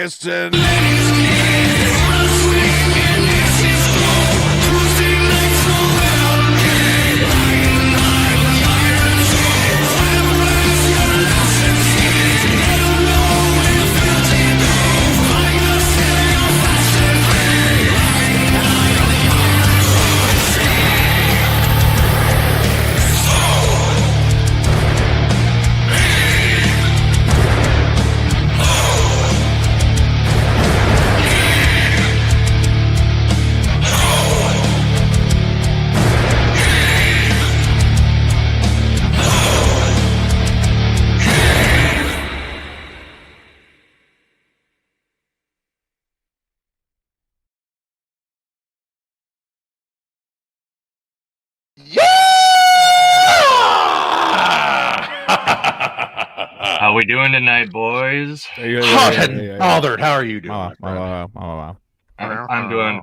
piston. How we doing tonight, boys? Hot and bothered. How are you doing? I'm doing.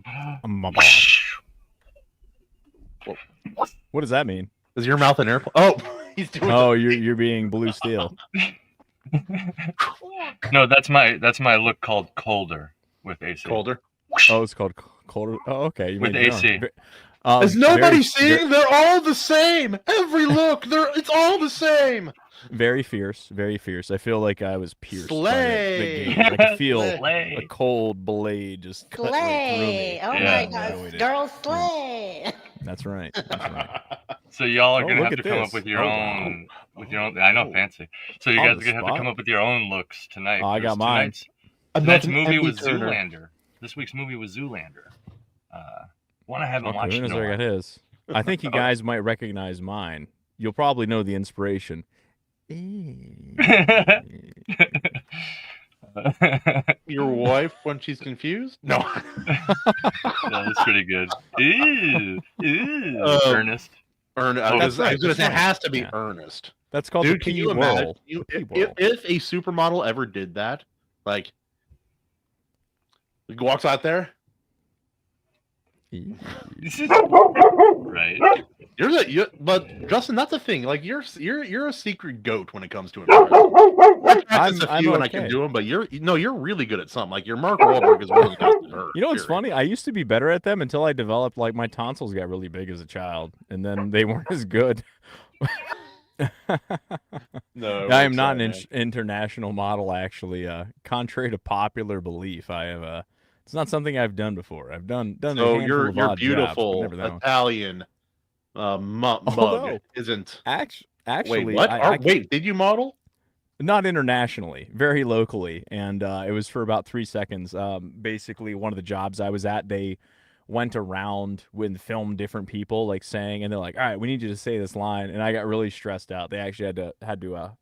What does that mean? Is your mouth an airplane? Oh, he's doing. Oh, you're being blue steel. No, that's my look called colder with AC. Colder. Oh, it's called colder. Oh, okay. You with made your AC. own. Is nobody seeing? They're all the same. Every look, it's all the same. Very fierce, very fierce. I feel like I was pierced. Slay. By the I could feel Slay. a cold blade just cut right through me. Oh Yeah. my gosh, girl slay. That's right. That's right. So y'all are gonna look have to at come this. up with your Wow. own, with your own. I know, fancy. So you On guys the are gonna have to spot. come up with your own looks tonight. Oh, I got mine. Tonight's movie was Zoolander. This week's movie was Zoolander. One I haven't watched. Kahuna's in a already got while. his. I think you guys might recognize mine. You'll probably know the inspiration. Your wife when she's confused? No. That's pretty good. Ew. Ernest. Ernest. Oh, I was that's gonna say it right. has to be Yeah. Ernest. That's called Dude, the can P you imagine whirl. if a supermodel ever did that? Like, walks out there. Right. But Justin, that's the thing. Like, you're a secret goat when it comes to it. I'm a few and I can do them, but you're really good at something. Like, your Mark Wahlberg is really good at her. You know what's funny? I used to be better at them until I developed, like, my tonsils got really big as a child, and then they weren't as good. No, I am not an international model, actually. Contrary to popular belief, I have it's not something I've done before. I've done. So a you're odd beautiful jobs, but never that one. Italian mug Although, isn't. Actually, Wait, what? Wait, did you model? Not internationally, very locally, and it was for about 3 seconds. Basically, one of the jobs I was at, they went around and filmed different people, like, saying, and they're like, "All right, we need you to say this line," and I got really stressed out. They actually had to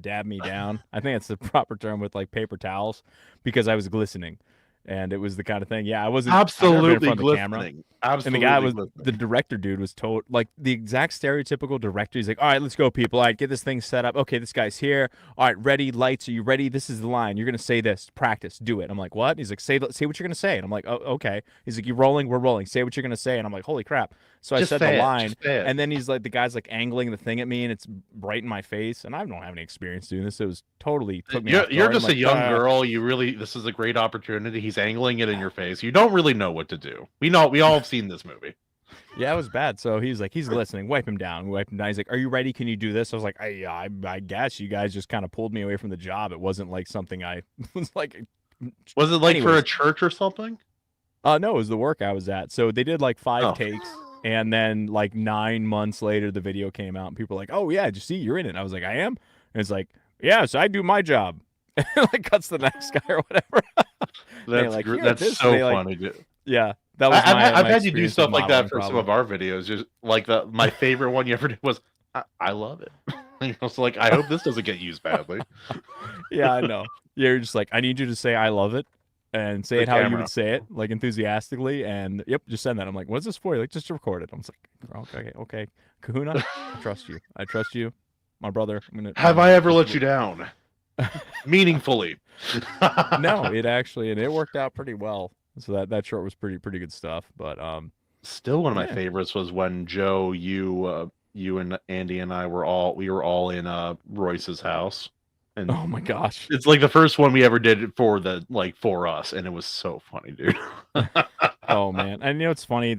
dab me down. I think that's the proper term, with, like, paper towels, because I was glistening. And it was the kind of thing. Yeah, I wasn't absolutely in front of the camera. Absolutely, and the guy the director dude was told, like, the exact stereotypical director. He's like, "All right, let's go, people. All right, get this thing set up. Okay, this guy's here. All right, ready, lights. Are you ready? This is the line. You're gonna say this. Practice. Do it." I'm like, "What?" He's like, "Say what you're gonna say." And I'm like, "Oh, okay." He's like, "You rolling? We're rolling. Say what you're gonna say." And I'm like, "Holy crap!" So I said the line, and then he's like, the guy's like angling the thing at me, and it's right in my face. And I don't have any experience doing this. It was totally took me. You're just a young girl. This is a great opportunity. He's angling it in your face. You don't really know what to do. We all have seen this movie. Yeah, it was bad. So he's like, he's listening. Wipe him down. He's like, "Are you ready? Can you do this?" I was like, I guess you guys just kind of pulled me away from the job. It wasn't like something I was like. Was it like for a church or something? No, it was the work I was at. So they did like 5 takes, and then like 9 months later, the video came out, and people were like, "Oh yeah, did you see? You're in it." And I was like, "I am." And it's like, "Yes, I do my job." Like, cuts the next guy or whatever. That's so funny. Yeah, that was. I've had you do stuff like that for some of our videos. Just like my favorite one you ever did was, "I love it." I was like, I hope this doesn't get used badly. Yeah, I know. You're just like, I need you to say "I love it" and say it how you would say it, like, enthusiastically. And yep, just send that. I'm like, "What's this for?" You're like, "Just to record it." I'm just like, okay. Kahuna, I trust you. I trust you, my brother. Have I ever let you down? Meaningfully? No, it worked out pretty well. So that short was pretty good stuff. But still, one of my favorites was when Joe, you and Andy and I were all in Royce's house, And Oh my gosh. it's like the first one we ever did it for for us, and it was so funny, dude. Oh man. And it's funny,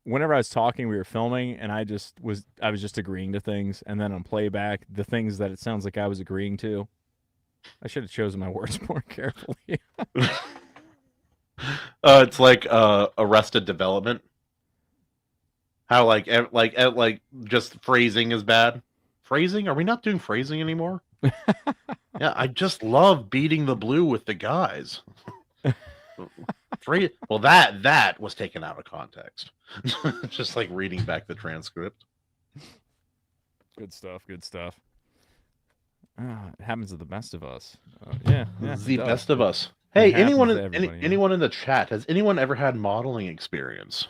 whenever I was talking, we were filming, and I was just agreeing to things, and then on playback, the things that it sounds like I was agreeing to, I should have chosen my words more carefully. It's like Arrested Development. How like just phrasing is bad. Phrasing? Are we not doing phrasing anymore? Yeah, I just love beating the blue with the guys. Well, that was taken out of context. Just like reading back the transcript. Good stuff. Good stuff. It happens to the best of us. Yeah, The best of us. It Hey, happens anyone to everybody, yeah. anyone in the chat, has anyone ever had modeling experience?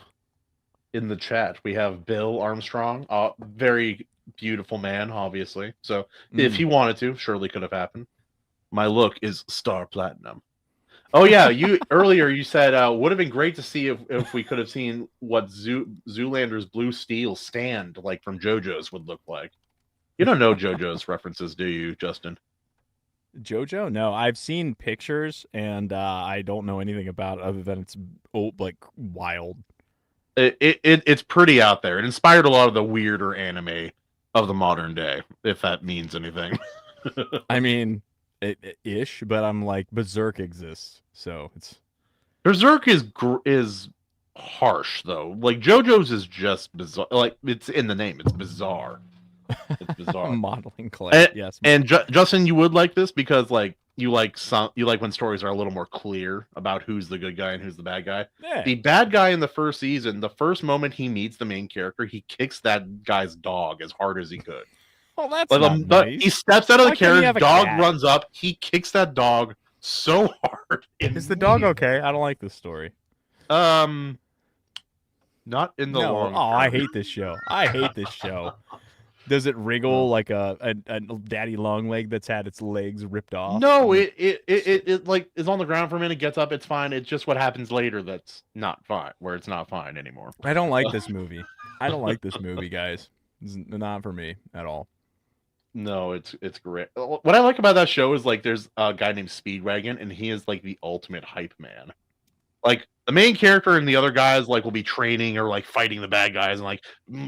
In the chat, we have Bill Armstrong, very beautiful man, obviously. So if he wanted to, surely could have happened. My look is star platinum. Oh yeah, earlier you said would have been great to see if we could have seen what Zoolander's blue steel stand like from JoJo's would look like. You don't know JoJo's references, do you, Justin? JoJo? No, I've seen pictures, and I don't know anything about it other than it's like wild. It's pretty out there. It inspired a lot of the weirder anime of the modern day, if that means anything. I mean, ish, but I'm like, Berserk exists, so it's Berserk is harsh though. Like JoJo's is just bizarre. Like it's in the name. It's bizarre. It's bizarre. Modeling class. Yes. And Justin, you would like this because like you like when stories are a little more clear about who's the good guy and who's the bad guy. Yeah. The bad guy in the first season, the first moment he meets the main character, he kicks that guy's dog as hard as he could. Well, that's not nice. He steps out of the carriage, dog cat? runs up, he kicks that dog so hard. Is the dog okay? I don't like this story. Not in the No. long Oh, term. I hate this show. I hate this show. Does it wriggle like a daddy long leg that's had its legs ripped off? No, it like is on the ground for a minute, gets up, it's fine. It's just what happens later that's not fine, where it's not fine anymore. I don't like this movie. I don't like this movie, guys. It's not for me at all. No, it's great. What I like about that show is like there's a guy named Speedwagon, and he is like the ultimate hype man. Like the main character and the other guys like will be training or like fighting the bad guys and like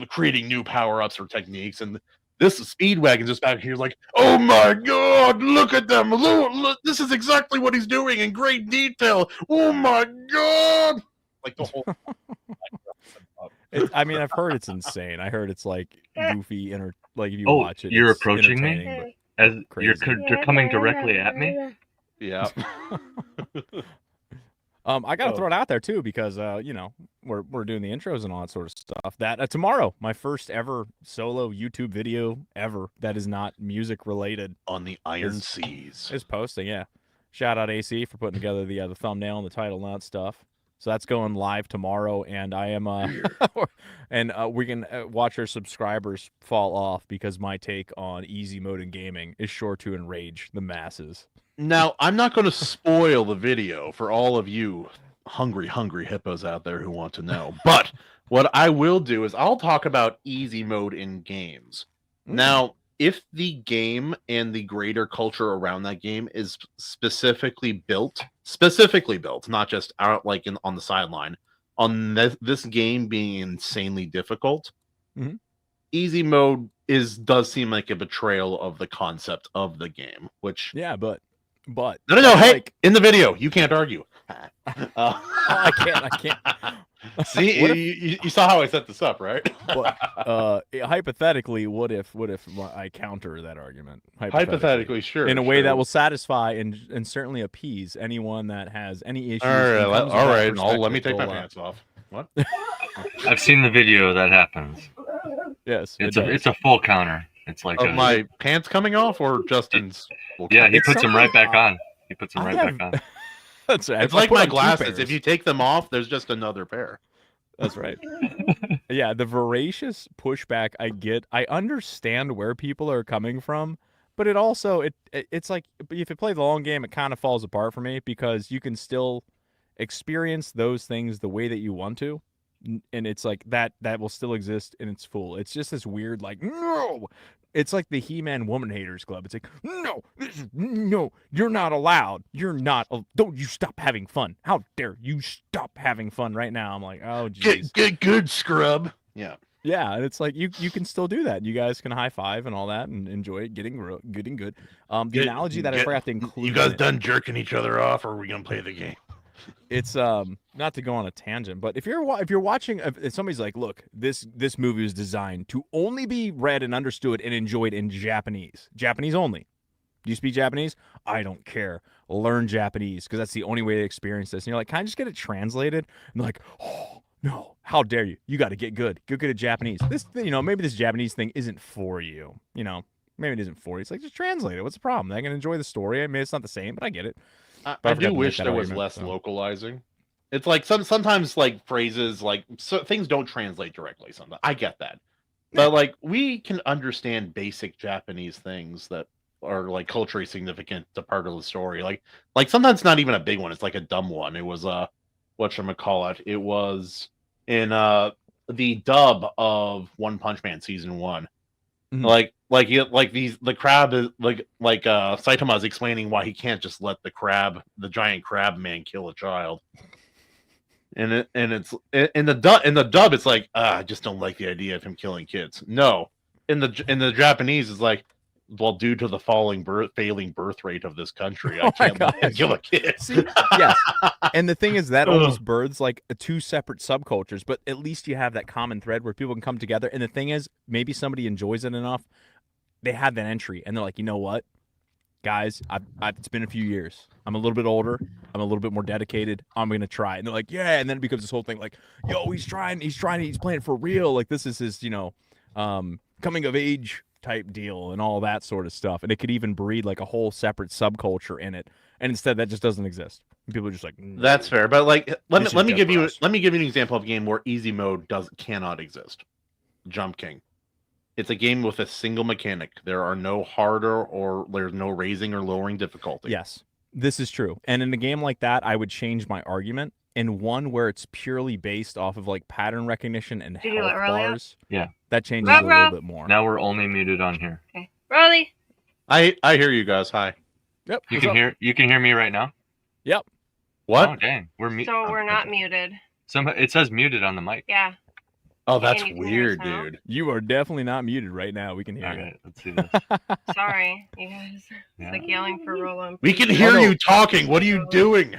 creating new power-ups or techniques, and this Speedwagon just back here is like, oh my god, look at them, look, this is exactly what he's doing in great detail. Oh my god, like the whole I mean, I've heard it's insane. I heard it's like goofy, like if you watch it. You're it's approaching me entertaining, as but you're crazy. coming directly at me. yeah. I gotta throw it out there too because we're doing the intros and all that sort of stuff. That tomorrow, my first ever solo YouTube video ever that is not music related On the Iron Seas is posting. Yeah, shout out AC for putting together the thumbnail and the title and that stuff. So that's going live tomorrow, and I am and we can watch our subscribers fall off because my take on easy mode in gaming is sure to enrage the masses. Now, I'm not going to spoil the video for all of you hungry hippos out there who want to know. But what I will do is I'll talk about easy mode in games. Now, if the game and the greater culture around that game is specifically built, not just out like on the sideline, on this game being insanely difficult, easy mode does seem like a betrayal of the concept of the game, which but no, hey, like, in the video you can't argue. I can't. See, you saw how I set this up, right? But hypothetically, what if I counter that argument? Hypothetically, sure, in a way that will satisfy and certainly appease anyone that has any issues. All right. Let me take my pants off. What? I've seen the video that happens. Yes, it's a full counter. It's like my pants coming off or Justin's. Yeah, he puts them right back on. He puts them right back on. That's right. It's like my glasses. If you take them off, there's just another pair. That's right. Yeah, the voracious pushback I get. I understand where people are coming from, but it also it's like if you play the long game, it kind of falls apart for me because you can still experience those things the way that you want to. and it's like that will still exist in its full. It's just this weird like no. It's like the He-Man Woman Haters Club. It's like no, you're not allowed. You're not. Don't you stop having fun? How dare you stop having fun right now? I'm like, oh jeez. Get good, scrub. Yeah. Yeah, and it's like you can still do that. You guys can high five and all that and enjoy it, getting good. The analogy that I forgot to include. You guys done jerking each other off, or are we gonna play the game? It's not to go on a tangent, but if you're watching, if somebody's like, look, this movie was designed to only be read and understood and enjoyed in Japanese only. Do you speak Japanese? I don't care. Learn Japanese because that's the only way to experience this. And you're like, can I just get it translated? And they're like, oh no, how dare you? You got to get good. Get good at Japanese. This, maybe this Japanese thing isn't for you. Maybe it isn't for you. It's like, just translate it. What's the problem? They can enjoy the story. I mean, it's not the same, but I get it. I do wish there was less localizing. It's like sometimes like phrases like things don't translate directly. Sometimes I get that, but like we can understand basic Japanese things that are like culturally significant to part of the story. Like sometimes it's not even a big one. It's like a dumb one. It was whatchamacallit. It was in the dub of One Punch Man season 1. Mm-hmm. The crab is like Saitama's explaining why he can't just let the giant crab man kill a child. And it's in the dub it's like I just don't like the idea of him killing kids. No. In the Japanese it's like, well, due to the failing birth rate of this country, I can't let him kill a kid. See, yes. And the thing is that almost births like two separate subcultures, but at least you have that common thread where people can come together. And the thing is, maybe somebody enjoys it enough, they have that entry, and they're like, you know what, guys, it's been a few years. I'm a little bit older. I'm a little bit more dedicated. I'm gonna try. And they're like, yeah. And then it becomes this whole thing like, yo, he's trying. He's playing for real. Like this is his, coming of age type deal and all that sort of stuff. And it could even breed like a whole separate subculture in it. And instead that just doesn't exist. And people are just like, that's fair. But like, let me give you an example of a game where easy mode cannot exist. Jump King. It's a game with a single mechanic. There are no harder or there's no raising or lowering difficulty. Yes, this is true. And in a game like that, I would change my argument. In one where it's purely based off of like pattern recognition and health bars, yeah, that changes a little bit more. Now we're only muted on here. Okay, Rolly. I hear you guys. Hi. Yep. You can hear me right now. Yep. What? Oh dang, we're muted. So we're not muted. It says muted on the mic. Yeah. Oh, that's weird, dude. You are definitely not muted right now. We can hear you. All right, let's see this. Sorry, you guys. It's like yelling for Rollo. We can hear you talking. What are you doing?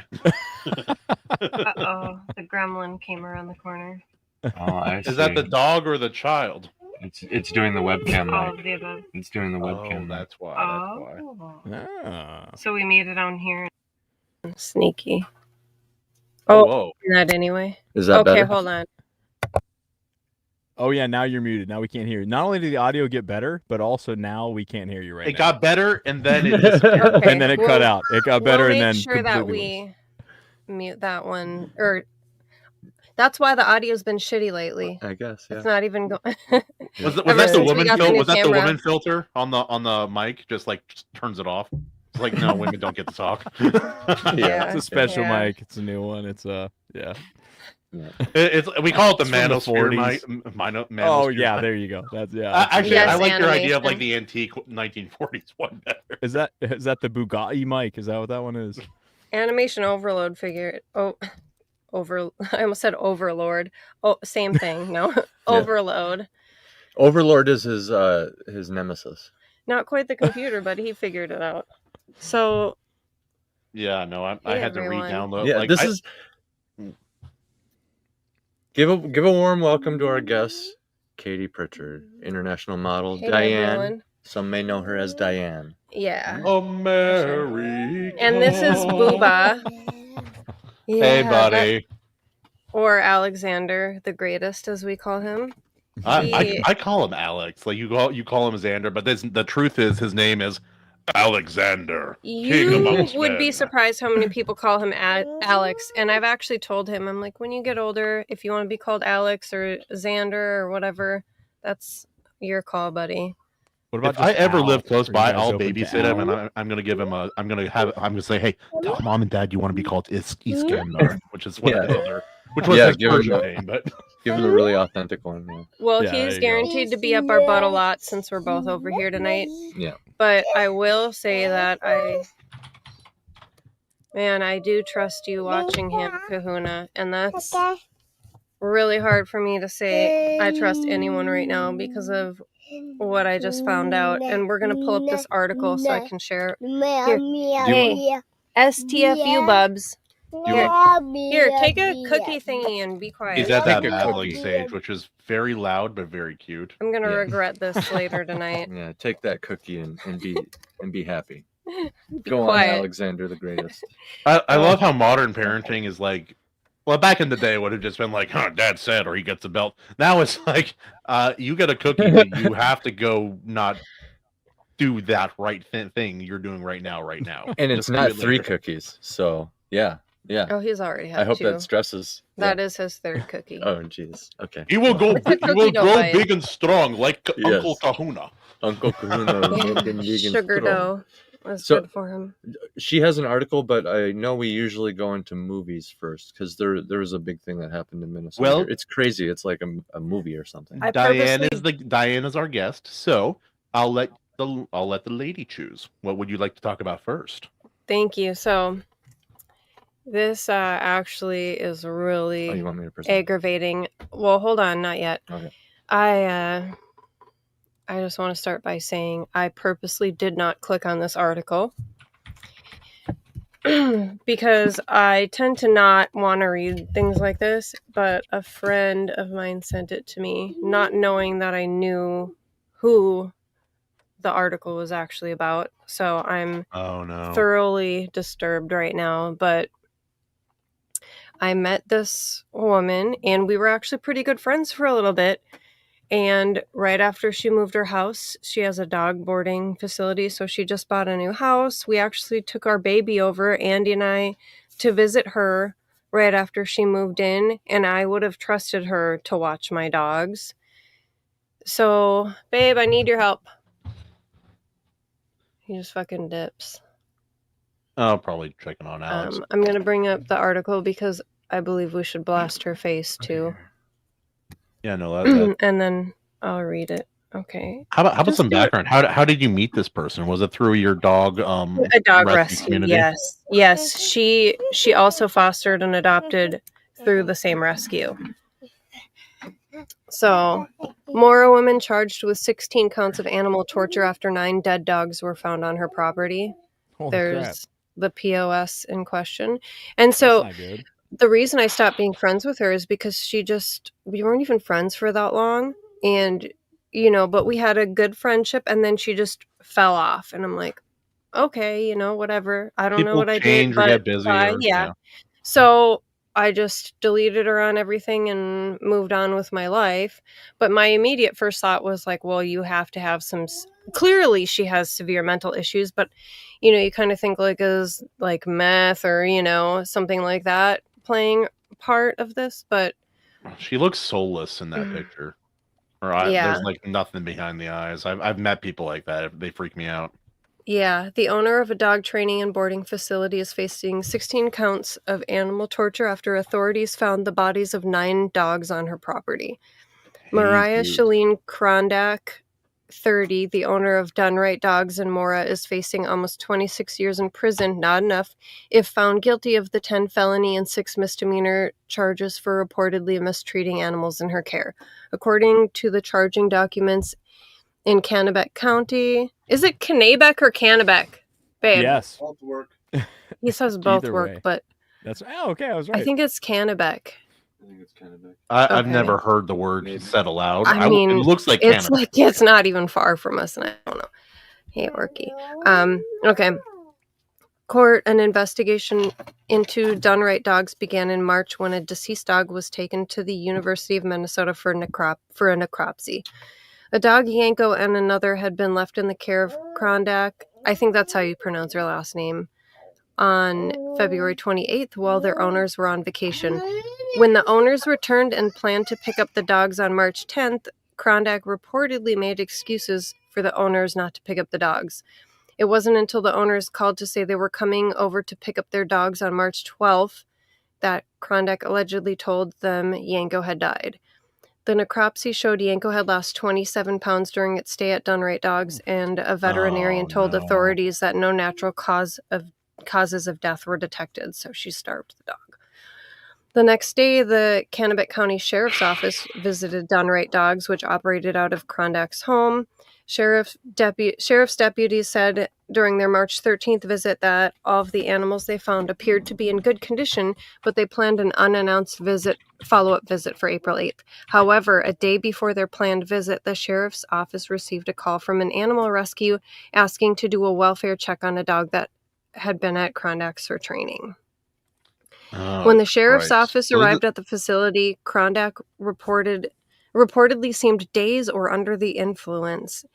Uh-oh, the gremlin came around the corner. Oh, I see. Is that the dog or the child? It's doing the webcam. All of the above. It's doing the webcam. That's why. Ah. So we made it on here. Sneaky. Whoa. Not anyway. Is that better? Okay, hold on. Oh yeah, now you're muted. Now we can't hear you. Not only did the audio get better, but also now we can't hear you right now. It got better and then it disappeared. Okay, and then it cut out. It got better and then make sure that we mute that one. Or that's why the audio's been shitty lately. I guess. Yeah. It's not even going. Was that the woman filter? Was that the woman filter on the mic? Just turns it off. It's like, no, women don't get to talk. Yeah. It's a special mic. It's a new one. It's yeah. We call it the Manosphere mic. Oh yeah, there you go. That's Actually, Yes, I like your idea animation. of like the antique 1940s one better. Is that the Bugatti mic? Is that what that one is? Animation overload figure. I almost said overlord. Oh, same thing. No, overload. Overlord is his nemesis. Not quite the computer, but he figured it out. So Yeah, no, I had to re-download. Yeah, this is. Give a warm welcome to our guest, KD Pritchard, international model, hey, Diane. everyone. Some may know her as Diane. Yeah. America. And this is Booba. Hey, buddy. Or Alexander the Greatest, as we call him. I call him Alex. Like you call him Xander, but the truth is his name is Alexander. You would be surprised how many people call him Alex. And I've actually told him, I'm like, when you get older, if you want to be called Alex or Xander or whatever, that's your call, buddy. What about if I ever Al? live close Are you by, guys I'll open to babysit him, and I'm gonna give him I'm gonna say, hey, tell mom and dad you want to be called Iskandar, which is what the other which was Yeah, his give him Persian the- name, but Give him the really authentic one. Yeah. Well, Yeah, there he's you go. guaranteed to be up our butt a lot since we're both over here tonight. Yeah. But I will say that I do trust you watching him, Kahuna, and that's really hard for me to say I trust anyone right now because of what I just found out. And we're gonna pull up this article so I can share. Here, hey, STFU bubs. Here, take a cookie thingy and be quiet. he's at that Take a babbling cookie. stage, which is very loud but very cute. I'm gonna Yeah. regret this later tonight. Yeah. Take that cookie and be happy. Be Go quiet. on, Alexander the Greatest. I love how modern parenting is like. Well, back in the day, it would have just been like, "Huh, Dad said," or he gets a belt. Now it's like, you get a cookie, but you have to go not do that right thing you're doing right now. And it's Just do not it 3 later. cookies. So yeah. Oh, he's already had I hope 2. that stresses. That is his 3rd cookie. Oh, jeez. Okay. He will go. What's a He will cookie dough grow bite? big and strong like Yes. Uncle Kahuna. Uncle Kahuna. making vegan Sugar strong. dough was So- good for him. She has an article, but I know we usually go into movies first because there was a big thing that happened in Minnesota. Well- It's crazy. It's like a movie or something. I Diane purposely- is our guest, so I'll let the lady choose. What would you like to talk about first? Thank you. So this actually is really Oh, you want me to present? aggravating. Well, hold on, not yet. Okay. I just want to start by saying I purposely did not click on this article because I tend to not want to read things like this, but a friend of mine sent it to me, not knowing that I knew who the article was actually about. So I'm Oh no. thoroughly disturbed right now, but I met this woman and we were actually pretty good friends for a little bit. And right after she moved her house, she has a dog boarding facility, so she just bought a new house. We actually took our baby over, Andy and I, to visit her right after she moved in, and I would have trusted her to watch my dogs. So, babe, I need your help. He just fucking dips. Oh, probably checking on Alex. I'm going to bring up the article because I believe we should blast her face too. Yeah, no. That, And then I'll read it. Okay. how about Just some do it. background? How did you meet this person? Was it through your dog? A dog rescue. community? Yes. She also fostered and adopted through the same rescue. So, Mora woman charged with 16 counts of animal torture after 9 dead dogs were found on her property. Holy There's crap. the POS in question. And so That's not good. the reason I stopped being friends with her is because we weren't even friends for that long. And, but we had a good friendship and then she just fell off. And I'm like, okay, whatever. I don't know People what I change did, or but get busy. bye. Or, Yeah. So I just deleted her on everything and moved on with my life. But my immediate first thought was like, well, you have to have clearly she has severe mental issues, but you kind of think like is like meth or, something like that playing part of this, but She looks soulless in that picture. Yeah. There's like nothing behind the eyes. I've met people like that. They freak me out. yeah, the owner of a dog training and boarding facility is facing 16 counts of animal torture after authorities found the bodies of 9 dogs on her property. Mariah Jesus. Shalene Krondak, 30, the owner of Done Right Dogs in Mora, is facing almost 26 years in prison, not enough, if found guilty of the 10 felony and 6 misdemeanor charges for reportedly mistreating animals in her care. According to the charging documents in Kennebec County. Is it Kennebec or Kennebec? Babe. Yes. Both work. He says both Either work, way. but That's okay. I was right. I think it's Kennebec. I think it's kind of big. I've Okay. never heard the word Maybe. said aloud. I mean, it looks like It's Canada. like it's not even far from us, and I don't know. Hey, Orky. Okay. Court, an investigation into Done Right Dogs began in March when a deceased dog was taken to the University of Minnesota for a necropsy. A dog, Yanko, and another had been left in the care of Krondak, I think that's how you pronounce her last name, on February 28th while their owners were on vacation. When the owners returned and planned to pick up the dogs on March 10th, Krondak reportedly made excuses for the owners not to pick up the dogs. It wasn't until the owners called to say they were coming over to pick up their dogs on March 12th that Krondak allegedly told them Yanko had died. The necropsy showed Yanko had lost 27 pounds during its stay at Done Right Dogs, and a veterinarian told authorities that no natural causes of death were detected, so she starved the dog. The next day, the Kennebec County Sheriff's Office visited Done Right Dogs, which operated out of Krondak's home. Sheriff's deputies said during their March 13th visit that all of the animals they found appeared to be in good condition, but they planned an unannounced follow-up visit for April 8th. However, a day before their planned visit, the sheriff's office received a call from an animal rescue asking to do a welfare check on a dog that had been at Krondak's for training. When the sheriff's office arrived at the facility, Krondak reportedly seemed dazed or under the influence.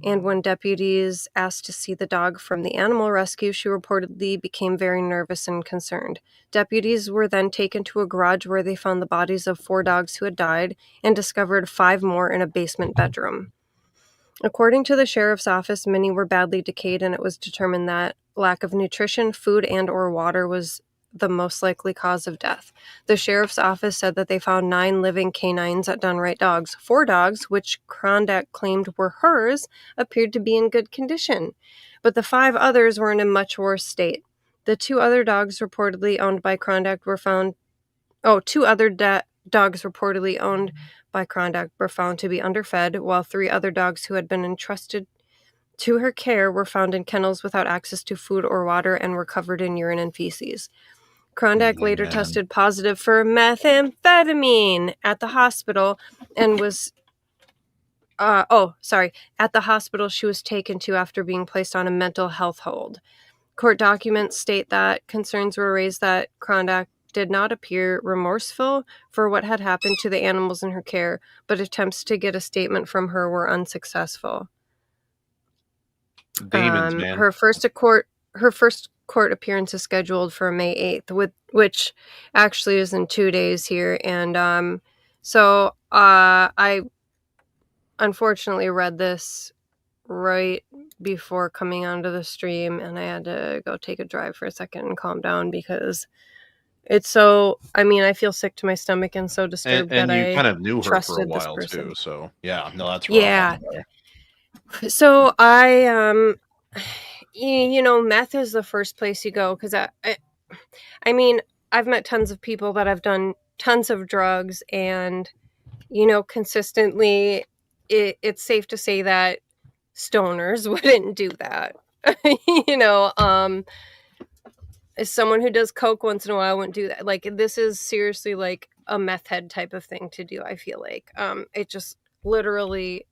And when deputies asked to see the dog from the animal rescue, she reportedly became very nervous and concerned. Deputies were then taken to a garage where they found the bodies of 4 dogs who had died and discovered 5 more in a basement bedroom. According to the sheriff's office, many were badly decayed, and it was determined that lack of nutrition, food, and or water was the most likely cause of death. The sheriff's office said that they found 9 living canines at Done Right Dogs. 4 dogs, which Krondak claimed were hers, appeared to be in good condition, but the 5 others were in a much worse state. The 2 other dogs reportedly owned by Krondak were found... dogs reportedly owned by Krondak were found to be underfed, while 3 other dogs who had been entrusted to her care were found in kennels without access to food or water and were covered in urine and feces. Krondak later tested positive for methamphetamine at the hospital and was... at the hospital she was taken to after being placed on a mental health hold. Court documents state that concerns were raised that Krondak did not appear remorseful for what had happened to the animals in her care, but attempts to get a statement from her were unsuccessful. Demons, man. Her first court appearance is scheduled for May 8th, which actually is in 2 days here. And so I unfortunately read this right before coming onto the stream, and I had to go take a drive for a second and calm down because it's so... I mean, I feel sick to my stomach and so disturbed and that you I kind of knew her for a trusted this while person. too, so yeah, no, that's Yeah. rough. So I meth is the first place you go, because I mean, I've met tons of people that have done tons of drugs, and consistently it's safe to say that stoners wouldn't do that. As someone who does coke once in a while wouldn't do that. Like, this is seriously like a meth head type of thing to do, I feel like. It just literally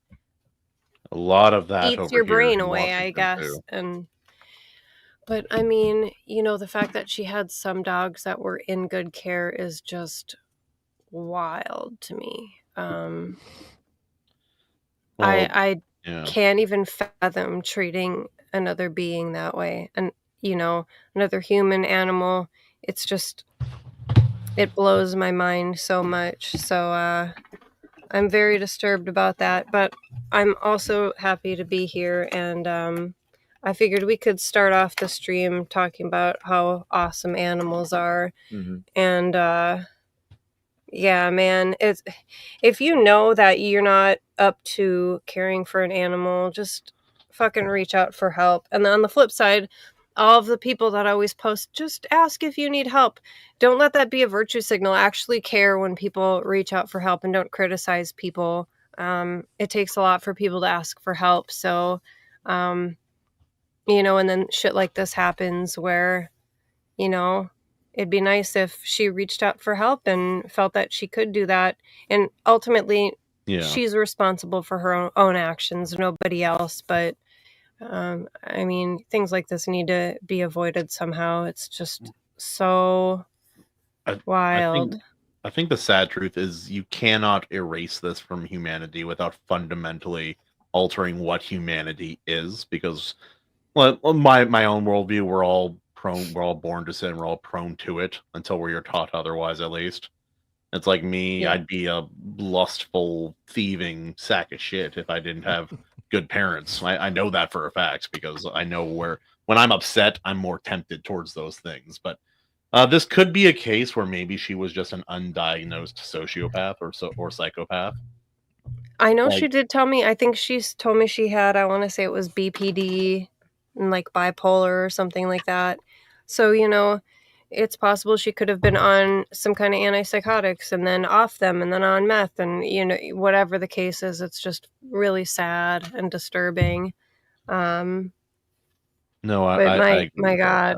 A lot of that eats over your here brain in away, I Washington, guess. too. But I mean, the fact that she had some dogs that were in good care is just wild to me. I can't even fathom treating another being that way. And, another human, animal, it's just, it blows my mind so much. So, I'm very disturbed about that, but I'm also happy to be here, and I figured we could start off the stream talking about how awesome animals are. Mm-hmm. And yeah, man, if you know that you're not up to caring for an animal, just fucking reach out for help. And then on the flip side, all of the people that always post, just ask if you need help. Don't let that be a virtue signal. Actually care when people reach out for help, and don't criticize people. It takes a lot for people to ask for help. So, and then shit like this happens where, it'd be nice if she reached out for help and felt that she could do that. And ultimately, she's responsible for her own actions, nobody else. But I mean, things like this need to be avoided somehow. It's just so wild. I think the sad truth is you cannot erase this from humanity without fundamentally altering what humanity is, because my own worldview, we're all born to sin, we're all prone to it until we are taught otherwise, at least. It's like me, I'd be a lustful, thieving sack of shit if I didn't have good parents. I know that for a fact, because I know when I'm upset, I'm more tempted towards those things. But This could be a case where maybe she was just an undiagnosed sociopath or psychopath. I know Like- she did tell me. I think she's told me she had. I want to say it was BPD and like bipolar or something like that. So it's possible she could have been on some kind of antipsychotics and then off them and then on meth and whatever the case is. It's just really sad and disturbing. No, But I agree my with all God.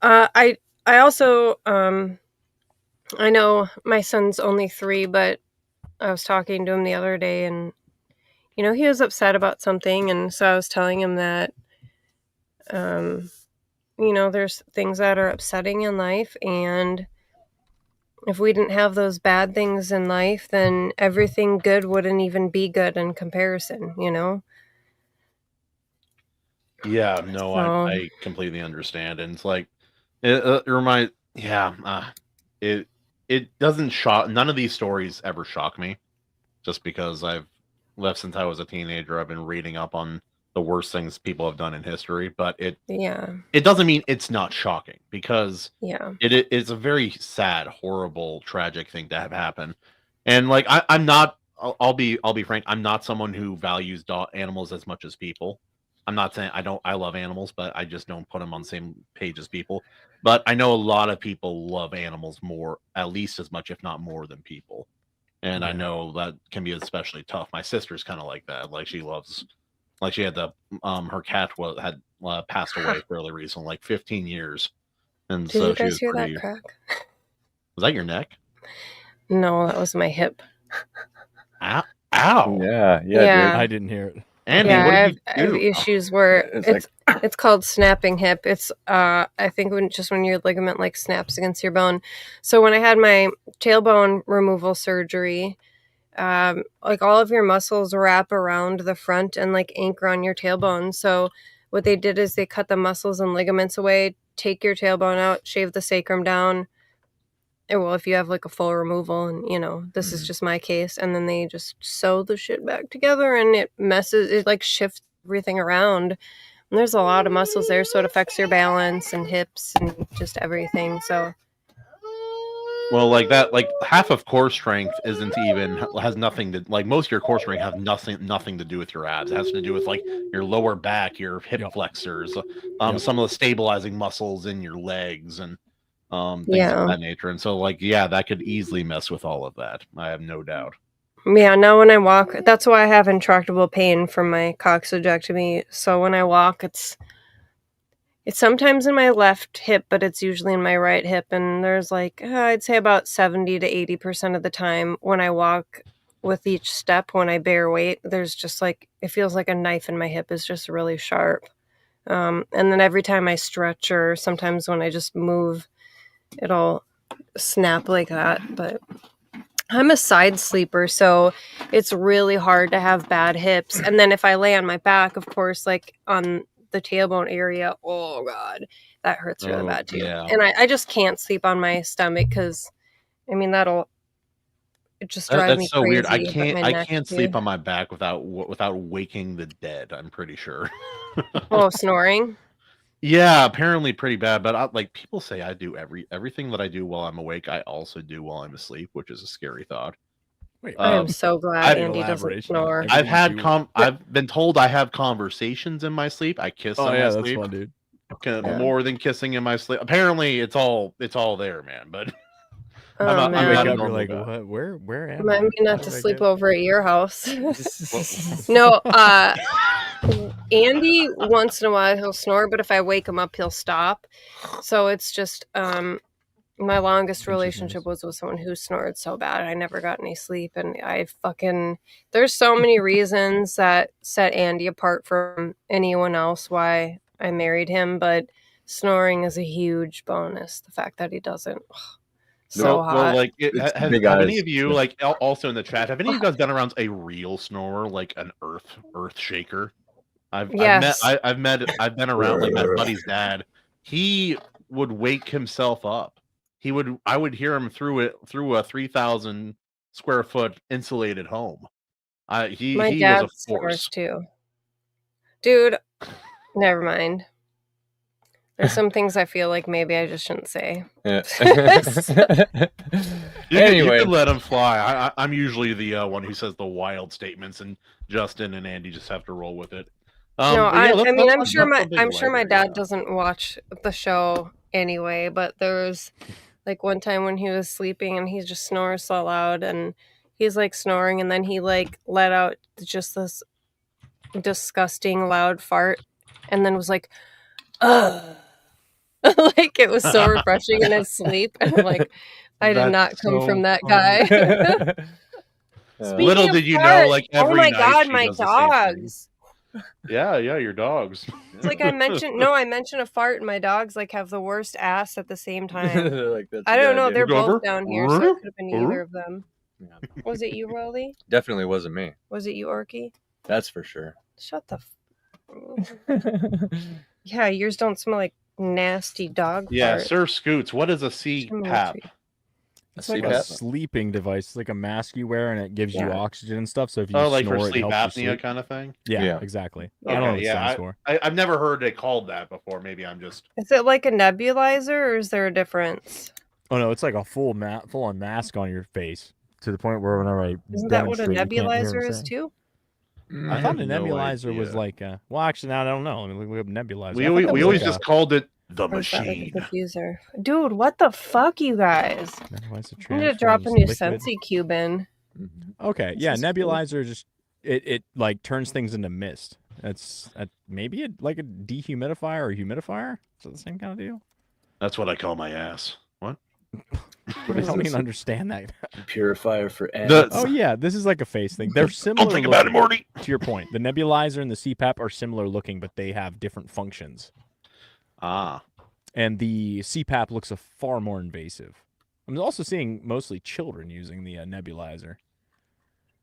I also I know my son's only 3, but I was talking to him the other day and he was upset about something, and so I was telling him that there's things that are upsetting in life, and if we didn't have those bad things in life, then everything good wouldn't even be good in comparison, Yeah, no, So- I completely understand, and it's like it reminds. Yeah, it doesn't shock. None of these stories ever shock me, just because I've left since I was a teenager. I've been reading up on the worst things people have done in history, but it doesn't mean it's not shocking, because it's a very sad, horrible, tragic thing to have happen. And like I'm not. I'll be frank. I'm not someone who values animals as much as people. I'm not saying I love animals, but I just don't put them on the same page as people. But I know a lot of people love animals more, at least as much, if not more, than people. And I know that can be especially tough. My sister's kind of like that. Like she had her cat had passed away fairly recently, like 15 years. And Did so you she guys was hear pretty. that crack? Was that your neck? No, that was my hip. Ow! Yeah, Yeah. dude. I didn't hear it. Andy, Yeah, what I did have you do? issues where It's it's called snapping hip. It's I think when your ligament like snaps against your bone. So when I had my tailbone removal surgery, like all of your muscles wrap around the front and like anchor on your tailbone. So what they did is they cut the muscles and ligaments away, take your tailbone out, shave the sacrum down. Well, if you have like a full removal, and this is just my case, and then they just sew the shit back together, and it like shifts everything around. And there's a lot of muscles there, so it affects your balance and hips and just everything. So Well, like that, like half of core strength has nothing to, like, most of your core strength has nothing to do with your abs. It has to do with like your lower back, your hip flexors, some of the stabilizing muscles in your legs, and things of that nature. And so, like, that could easily mess with all of that. I have no doubt. Yeah, now when I walk, that's why I have intractable pain from my coccygectomy. So when I walk, it's sometimes in my left hip, but it's usually in my right hip. And there's like, I'd say about 70 to 80% of the time when I walk with each step, when I bear weight, there's just like, it feels like a knife in my hip is just really sharp. And then every time I stretch, or sometimes when I just move, it'll snap like that. But I'm a side sleeper, so it's really hard to have bad hips. And then if I lay on my back, of course, like on the tailbone area, oh God, that hurts really bad too. Yeah. And I just can't sleep on my stomach because, it just drives me That's so crazy. weird. but my I neck can't too. sleep on my back without waking the dead. I'm pretty sure. Oh, snoring? Yeah, apparently pretty bad. But like people say, I do everything that I do while I'm awake, I also do while I'm asleep, which is a scary thought. Wait, I am so glad I've- Andy doesn't elaboration on snore. everything you do. I've been told I have conversations in my sleep. I kiss Oh in yeah, my that's sleep. fun, dude. More than kissing in my sleep. Apparently, it's all there, man. But Oh, I'm You not wake a up, you're normal like, guy. what? Where am Remind I? me not How to did I sleep get- over at your house. No, Andy, once in a while, he'll snore, but if I wake him up, he'll stop. So it's just, my longest relationship was with someone who snored so bad. I never got any sleep. And there's so many reasons that set Andy apart from anyone else why I married him, but snoring is a huge bonus. The fact that he doesn't. So hot. Well, like, It's have big any eyes. of you, like, also in the chat, have any of you guys been around a real snorer, like an earth shaker? Yes. I've been around, like, my buddy's dad. He would wake himself up. I would hear him through a 3,000 square foot insulated home. He My was dad a force. snores too. Dude, never mind. There's some things I feel like maybe I just shouldn't say. Yeah. You Anyway. can let him fly. I'm usually the one who says the wild statements, and Justin and Andy just have to roll with it. No, But yeah, I mean, I'm let's sure not go I'm big sure my library, dad doesn't watch the show anyway, but there was like one time when he was sleeping and he just snores so loud, and he's like snoring, and then he like let out just this disgusting loud fart, and then was like, ugh. Like it was so refreshing in his sleep, and like I did That's not come so from that funny. guy. Speaking Little of did you know, farts, like oh every my night god, she my does the same thing. dogs. Yeah, your dogs. It's like I mentioned a fart, and my dogs like have the worst ass at the same time. Like, that's I a don't good know. idea. They're Go over. both down here, so it could have been either of them. Yeah. Was it you, Rolly? Definitely wasn't me. Was it you, Orky? That's for sure. Shut the. Yeah, yours don't smell like nasty dog Yeah, fart. Sir Scoots, what is a Similar CPAP? to- It's like a CPAP? sleeping device. It's like a mask you wear, and it gives you Yeah. oxygen and stuff. So if you Oh, like snore, for it sleep helps you apnea sleep. kind of thing? Yeah, Yeah. exactly. I Okay, don't know what it yeah, stands for. I've never heard it called that before. Maybe I'm just... Is it like a nebulizer, or is there a difference? Oh no, it's like a full-on mask on your face to the point where whenever I Isn't that what a demonstrate, you can't hear nebulizer what I'm is saying. too? I thought a have no nebulizer was idea. like, well, actually, now I don't know. I mean, we have nebulizer. We I thought always, that we was always like just called it the Or is that like a machine. diffuser? Dude, what the fuck, you guys? nebulizer I'm gonna drop a transforms new liquid. Sensi cube in. Okay, This yeah, is cool. nebulizer just it like turns things into mist. That's maybe like a dehumidifier or humidifier. Is that the same kind of deal? That's what I call my ass. What? I don't even understand that. Purifier for ass. Oh yeah, this is like a face thing. They're similar. Don't think about it, looking. Morty. To your point, the nebulizer and the CPAP are similar looking, but they have different functions. Ah. And the CPAP looks far more invasive. I'm also seeing mostly children using the nebulizer.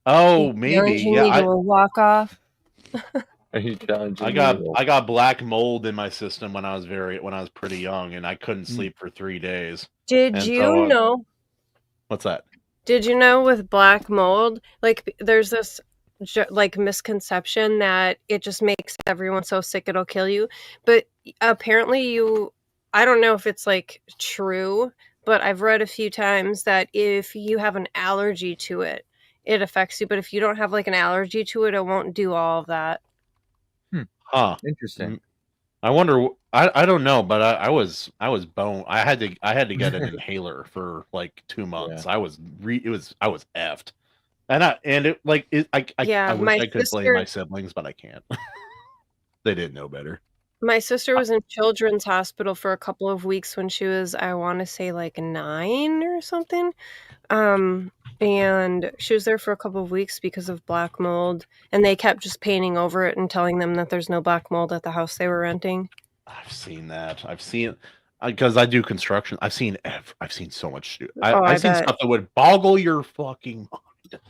Oh, maybe. Challenging Yeah, me to a walk off. Are you challenging I me got to- I got black mold in my system when I was pretty young, and I couldn't sleep for 3 days. Did And you so, know? What's that? Did you know with black mold, like there's this like misconception that it just makes everyone so sick it'll kill you, but apparently I don't know if it's like true, but I've read a few times that if you have an allergy to it, it affects you, but if you don't have like an allergy to it, it won't do all of that. Huh. Interesting. I wonder. I don't know, but I was bone. I had to get an inhaler for like 2 months. I was effed, and I Yeah, wish my I could blame sister- my siblings, but I can't. They didn't know better. My sister was in children's hospital for a couple of weeks when she was, I want to say like 9 or something. And she was there for a couple of weeks because of black mold, and they kept just painting over it and telling them that there's no black mold at the house they were renting. I've seen that. I've seen because I do construction. I've seen so much. I I've seen bet. stuff that would boggle your fucking mind.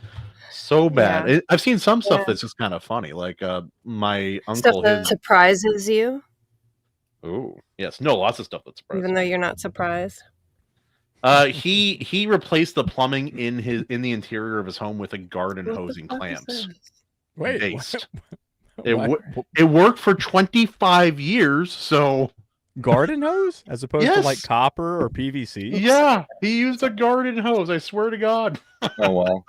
So bad. Yeah. I've seen some stuff Yeah. that's just kind of funny. Like my Stuff uncle. that surprises you, Oh yes, no, lots of stuff that surprises. even though you're not surprised. He replaced the plumbing in the interior of his home with a garden What the hose and fuck is clamps. this? Wait, Based. what? It worked for 25 years, so Garden hose as opposed to Yes. like copper or PVC. yeah, he used a garden hose. I swear to God. Oh wow.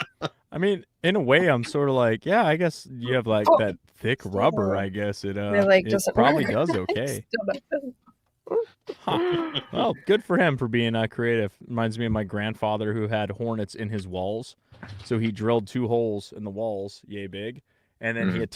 I mean, in a way, I'm sort of like, yeah, I guess you have like that thick rubber. I guess it like, it doesn't probably work. does okay. Still doesn't. Huh. Well, good for him for being creative. Reminds me of my grandfather who had hornets in his walls, so he drilled 2 holes in the walls, yay big, and then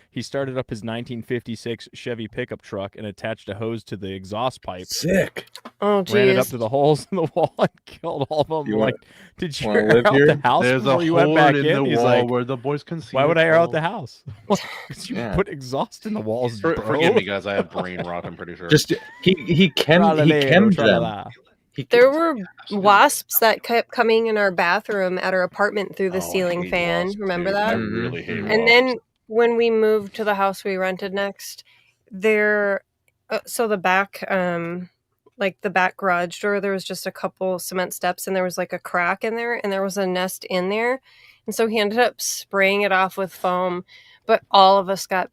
he started up his 1956 Chevy pickup truck and attached a hose to the exhaust pipe. Sick. Oh, Ran it up geez. to the holes in the wall and killed all of them. You Like, did you wanna air live out here? the house There's a before you hole went back in in? the He's wall like, where the boys can see. why would I air out the house? house? Because you Yeah. put exhaust in the walls, bro. Forgive me, guys. I have brain rot. I'm pretty sure. Just he chemmed them. Tra-la-la. There were wasps that kept coming in our bathroom at our apartment through the Oh, I ceiling hate fan. wasps, Remember dude. I that? really hate wasps. And then when we moved to the house we rented next, so the back, like the back garage door, there was just a couple cement steps and there was like a crack in there and there was a nest in there. And so he ended up spraying it off with foam, but all of us got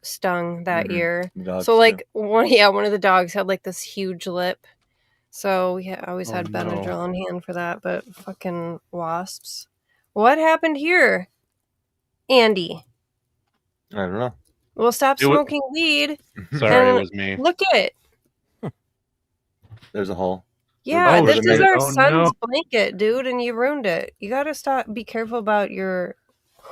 stung that Mhm. year. Dogs So too. like one of the dogs had like this huge lip. So we always Oh, had no. Benadryl on hand for that. But fucking wasps. What happened here, Andy? I don't know. Well, stop It wa- smoking weed. Sorry, it And was me. look at it. There's a hole. Yeah, Oh, this shit. is our Oh, son's no. blanket, dude, and you ruined it. You gotta be careful about your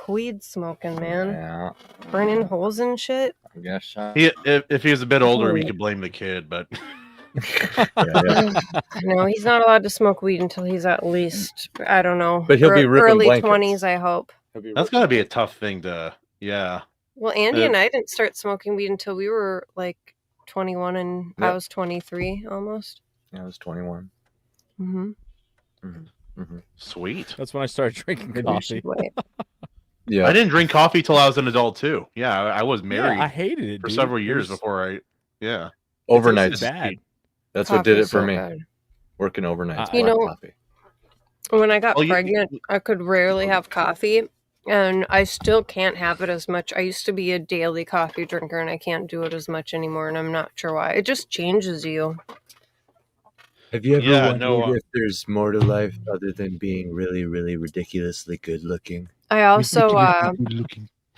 weed smoking, man. Yeah, Burning holes and shit. I guess so. If he was a bit older, we Oh. could blame the kid, but Yeah. No, he's not allowed to smoke weed until he's at least, I don't know, But he'll be ripping early blankets. 20s, I hope. that's gotta be a tough thing to. Yeah. Well, Andy Uh, and I didn't start smoking weed until we were like 21 and I Yep. was 23 almost. Yeah, I was 21. Mm-hmm. Sweet. That's when I started drinking coffee. Yeah. I didn't drink coffee till I was an adult too. Yeah, I was Yeah, married I hated it for dude. several It years was- before I. Yeah. Overnights. It's bad. That's what did Coffee's it for so me. good. Working overnights. You black know- coffee. When I got Well, pregnant, I could rarely have coffee, and I still can't have it as much. I used to be a daily coffee drinker, and I can't do it as much anymore, and I'm not sure why. It just changes you. Have you ever Yeah, wondered no, if there's more to life other than being really, really ridiculously good looking? I also,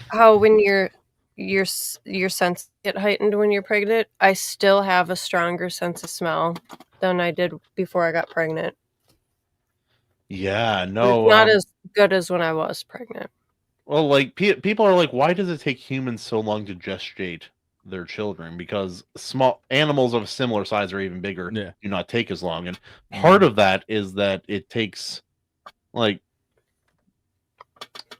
how when your sense get heightened when you're pregnant, I still have a stronger sense of smell than I did before I got pregnant. Yeah, It's no. not as good as when I was pregnant. Well, like people are like, why does it take humans so long to gestate their children? Because small animals of a similar size or even bigger Yeah. do not take as long, and part of that is that it takes like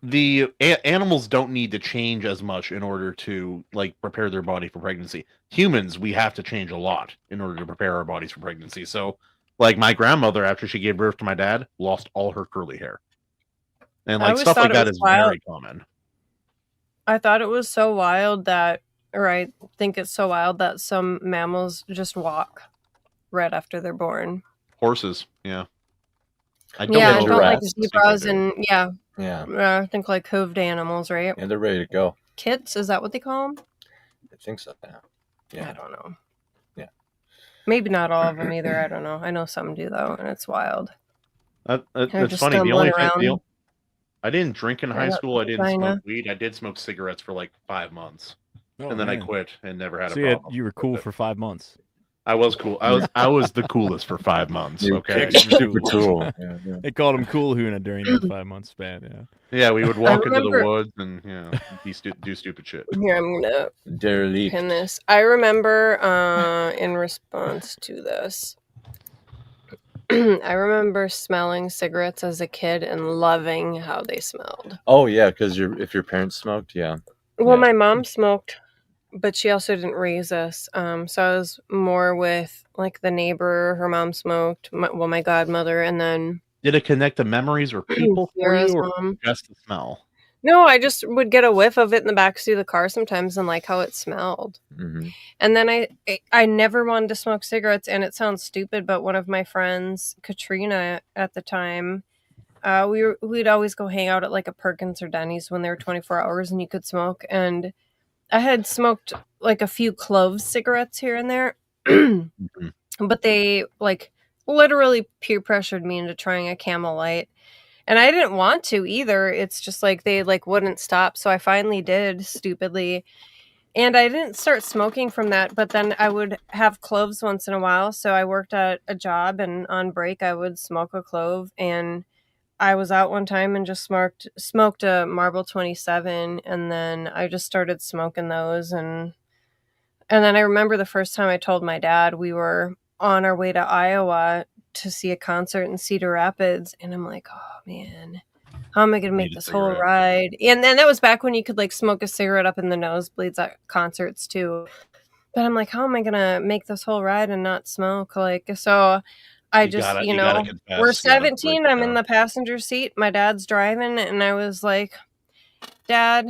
the animals don't need to change as much in order to like prepare their body for pregnancy. Humans, we have to change a lot in order to prepare our bodies for pregnancy. So, like my grandmother, after she gave birth to my dad, lost all her curly hair, and I like always stuff thought like it that was is wild. very common. I thought it was so wild that, or I think it's so wild that some mammals just walk right after they're born. Horses, yeah. I Yeah, I know felt like rats zebras and Yeah. I think like hooved animals, right? And they're ready to go. Kits, is that what they call them? I think so. Yeah. I Yeah. don't know. Yeah. Maybe not all of them either. I don't know. I know some do though, and it's wild. They're It's just funny. The only stumbling thing, around. I didn't drink in high Yeah, school. I didn't vagina. smoke weed. I did smoke cigarettes for like 5 months, Oh, and then I man. quit and never had So a problem. you were with cool it. for 5 months. I was cool. I was the coolest for 5 months. You Okay. kicked super cool. Yeah, yeah. They called him Cool Huna during that 5 month span. Yeah. Yeah, we would walk into the remember- woods and do stupid shit. Here, I'm gonna Derelict. pin this. I remember in response to this, I remember smelling cigarettes as a kid and loving how they smelled. Oh yeah, because if your parents smoked, yeah. Well, Yeah. my mom smoked, but she also didn't raise us. So I was more with like the neighbor. Her mom smoked. My godmother, and then Did it connect to memories or people for Sierra's you, or mom. just the smell? No, I just would get a whiff of it in the backseat of the car sometimes and like how it smelled. Mm-hmm. And then I never wanted to smoke cigarettes, and it sounds stupid, but one of my friends, Katrina, at the time, we'd always go hang out at like a Perkins or Denny's when they were 24 hours and you could smoke. And I had smoked like a few clove cigarettes here and there, but they like literally peer pressured me into trying a Camel Light. And I didn't want to either. It's just like they like wouldn't stop. So I finally did, stupidly. And I didn't start smoking from that, but then I would have cloves once in a while. So I worked at a job, and on break I would smoke a clove. And I was out one time and just smoked a Marble 27, and then I just started smoking those. And then I remember the first time I told my dad, we were on our way to Iowa to see a concert in Cedar Rapids, and I'm like, oh man, how am I gonna make Need a this whole cigarette. ride? And then that was back when you could like smoke a cigarette up in the nosebleeds at concerts too. But I'm like, how am I gonna make this whole ride and not smoke? Like, so I You just, gotta- you you know, gotta confess, we're you gotta 17. break it I'm in down. the passenger seat. My dad's driving, and I was like, Dad,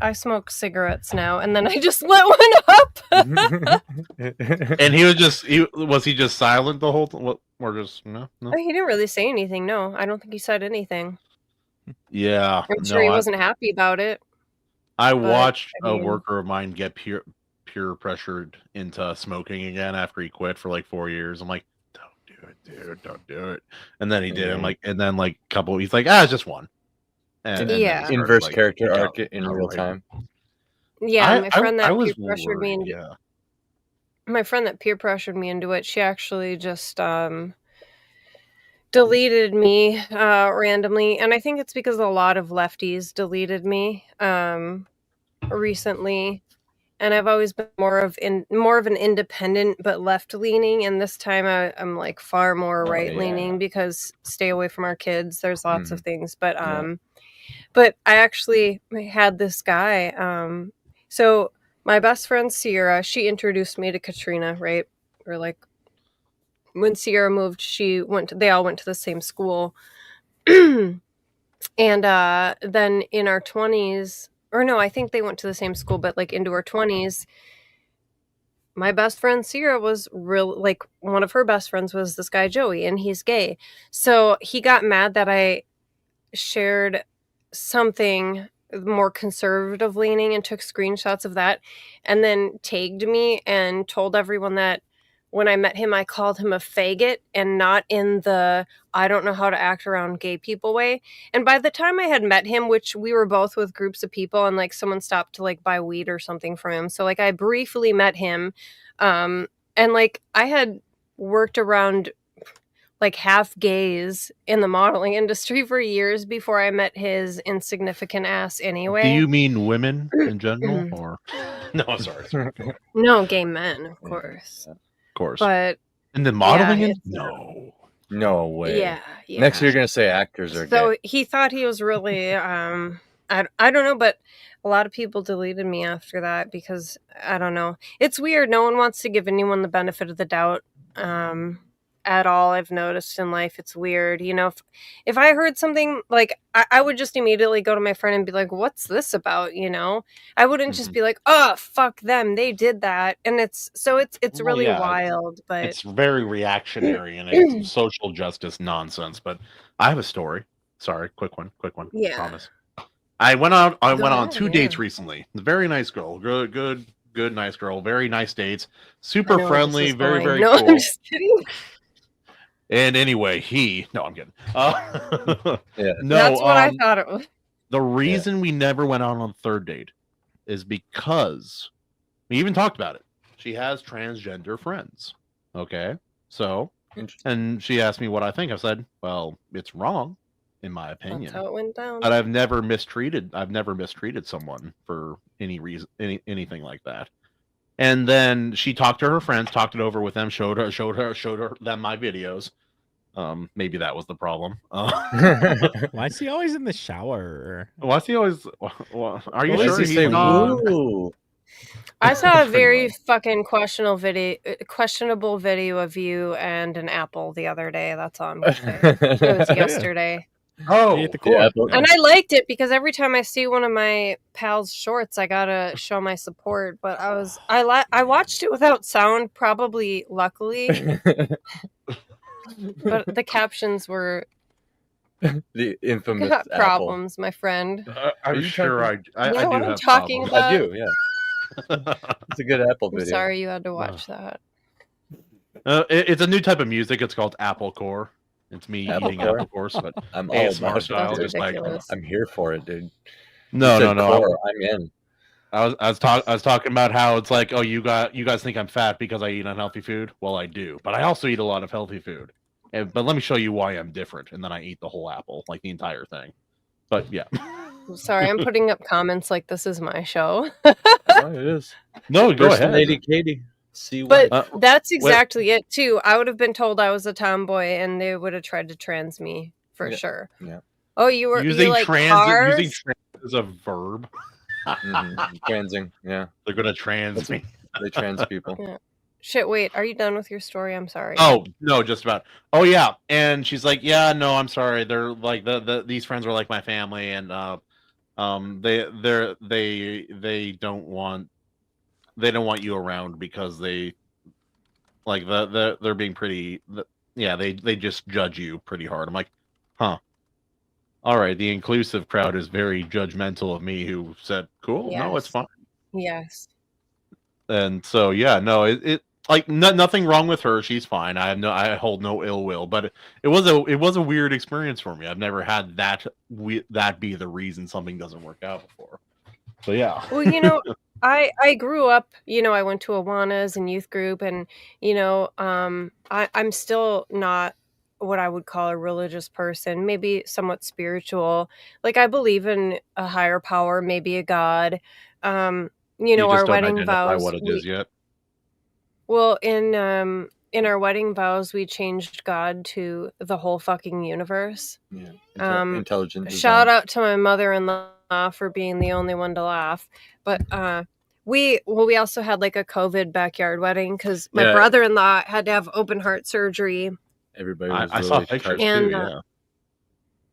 I smoke cigarettes now. And then I just lit one up. And he was he just silent the whole time, or just no? He didn't really say anything. No, I don't think he said anything. Yeah, I'm sure he wasn't happy about it. I But, watched I a mean- worker of mine get peer pressured into smoking again after he quit for like 4 years. I'm like, don't do it, dude, don't do it. And then he did. I'm like, and then like a couple, he's like, it's just one. And then he Yeah. started, Inverse like, character got- arc in got real right. time. Yeah, my friend that I was peer pressured me worried, into yeah. my friend that peer pressured me into it, she actually just deleted me randomly, and I think it's because a lot of lefties deleted me recently, and I've always been more of an independent but left leaning, and this time I'm like far more Oh, right yeah. leaning because stay away from our kids. There's lots of things, but Yeah. but I actually had this guy. So my best friend Sierra, she introduced me to Katrina, right? Or like when Sierra moved, they all went to the same school. And then in our 20s, or no, I think they went to the same school, but like into our 20s, my best friend Sierra was like one of her best friends was this guy Joey, and he's gay. So he got mad that I shared something more conservative leaning and took screenshots of that, and then tagged me and told everyone that when I met him, I called him a faggot, and not in the I don't know how to act around gay people way. And by the time I had met him, which we were both with groups of people, and like someone stopped to like buy weed or something from him. So like I briefly met him. And like I had worked around like half gays in the modeling industry for years before I met his insignificant ass anyway. Do you mean women in general, or no? Sorry. No, gay men, of course. Of course. But and then modeling, yeah, no. No way. yeah. Next you're gonna say actors are So gay. he thought he was really I don't know, but a lot of people deleted me after that because I don't know. It's weird. No one wants to give anyone the benefit of the doubt. At all. I've noticed in life, it's weird. You know, if I heard something like I would just immediately go to my friend and be like, what's this about? You know, I wouldn't just be like, oh, fuck them, they did that. And it's really wild, but it's very reactionary and it's social justice nonsense. But I have a story. Sorry, quick one. Yeah. Promise. I went on 2 yeah. dates recently. Very nice girl. Good, nice girl. Very nice dates. Super friendly. Very, very no, cool. I'm just kidding. And anyway, no, I'm kidding. Yeah. No, that's what I thought it was. The reason we never went out on the third date is because we even talked about it. She has transgender friends. Okay. So, and she asked me what I think. I said, well, it's wrong, in my opinion. That's how it went down. But I've never mistreated someone for any reason, anything like that. And then she talked to her friends, talked it over with them, showed her them my videos. Maybe that was the problem. Why is he always in the shower? Why is he always? Are you Why sure does he he's say not? woo? I saw a Pretty very much. fucking questionable video of you and an apple the other day. That's all I'm gonna say. It was yesterday. Oh, He ate the core. And I liked it because every time I see one of my pals' shorts, I gotta show my support. But I watched it without sound, probably luckily. But the captions were The infamous got apple. problems, my friend. I'm you sure I You know do what I'm have talking problems. about? I do, yeah. It's a good apple I'm video. sorry you had to watch that. It's a new type of music. It's called apple core. It's me Apple eating core? apple cores, but I'm all ASMR about style, it. just like ridiculous. I'm here for it, dude. no. Core, I'm in. I was talking about how it's like, oh, you guys think I'm fat because I eat unhealthy food. Well, I do, but I also eat a lot of healthy food. But let me show you why I'm different, and then I eat the whole apple, like the entire thing. But yeah, I'm sorry, I'm putting up comments like this is my show. Oh, it is. no, go First ahead. Lady Katie. See But what? that's exactly it too. I would have been told I was a tomboy, and they would have tried to trans me for sure. Yeah. Oh, you using like trans cars? using trans as a verb. Transing. Yeah. They're gonna trans me. They trans people. Yeah. Shit, wait, are you done with your story? I'm sorry. Oh no, just about. Oh yeah, and she's like, yeah, no, I'm sorry. They're like these friends were like my family, and they don't want you around because they like they're being pretty. Yeah, they just judge you pretty hard. I'm like, huh. All right, the inclusive crowd is very judgmental of me, who said, "Cool, no, it's Yes. fine." Yes. And so, yeah, no, it like nothing wrong with her. She's fine. I hold no ill will, but it was a weird experience for me. I've never had that be the reason something doesn't work out before. So yeah. Well, I grew up, I went to Awanas and youth group, and I'm still not what I would call a religious person, maybe somewhat spiritual. Like, I believe in a higher power, maybe a God. You just Our don't wedding identify vows, what it is yet. well, in our wedding vows, we changed God to the whole fucking universe. Yeah. Intelligent design. Shout out to my mother-in-law for being the only one to laugh. But we also had like a COVID backyard wedding because my brother-in-law had to have open heart surgery. Everybody was I saw pictures too. And, Yeah.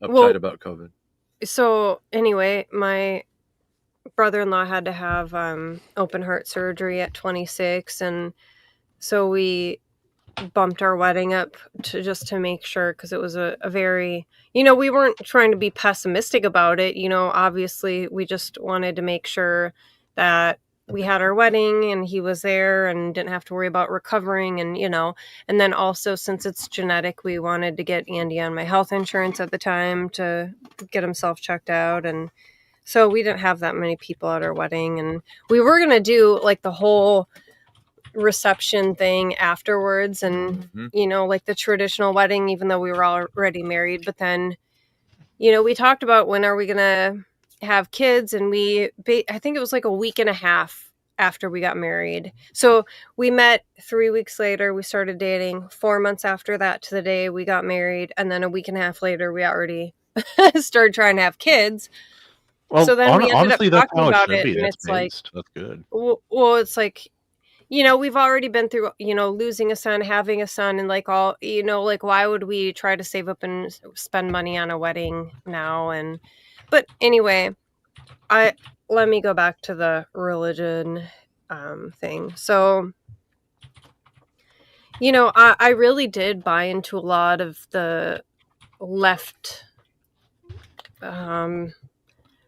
uptight about COVID. So anyway, my brother-in-law had to have open heart surgery at 26, and so we bumped our wedding up to make sure, because it was a very, we weren't trying to be pessimistic about it. Obviously we just wanted to make sure that we had our wedding and he was there and didn't have to worry about recovering, and and then also, since it's genetic, we wanted to get Andy on my health insurance at the time to get himself checked out. And so we didn't have that many people at our wedding, and we were going to do like the whole reception thing afterwards, and like the traditional wedding, even though we were already married. But then we talked about when are we gonna have kids, and I think it was like a week and a half after we got married. So we met 3 weeks later, we started dating 4 months after that to the day we got married, and then a week and a half later we already started trying to have kids. Well, so then we ended honestly, up that's talking how about it it, should be. and That's it's like, based. That's good. well, it's like, we've already been through, losing a son, having a son, and like all, like, why would we try to save up and spend money on a wedding now? But anyway, let me go back to the religion thing. So, I really did buy into a lot of the left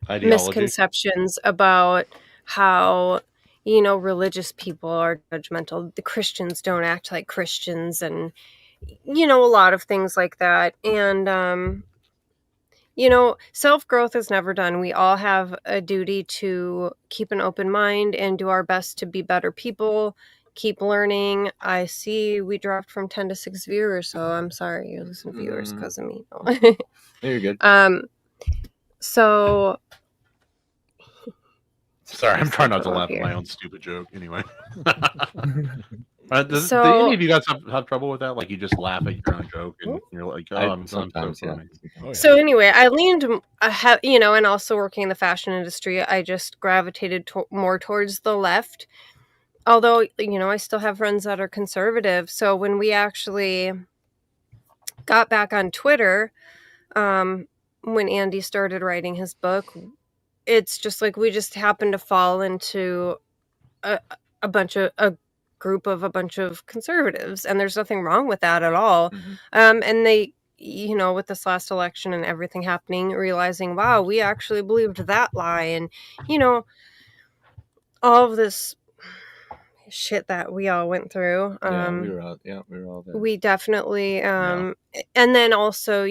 Ideology. misconceptions about how religious people are judgmental. The Christians don't act like Christians, and a lot of things like that. And self-growth is never done. We all have a duty to keep an open mind and do our best to be better people, keep learning. I see we dropped from 10 to 6 viewers, so I'm sorry you're losing viewers because of me. You're good. So Sorry, I'm trying not to laugh at my own stupid joke. Anyway, do any of you guys have trouble with that? Like, you just laugh at your own joke and you're like, "Oh, I'm sometimes, so funny." yeah. Oh, yeah. So anyway, I leaned, and also working in the fashion industry, I just gravitated more towards the left. Although, I still have friends that are conservative. So when we actually got back on Twitter, when Andy started writing his book, it's just like we just happened to fall into a group of a bunch of conservatives, and there's nothing wrong with that at all. And they, with this last election and everything happening, realizing, wow, we actually believed that lie, and all of this shit that we all went through. We were all there. We definitely and then also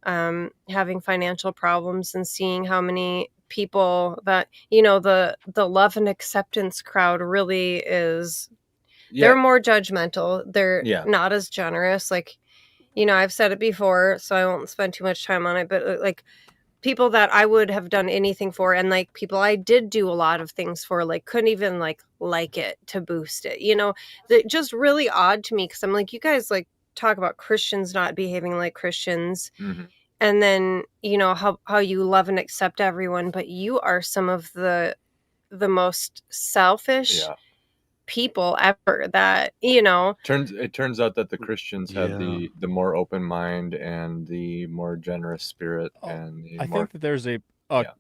having financial problems and seeing how many people that the love and acceptance crowd really is. They're more judgmental. They're not as generous. Like, I've said it before, so I won't spend too much time on it, but like, people that I would have done anything for, and like people I did do a lot of things for, like, couldn't even like it to boost it. Just really odd to me, because I'm like, you guys like talk about Christians not behaving like Christians, and then how you love and accept everyone, but you are some of the most selfish people ever. That it turns out that the Christians have the more open mind and the more generous spirit. And I think that there's a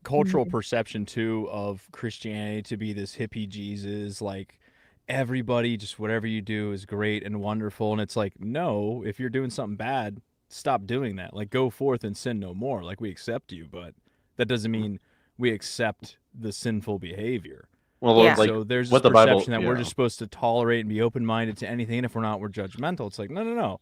cultural perception too of Christianity to be this hippie Jesus, like everybody, just whatever you do is great and wonderful. And it's like, no, if you're doing something bad, stop doing that. Like, go forth and sin no more. Like, we accept you, but that doesn't mean we accept the sinful behavior. Well, Yeah. like So there's this what the Bible, perception that we're just supposed to tolerate and be open-minded to anything, and if we're not, we're judgmental. It's like, no.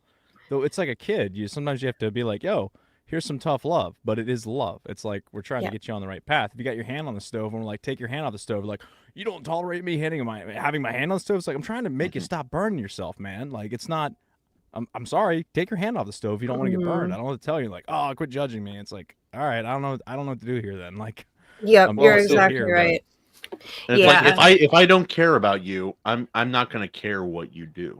Though it's like a kid. Sometimes you have to be like, yo, here's some tough love, but it is love. It's like we're trying to get you on the right path. If you got your hand on the stove and we're like, take your hand off the stove, like, you don't tolerate me having my hand on the stove. It's like, I'm trying to make you stop burning yourself, man. Like, it's not. I'm sorry. Take your hand off the stove if you don't want to get burned. I don't want to tell you like, oh, quit judging me. It's like, all right, I don't know what to do here then. Like, Yep, you're still exactly here, but- right. And it's like if I don't care about you, I'm not gonna care what you do.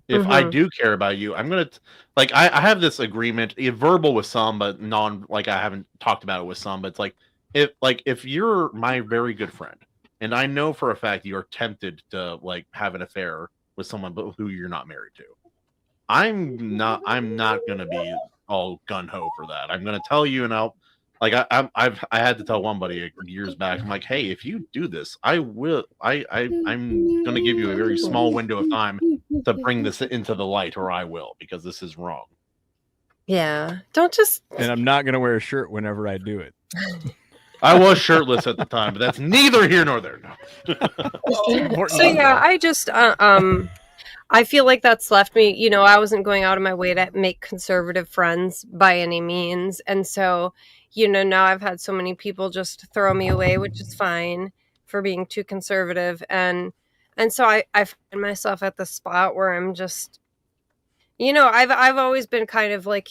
If I do care about you, I'm gonna like I have this agreement, verbal with some, but like I haven't talked about it with some. But it's like if you're my very good friend, and I know for a fact you're tempted to like have an affair with someone but who you're not married to, I'm not gonna be all gun ho for that. I'm gonna tell you, and I'll. Like I had to tell one buddy years back. I'm like, hey, if you do this, I'm gonna give you a very small window of time to bring this into the light, or I will, because this is wrong. Yeah. Don't just. And I'm not gonna wear a shirt whenever I do it. I was shirtless at the time, but that's neither here nor there. No. So yeah, I just I feel like that's left me. I wasn't going out of my way to make conservative friends by any means, and so. Now I've had so many people just throw me away, which is fine for being too conservative. And so I find myself at the spot where I'm just, I've always been kind of like,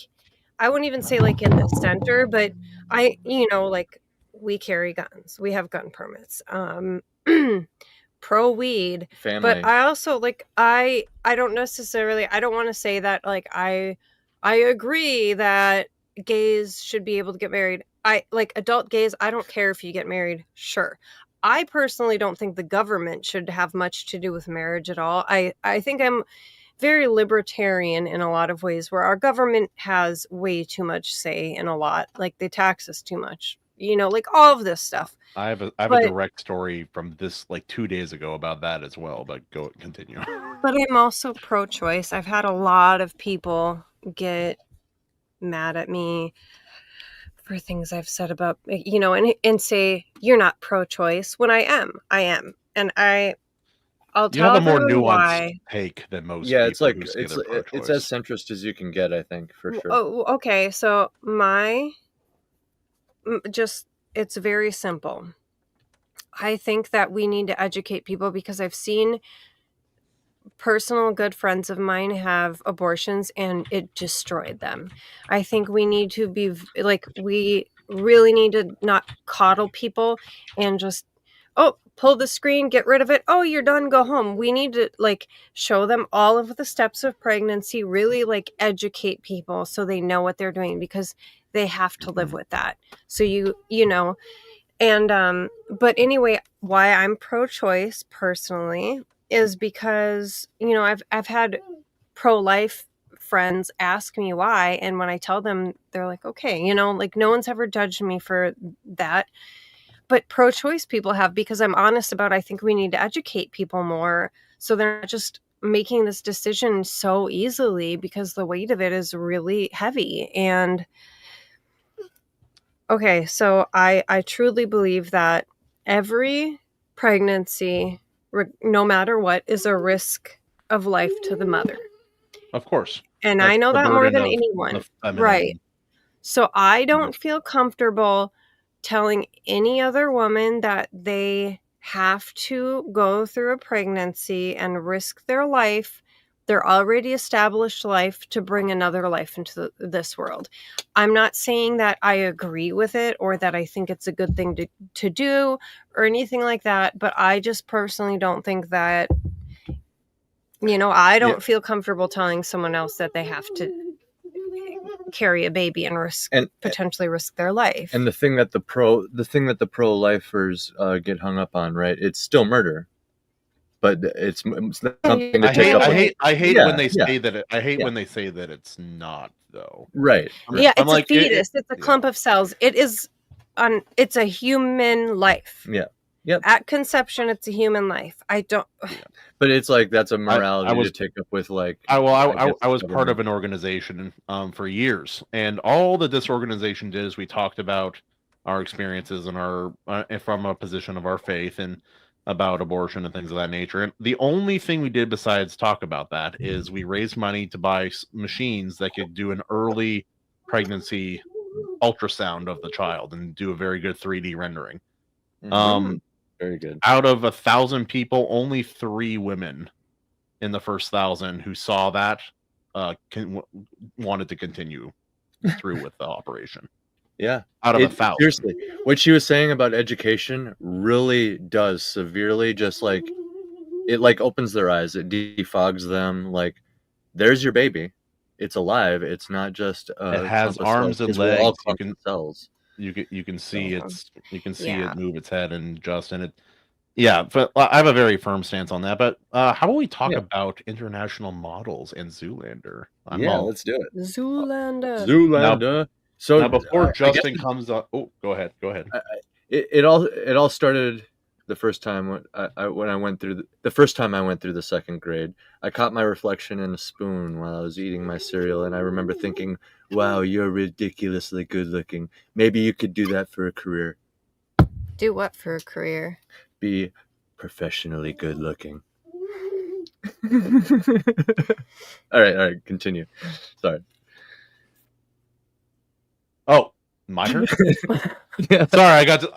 I wouldn't even say like in the center, but like we carry guns, we have gun permits, pro weed, Family. but I also like, I don't necessarily, I don't want to say that like, I agree that gays should be able to get married. I like adult gays. I don't care if you get married. Sure. I personally don't think the government should have much to do with marriage at all. I think I'm very libertarian in a lot of ways where our government has way too much say in a lot. Like they tax us too much, like all of this stuff. I have a direct story from this like 2 days ago about that as well, but continue. But I'm also pro-choice. I've had a lot of people get mad at me for things I've said about, and say you're not pro-choice when I am, and I'll tell you have a more everyone nuanced why. take than most. Yeah, it's like people who it's as centrist as you can get, I think, for sure. Oh, okay. So it's very simple. I think that we need to educate people because I've seen personal good friends of mine have abortions and it destroyed them. I think we need to be like, we really need to not coddle people and just, pull the screen, get rid of it. Oh, you're done, go home. We need to like show them all of the steps of pregnancy, really like educate people so they know what they're doing because they have to live with that. So and but anyway, why I'm pro-choice personally is because, I've had pro-life friends ask me why. And when I tell them, they're like, okay, like no one's ever judged me for that. But pro-choice people have, because I'm honest about, I think we need to educate people more. So they're not just making this decision so easily because the weight of it is really heavy. And okay, so I truly believe that every pregnancy, no matter what, is a risk of life to the mother. Of course. And That's I know the that more burden than of anyone. the feminine. Right. So I don't feel comfortable telling any other woman that they have to go through a pregnancy and risk their life, their already established life, to bring another life into this world. I'm not saying that I agree with it or that I think it's a good thing to do or anything like that, but I just personally don't think that, I don't feel comfortable telling someone else that they have to carry a baby and potentially risk their life. And the thing that the pro-lifers get hung up on, right? It's still murder, but it's something to take up. I hate when they say that. I hate when they say that it's not, though. Right. Yeah, it's a fetus. It's a clump of cells. It is it's a human life. Yeah. Yep. At conception, it's a human life. I don't. But it's like that's a morality was- to take up with like. I was guess part of an organization for years, and all that this organization did is we talked about our experiences and our from a position of our faith and about abortion and things of that nature. And the only thing we did besides talk about that is we raised money to buy machines that could do an early pregnancy ultrasound of the child and do a very good 3D rendering. Very good. Out of 1,000 people, only 3 women in the first 1,000 who saw that wanted to continue through with the operation. Yeah. Out of 1,000. Seriously, what she was saying about education really does severely just like it like opens their eyes. It defogs them. Like, there's your baby. It's alive. It's not just It has arms and we're all legs. cells. You can see Yeah. it move its head and adjust, and it. Yeah, but I have a very firm stance on that. But how about we talk about international models and Zoolander? Let's do it. Zoolander. Zoolander. So now, before I Justin guess comes up, go ahead. it all started the first time when I went through the first time I went through the second grade. I caught my reflection in a spoon while I was eating my cereal, and I remember thinking, "Wow, you're ridiculously good looking. Maybe you could do that for a career. Do what for a career? Be professionally good looking." All right, continue. Sorry. Oh, my turn. Yeah. Sorry, I got So,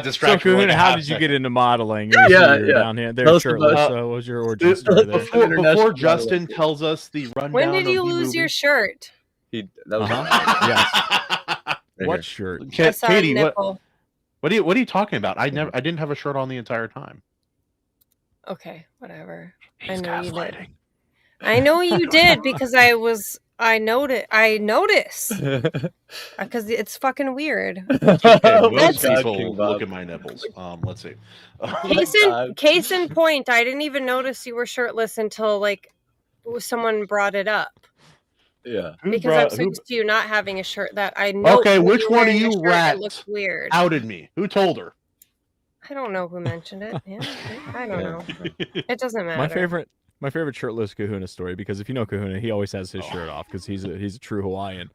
distracted. for like Kahuna, a how half did you second. get into modeling? Yeah, You're yeah. down here. Tell They're us about- shirtless. So, what was your origin story there? Before International Justin model. tells us the rundown When did of you the lose your movie- shirt? That was Yes. right What here. shirt? I saw Katie, a nipple. what are you talking about? I didn't have a shirt on the entire time. Okay, whatever. He's know you did. gaslighting. I know you did because I noticed because it's fucking weird. Okay, Oh my most God, people King Bob. look at my nipples. Let's see. Case in point, I didn't even notice you were shirtless until like someone brought it up Yeah. because I'm so used to you not having a shirt that I know. Okay, when which you're one of wearing a you shirt, rats It looks weird. outed me? Who told her? I don't know who mentioned it. Yeah, I don't know. It doesn't matter. My favorite shirtless Kahuna story, because if you know Kahuna, he always has his shirt off because he's a true Hawaiian.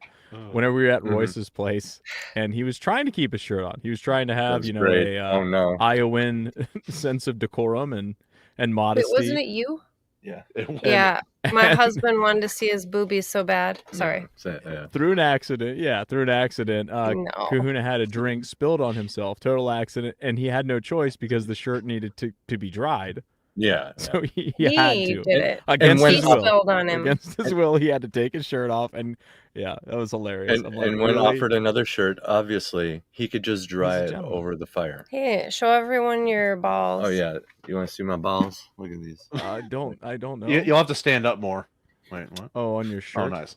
Whenever we were at Royce's place, and he was trying to keep his shirt on, he was trying to have That's great. a Iowan sense of decorum and modesty. Wait, wasn't it you? Yeah. Yeah, my husband wanted to see his boobies so bad. Sorry. Through an accident, No. Kahuna had a drink spilled on himself, total accident, and he had no choice because the shirt needed to be dried. Yeah. So he He had to. did it. Against when his He will. spilled on him. Against his will, he had to take his shirt off, and yeah, that was hilarious. And, I'm like, and when really? offered another shirt, obviously he could just dry He's a it gentleman. over the fire. Hey, show everyone your balls. Oh yeah, you want to see my balls? Look at these. I don't know. You'll have to stand up more. Wait, what? Oh, on your shirt. Oh, nice.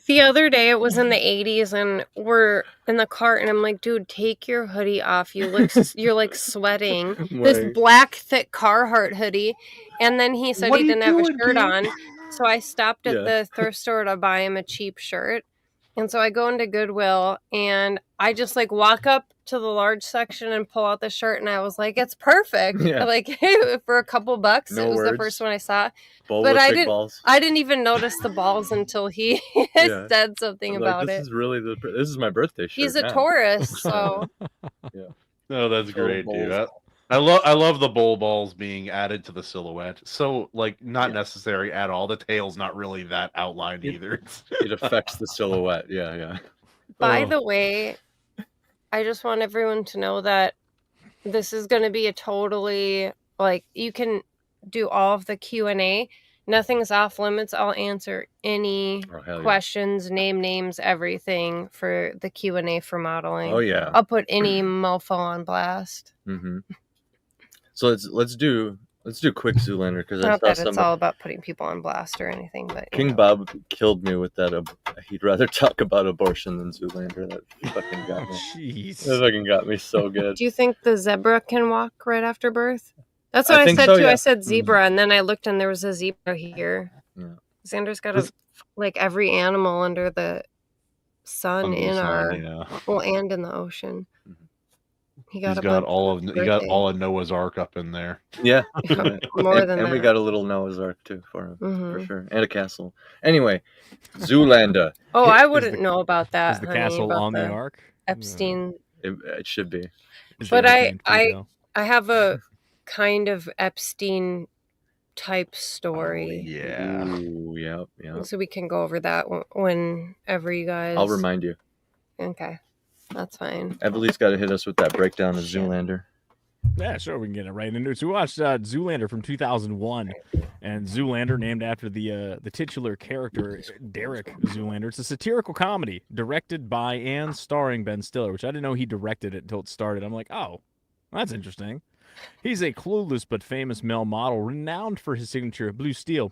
The other day, it was in the 80s, and we're in the cart, and I'm like, dude, take your hoodie off. You're like sweating. This Right. black, thick Carhartt hoodie. And then he said What he are you didn't have a doing, shirt dude? on. So I stopped at Yeah. the thrift store to buy him a cheap shirt. And so I go into Goodwill, and I just like walk up to the large section and pull out the shirt, and I was like, it's perfect. Yeah. Like, for a couple bucks. No It was the words. first one I saw. Ballistic I didn't- balls. I didn't even notice the balls until he Yeah. said something I'm like, about this it. is really this is my birthday shirt. He's a now. Taurus, so No, that's great, Balls. dude. I love the bowl balls being added to the silhouette. So like not Yeah. necessary at all. The tail's not really that outlined either. It affects the silhouette. Yeah. by Oh. the way, I just want everyone to know that this is going to be a totally like you can do all of the Q&A. Nothing's off limits. I'll answer any Oh hell yeah. questions, names, everything for the Q&A for modeling. Oh yeah. I'll put any mofo on blast. Mm-hmm. So let's do quick Zoolander because I Not saw that some. it's all about putting people on blast or anything, but you King know. Bob killed me with that. He'd rather talk about abortion than Zoolander. That fucking got me. Jeez. That fucking got me so good. Do you think the zebra can walk right after birth? That's what I I, think said so, too. yeah. I said zebra, and then I looked and there was a zebra here. Yeah. Xander's got like every animal under the sun in our Yeah. well, and in the ocean. Mhm. He He's a got bunch all for of his he got birthday. all of Noah's Ark up in there. Yeah. More than and we that. got a little Noah's Ark too for him, for Mhm. sure, and a castle. Anyway, Zoolander. Oh, I Is wouldn't the- know about that. Is the honey, castle about on the ark? Epstein? It should be. Is But the I- Epstein female? I have a kind of Epstein type story, Yeah. Ooh, yep. so we can go over that whenever you guys. I'll remind you. Okay, that's fine. Evaleigh's got to hit us with that breakdown of Shit. Zoolander. Yeah, sure, we can get it right into it. So we watched Zoolander from 2001, and Zoolander, named after the titular character Derek Zoolander. It's a satirical comedy directed by and starring Ben Stiller, which I didn't know he directed it until it started. I'm like, oh, that's interesting. He's a clueless but famous male model, renowned for his signature blue steel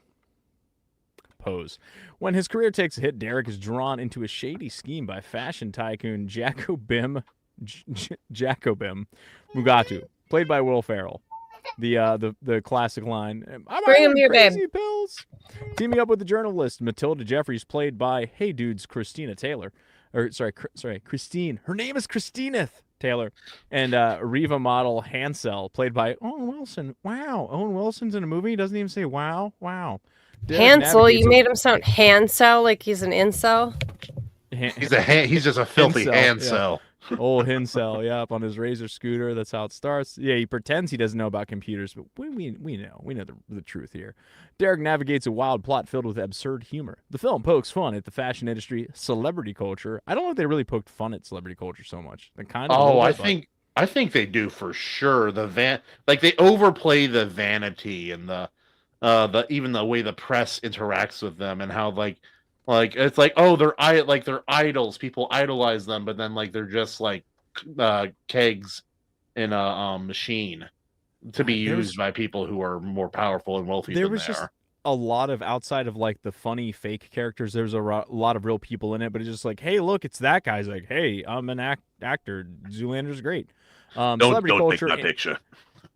pose. When his career takes a hit, Derek is drawn into a shady scheme by fashion tycoon Jacobim Mugatu, played by Will Ferrell. The classic line, "I'm Bring him on here, babe." crazy pills." Teaming up with the journalist Matilda Jeffries, played by Hey Dude's Christina Taylor, Christine. Her name is Christina Taylor, and Riva model Hansel, played by Owen Wilson. Wow, Owen Wilson's in a movie. He doesn't even say wow. Derek Hansel, navigates you a- made him sound Hansel like he's an incel. He's just a filthy Incel, hand yeah. cell. Old Hinsel, yeah, up on his Razor scooter. That's how it starts. Yeah, he pretends he doesn't know about computers, but we know the truth here. Derek navigates a wild plot filled with absurd humor. The film pokes fun at the fashion industry, celebrity culture. I don't know if they really poked fun at celebrity culture so much. They kind of. Oh, I think they do for sure. Like they overplay the vanity and the even the way the press interacts with them and how like it's like, oh, they're idols, people idolize them, but then like they're just like kegs in a machine to be used by people who are more powerful and wealthy There than was they just are. a lot of, outside of like the funny fake characters, there's a lot of real people in it, but it's just like, hey, look, it's that guy's like, hey, I'm an actor. Zoolander's great. Celebrity culture take my picture.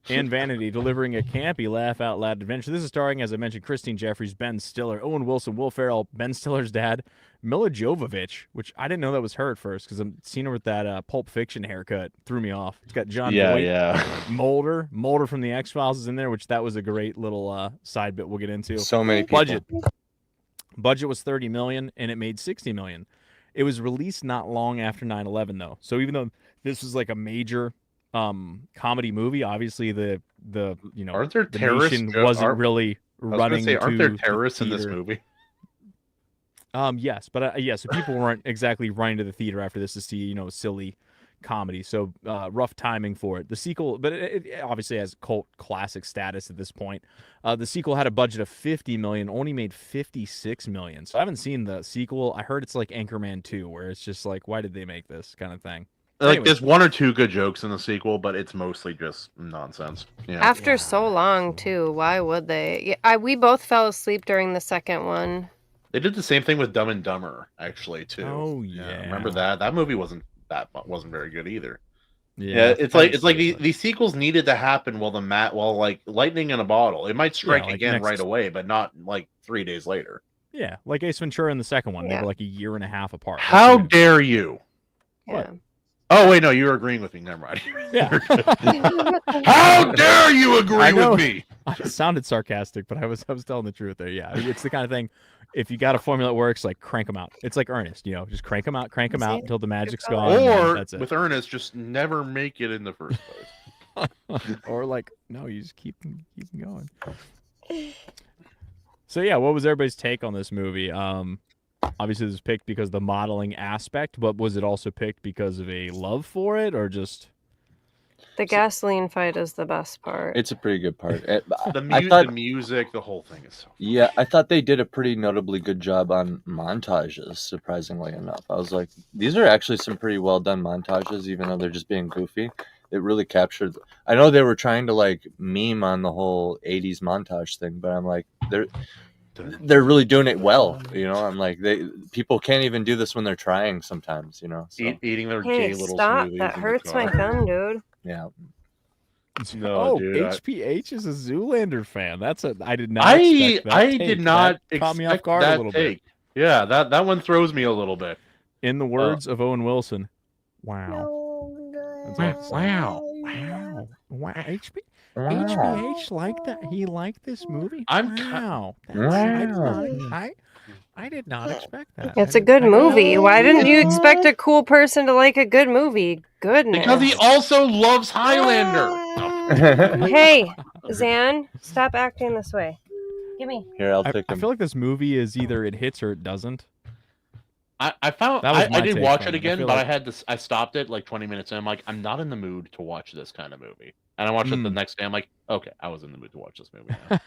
and vanity, delivering a campy, laugh-out-loud adventure. This is starring, as I mentioned, Christine Jeffries, Ben Stiller, Owen Wilson, Will Ferrell, Ben Stiller's dad, Mila Jovovich, which I didn't know that was her at first because I'm seeing her with that Pulp Fiction haircut. Threw me off. It's got John Voight, Yeah. Mulder from the X-Files is in there, which that was a great little side bit we'll get into. So many people. Budget was $30 million, and it made $60 million. It was released not long after 9/11, though. So even though this was like a major comedy movie, obviously the Aren't there the terrorists? nation wasn't really running say, aren't there to terrorists the in this theater. movie? Yes, but so people weren't exactly running to the theater after this to see silly comedy. So rough timing for it. The sequel, but it obviously has cult classic status at this point. The sequel had a budget of $50 million, only made $56 million. So I haven't seen the sequel. I heard it's like Anchorman 2, where it's just like, why did they make this kind of thing? Like Anyway. there's one or two good jokes in the sequel, but it's mostly just nonsense. Yeah. After so long, too, why would they? Yeah, we both fell asleep during the second one. They did the same thing with Dumb and Dumber, actually, too. Oh, yeah. Remember that? That movie wasn't very good either. Yeah, It's like these sequels needed to happen while like lightning in a bottle. It might strike like again next- right away, but not like 3 days later. Yeah, like Ace Ventura in the second one. They Yeah. were like a year and a half apart. That's How good. dare you? What? Yeah. Oh wait, no, you're agreeing with me. Never mind. Yeah. How dare you I agree know. with me? I sounded sarcastic, but I was telling the truth there. Yeah, it's the kind of thing. If you got a formula that works, like crank them out. It's like Ernest, just crank them out See? until the magic's Good gone. call. and then Or that's it. with Ernest, just never make it in the first place. Or like, no, you just keep going. So yeah, what was everybody's take on this movie? Obviously, this was picked because of the modeling aspect, but was it also picked because of a love for it, or just? The gasoline fight is the best part. It's a pretty good part. The music, the whole thing is so. Yeah, I thought they did a pretty notably good job on montages, surprisingly enough. I was like, these are actually some pretty well done montages, even though they're just being goofy. It really captured. I know they were trying to like meme on the whole 80s montage thing, but I'm like, they're really doing it well. I'm like, people can't even do this when they're trying sometimes, So, Eating their Hey, gay little stop! smoothies That in the hurts my car. thumb, dude. yeah. No, Oh, dude, HPH is a Zoolander fan. I did not. Expect that I take. did not That caught me off expect guard that a little take. bit. Yeah, that one throws me a little bit. In the words of Owen Wilson, wow. That's all I have to say. Wow. HBH liked that. He liked this movie. Wow. I did not expect that. It's a good movie. Why didn't you expect a cool person to like a good movie? Goodness. Because he also loves Highlander. Hey, Zan, stop acting this way. Give me. Here, I'll I take him. feel like this movie is either it hits or it doesn't. I found That was I my did take watch on it it. I again, feel but like- I had this. I stopped it like 20 minutes, and I'm like, I'm not in the mood to watch this kind of movie. And I watched it the next day. I'm like, okay, I was in the mood to watch this movie now.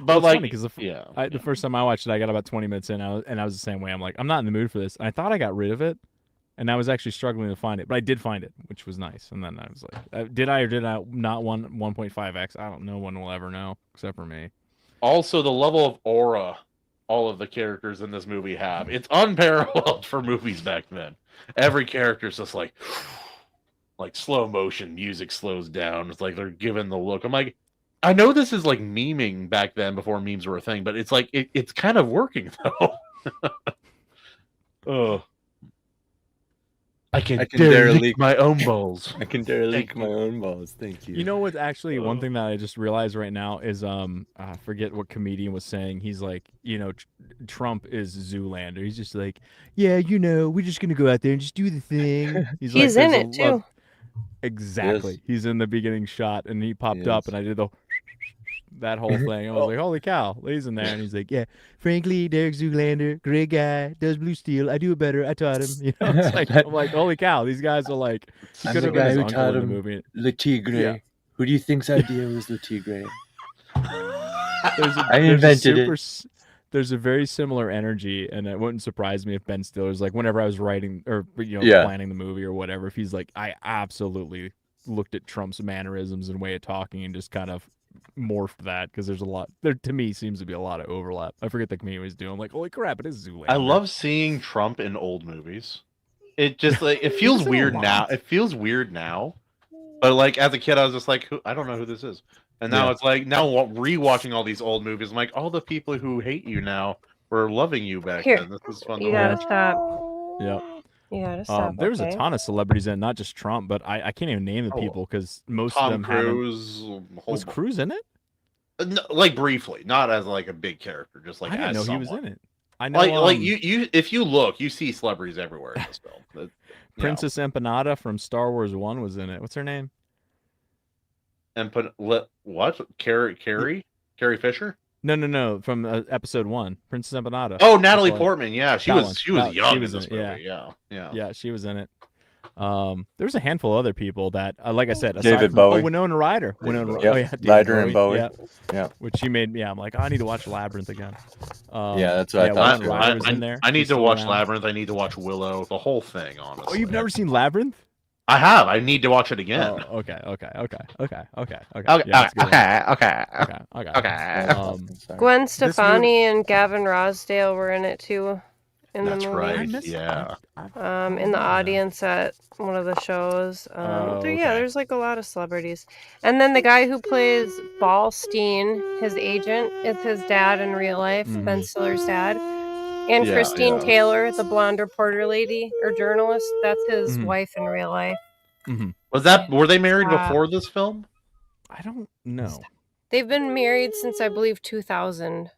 But it's like, funny 'cause yeah, the first time I watched it, I got about 20 minutes in, and I was the same way. I'm like, I'm not in the mood for this. And I thought I got rid of it, and I was actually struggling to find it, but I did find it, which was nice. And then I was like, did I or did I not 1.5x? I don't know. One will ever know, except for me. also the level of aura all of the characters in this movie have. It's unparalleled for movies back then. Every character's just like slow motion, music slows down. It's like they're given the look. I'm like, I know this is like memeing back then before memes were a thing, but it's like it's kind of working though. Oh. I can dare leak my own balls. I can dare leak my own balls. Thank you. You know what's actually one thing that I just realized right now is I forget what comedian was saying. He's like, Trump is Zoolander. He's just like, yeah, we're just gonna go out there and just do the thing. He's like, in there's it a too. Exactly. Yes. He's in the beginning shot, and he popped Yes. up, and I did that whole thing. I was like, holy cow, he's in there, and he's like, yeah, frankly, Derek Zoolander, great guy, does Blue Steel. I do it better. I taught him. It's like, I'm like, holy cow, these guys are like, he I'm could the have been guy his who uncle taught in the him movie. Le Tigre. Yeah. Who do you think's idea was Le Tigre? I invented it. There's a very similar energy, and it wouldn't surprise me if Ben Stiller's like, whenever I was writing or planning the movie or whatever, if he's like, I absolutely looked at Trump's mannerisms and way of talking and just kind of morphed that, because there's a lot there, to me, seems to be a lot of overlap. I forget the comedian was doing. I'm like, holy crap, it is Zoolander. I love seeing Trump in old movies. It just like it feels weird now. It feels weird now, but like as a kid, I was just like, I don't know who this is. And now it's like rewatching all these old movies. I'm like, all the people who hate you now were loving you back then. This is fun. You to gotta watch. stop. Yep. You gotta stop. There was okay? a ton of celebrities in, not just Trump, but I can't even name the people because most of Tom them Cruise. was Cruise in it? No, like briefly, not as like a big character, just like I didn't as know someone. he was in it. I know, like you if you look, you see celebrities everywhere in this film. Princess Empanada from Star Wars 1 was in it. What's her name? What? Carrie Fisher? No, from episode 1, Princess Empanada. Oh, Natalie That's all Portman. Yeah, she that was one. young she was in this in it, movie. Yeah. Yeah, she was in it. There was a handful of other people that, like I said, aside David from, Bowie. Winona Ryder. Yep. Oh yeah, David Ryder and Bowie. Yeah. Which she made. Yeah, I'm like, I need to watch Labyrinth again. Yeah, that's what I thought. Winona Ryder was in there. I need She's to still watch around. Labyrinth. I need to watch Willow. The whole thing, honestly. Oh, you've never seen Labyrinth? I have. I need to watch it again. Oh, okay. Okay. Yeah, that's good. Okay. Gwen Stefani and Gavin Rosdale were in it too. In That's the movie. right. Yeah. In the audience at one of the shows. okay. There's like a lot of celebrities. And then the guy who plays Ballstein, his agent, is his dad in real life, Ben Stiller's dad. And Yeah, Christine yeah. Taylor, the blonde reporter lady or journalist, that's his wife in real life. Were they married before this film? I don't know. They've been married since I believe 2000.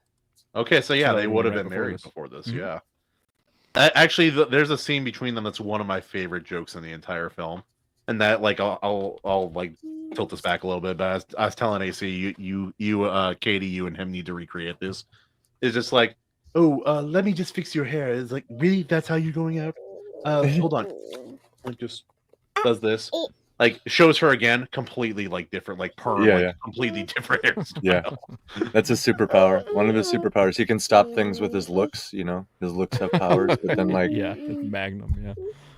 Okay, so yeah, So they would have right been before married this. before this. Mhm. Yeah. Actually, there's a scene between them that's one of my favorite jokes in the entire film, and that like I'll like tilt this back a little bit. But I was telling AC, Katie, you and him need to recreate this. It's just like, let me just fix your hair. It's like, really? That's how you're going out? Hold on. Like just does this. Like shows her again, completely like different, like perm, completely different hairstyle. Yeah, that's a superpower. One of his superpowers. He can stop things with his looks. His looks have powers. But then, like, it's Magnum.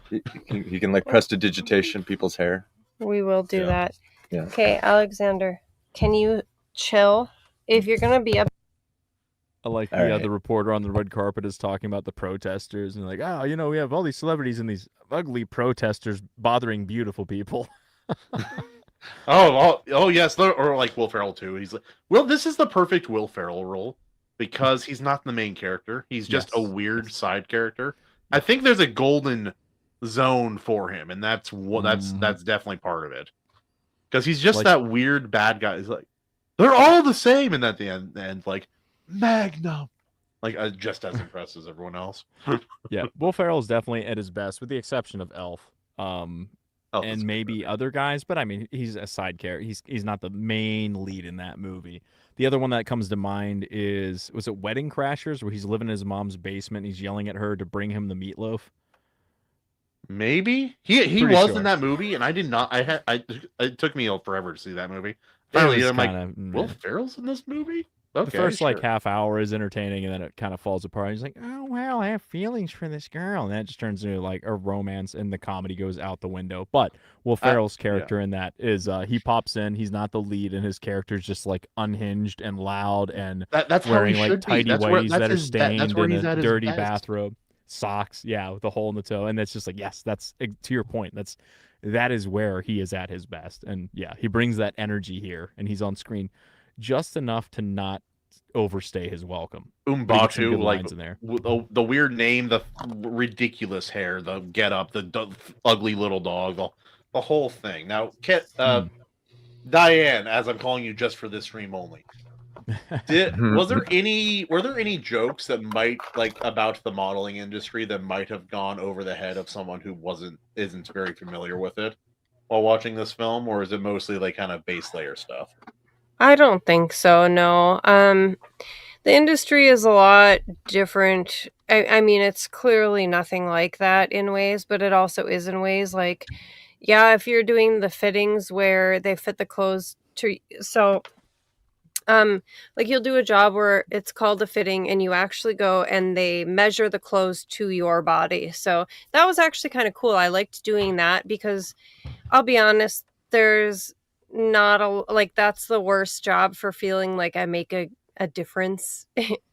Yeah. he can like prestidigitation people's hair. We will do that. Yeah. Okay, Alexander, can you chill? If you're gonna be up. I like All right. the reporter on the red carpet is talking about the protesters and like, we have all these celebrities and these ugly protesters bothering beautiful people. Oh yes, or like Will Ferrell too. He's like, well, this is the perfect Will Ferrell role because he's not the main character. He's just a weird side character. I think there's a golden zone for him, and that's what Mhm. that's definitely part of it. Because he's just Like- that weird bad guy. He's like, they're all the same, and at the end, like Magnum, like just as impressed as everyone else. Yeah, Will Ferrell is definitely at his best, with the exception of Elf, Oh, and maybe other guys. But I mean, he's a side character. He's not the main lead in that movie. The other one that comes to mind was it Wedding Crashers, where he's living in his mom's basement. And he's yelling at her to bring him the meatloaf. maybe he Pretty was sure. in that movie, and I did not. It took me forever to see that movie. It Finally, was I'm like, kinda, Will meh. Ferrell's in this movie? Okay, The first like sure. half hour is entertaining, and then it kind of falls apart. He's like, "Oh well, I have feelings for this girl," and then it just turns into like a romance, and the comedy goes out the window. But Will Ferrell's character in that is he pops in. He's not the lead, and his character's just like unhinged and loud and That's wearing how he like should be. tidy That's where whities that are that's stained where in he's a at his dirty best. bathrobe, socks, yeah, with a hole in the toe, and that's just like yes, that's to your point. That is where he is at his best, and yeah, he brings that energy here, and he's on screen just enough to not overstay his welcome. But he gets some Umbatu, good like lines in there. the weird name, the ridiculous hair, the get up, the ugly little dog, the whole thing. Now, Diane, as I'm calling you just for this stream only, were there any jokes that might about the modeling industry that might have gone over the head of someone who isn't very familiar with it while watching this film, or is it mostly like kind of base layer stuff? I don't think so, no. The industry is a lot different. I mean, it's clearly nothing like that in ways, but it also is in ways. Like, yeah, if you're doing the fittings where they fit the clothes to... So, like you'll do a job where it's called a fitting and you actually go and they measure the clothes to your body. So that was actually kind of cool. I liked doing that because I'll be honest, there's not like that's the worst job for feeling like I make a difference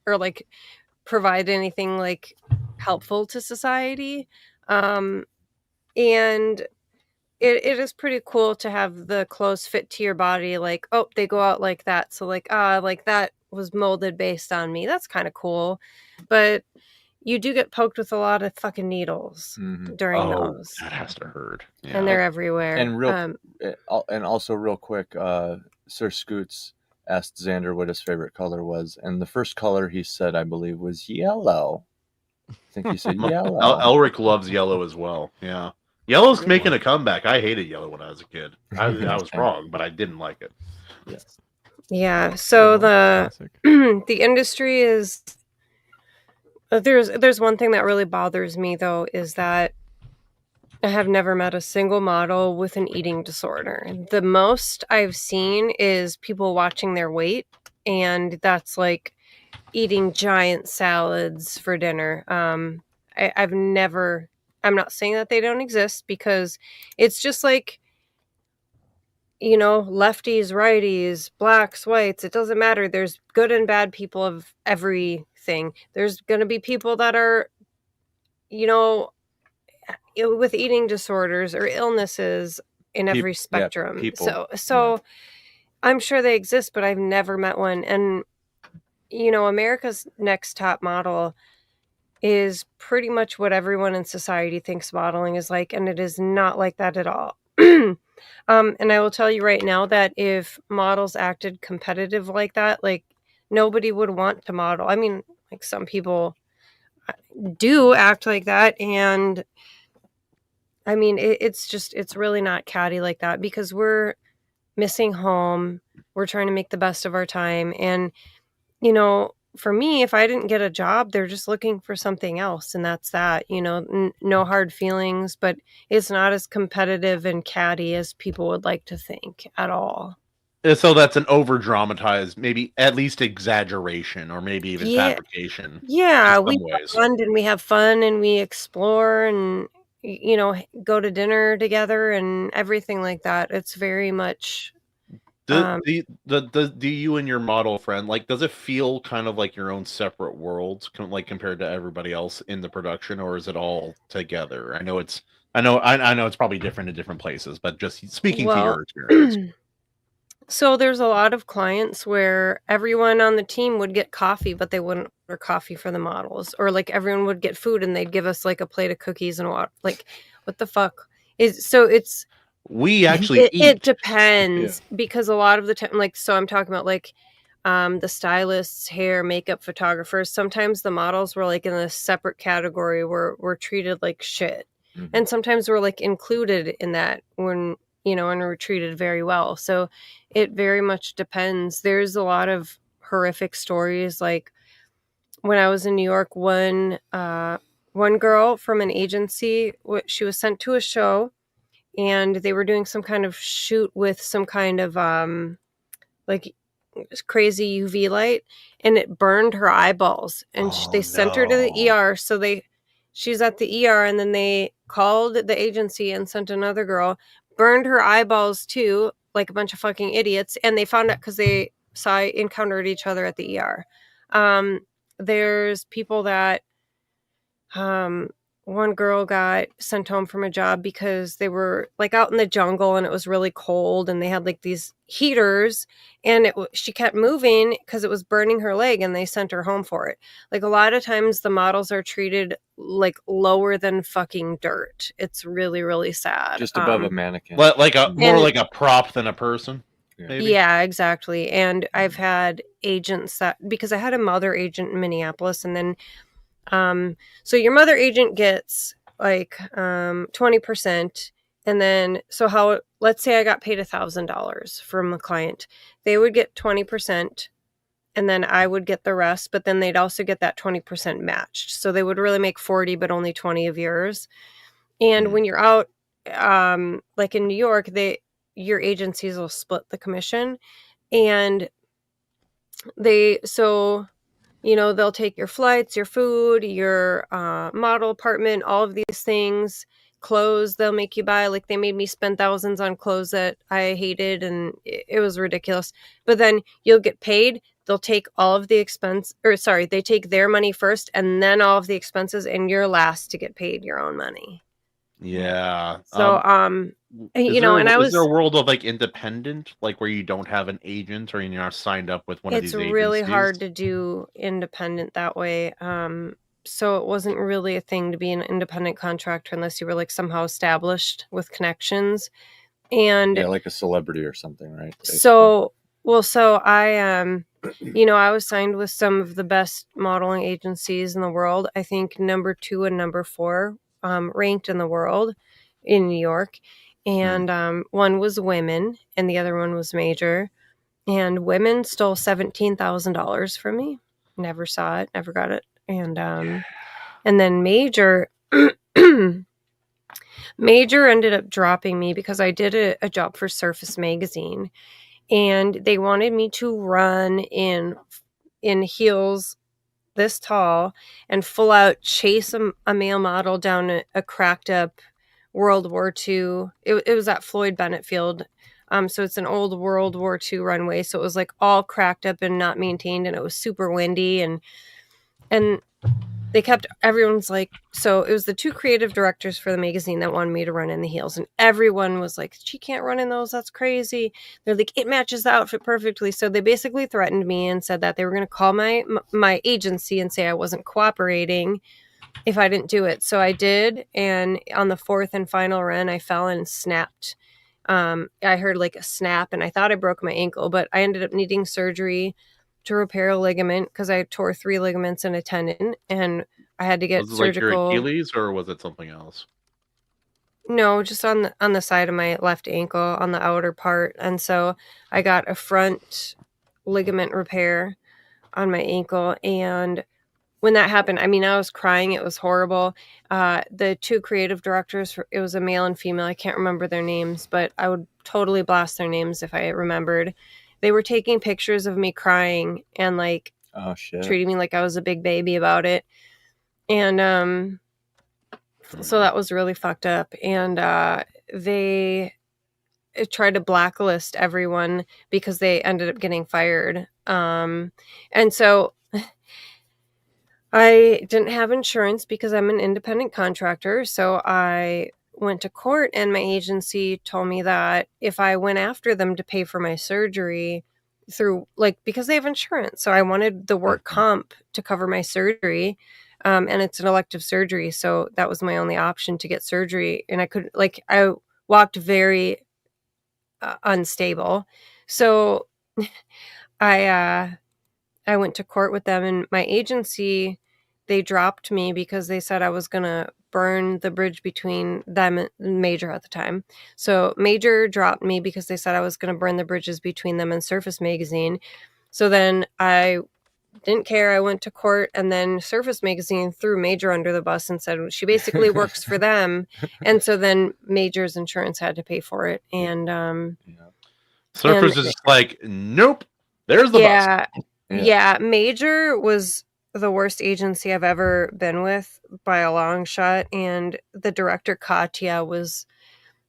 or like provide anything like helpful to society. And it is pretty cool to have the clothes fit to your body, like, oh, they go out like that, so like that was molded based on me. That's kind of cool, but you do get poked with a lot of fucking needles during those. That has to hurt. Yeah. And they're everywhere. And also real quick, Sir Scoots asked Xander what his favorite color was, and the first color he said, I believe, was yellow. I think he said yellow. Elric loves yellow as well. Yeah. Yellow's making a comeback. I hated yellow when I was a kid. I was wrong, but I didn't like it. Yeah. So the the industry is there's one thing that really bothers me though, is that I have never met a single model with an eating disorder. The most I've seen is people watching their weight, and that's like eating giant salads for dinner. I'm not saying that they don't exist, because it's just like, you know, lefties, righties, blacks, whites, it doesn't matter. There's good and bad people of everything. There's going to be people that are, you know, with eating disorders or illnesses in every spectrum. So I'm sure they exist, but I've never met one. And, you know, America's Next Top Model is pretty much what everyone in society thinks modeling is like, and it is not like that at all. And I will tell you right now that if models acted competitive like that, like nobody would want to model. I mean, like some people do act like that, and I mean, it's really not catty like that, because we're missing home. We're trying to make the best of our time. And, you know, for me, if I didn't get a job, they're just looking for something else. And that's that, you know, no hard feelings, but it's not as competitive and catty as people would like to think at all. So that's an over dramatized, maybe at least exaggeration, or maybe even fabrication. Yeah, we have fun and we explore and, you know, go to dinner together and everything like that. It's very much. Do you and your model friend, like, does it feel kind of like your own separate worlds, like compared to everybody else in the production, or is it all together? I know it's probably different in different places, but just speaking to your experience. So there's a lot of clients where everyone on the team would get coffee, but they wouldn't or coffee for the models, or like everyone would get food and they'd give us like a plate of cookies and water. Like, what the fuck it's We actually it eat. depends because a lot of the time, like, so I'm talking about like the stylists, hair, makeup, photographers. Sometimes the models were like in a separate category where we're treated like shit, and sometimes we're like included in that when and we're treated very well. So it very much depends. There's a lot of horrific stories. Like when I was in New York, one girl from an agency, she was sent to a show, and they were doing some kind of shoot with some kind of like crazy UV light, and it burned her eyeballs, and they sent her to the ER. So she's at the ER, and then they called the agency and sent another girl, burned her eyeballs too, like a bunch of fucking idiots. And they found out because they encountered each other at the ER. There's people that one girl got sent home from a job because they were like out in the jungle and it was really cold, and they had like these heaters, and she kept moving because it was burning her leg, and they sent her home for it. Like a lot of times the models are treated like lower than fucking dirt. It's really, really sad. Just above a mannequin. Like more like a prop than a person. Maybe? Yeah, exactly. And I've had agents that, because I had a mother agent in Minneapolis, and then so your mother agent gets like 20%, and then let's say I got paid $1,000 from a client, they would get 20%, and then I would get the rest, but then they'd also get that 20% matched. So they would really make 40, but only 20 of yours. And when you're out, like in New York, your agencies will split the commission, and they'll take your flights, your food, your model apartment, all of these things, clothes they'll make you buy. Like they made me spend thousands on clothes that I hated, and it was ridiculous. But then you'll get paid. They'll take all of the they take their money first and then all of the expenses, and you're last to get paid your own money. Yeah. So, is there a world of like independent, like where you don't have an agent or you're not signed up with one of these agencies? It's really hard to do independent that way. So it wasn't really a thing to be an independent contractor unless you were like somehow established with connections. And yeah, like a celebrity or something, right? Basically. So I, I was signed with some of the best modeling agencies in the world. I think number 2 and number 4 ranked in the world in New York. And one was Women and the other one was Major. And Women stole $17,000 from me. Never saw it, never got it. And then Major ended up dropping me because I did a job for Surface magazine, and they wanted me to run in heels this tall and full out chase a male model down a cracked up World War II. It was at Floyd Bennett Field. So it's an old World War II runway. So it was like all cracked up and not maintained, and it was super windy, and everyone's like, so it was the 2 creative directors for the magazine that wanted me to run in the heels, and everyone was like, she can't run in those, that's crazy. They're like, it matches the outfit perfectly. So they basically threatened me and said that they were going to call my agency and say I wasn't cooperating if I didn't do it. So I did, and on the 4th and final run I fell and snapped. I heard like a snap, and I thought I broke my ankle, but I ended up needing surgery to repair a ligament because I tore 3 ligaments and a tendon, and I had to get surgical. Was it like your Achilles, or was it something else? No, just on the side of my left ankle, on the outer part. And so I got a front ligament repair on my ankle, and when that happened, I mean, I was crying. It was horrible. The 2 creative directors, it was a male and female. I can't remember their names, but I would totally blast their names if I remembered. They were taking pictures of me crying and like treating me like I was a big baby about it. And so that was really fucked up. And they tried to blacklist everyone because they ended up getting fired. And so I didn't have insurance because I'm an independent contractor. So I went to court, and my agency told me that if I went after them to pay for my surgery, through, like, because they have insurance. So I wanted the work comp to cover my surgery. And it's an elective surgery. So that was my only option to get surgery. And I couldn't, like, I walked very unstable. So I went to court with them, and my agency, they dropped me because they said I was going to burn the bridge between them and Major at the time. So Major dropped me because they said I was going to burn the bridges between them and Surface Magazine. So then I didn't care. I went to court, and then Surface Magazine threw Major under the bus and said she basically works for them. And so then Major's insurance had to pay for it. And Surface is like, nope, there's the bus. Yeah, Major was the worst agency I've ever been with by a long shot, and the director Katya was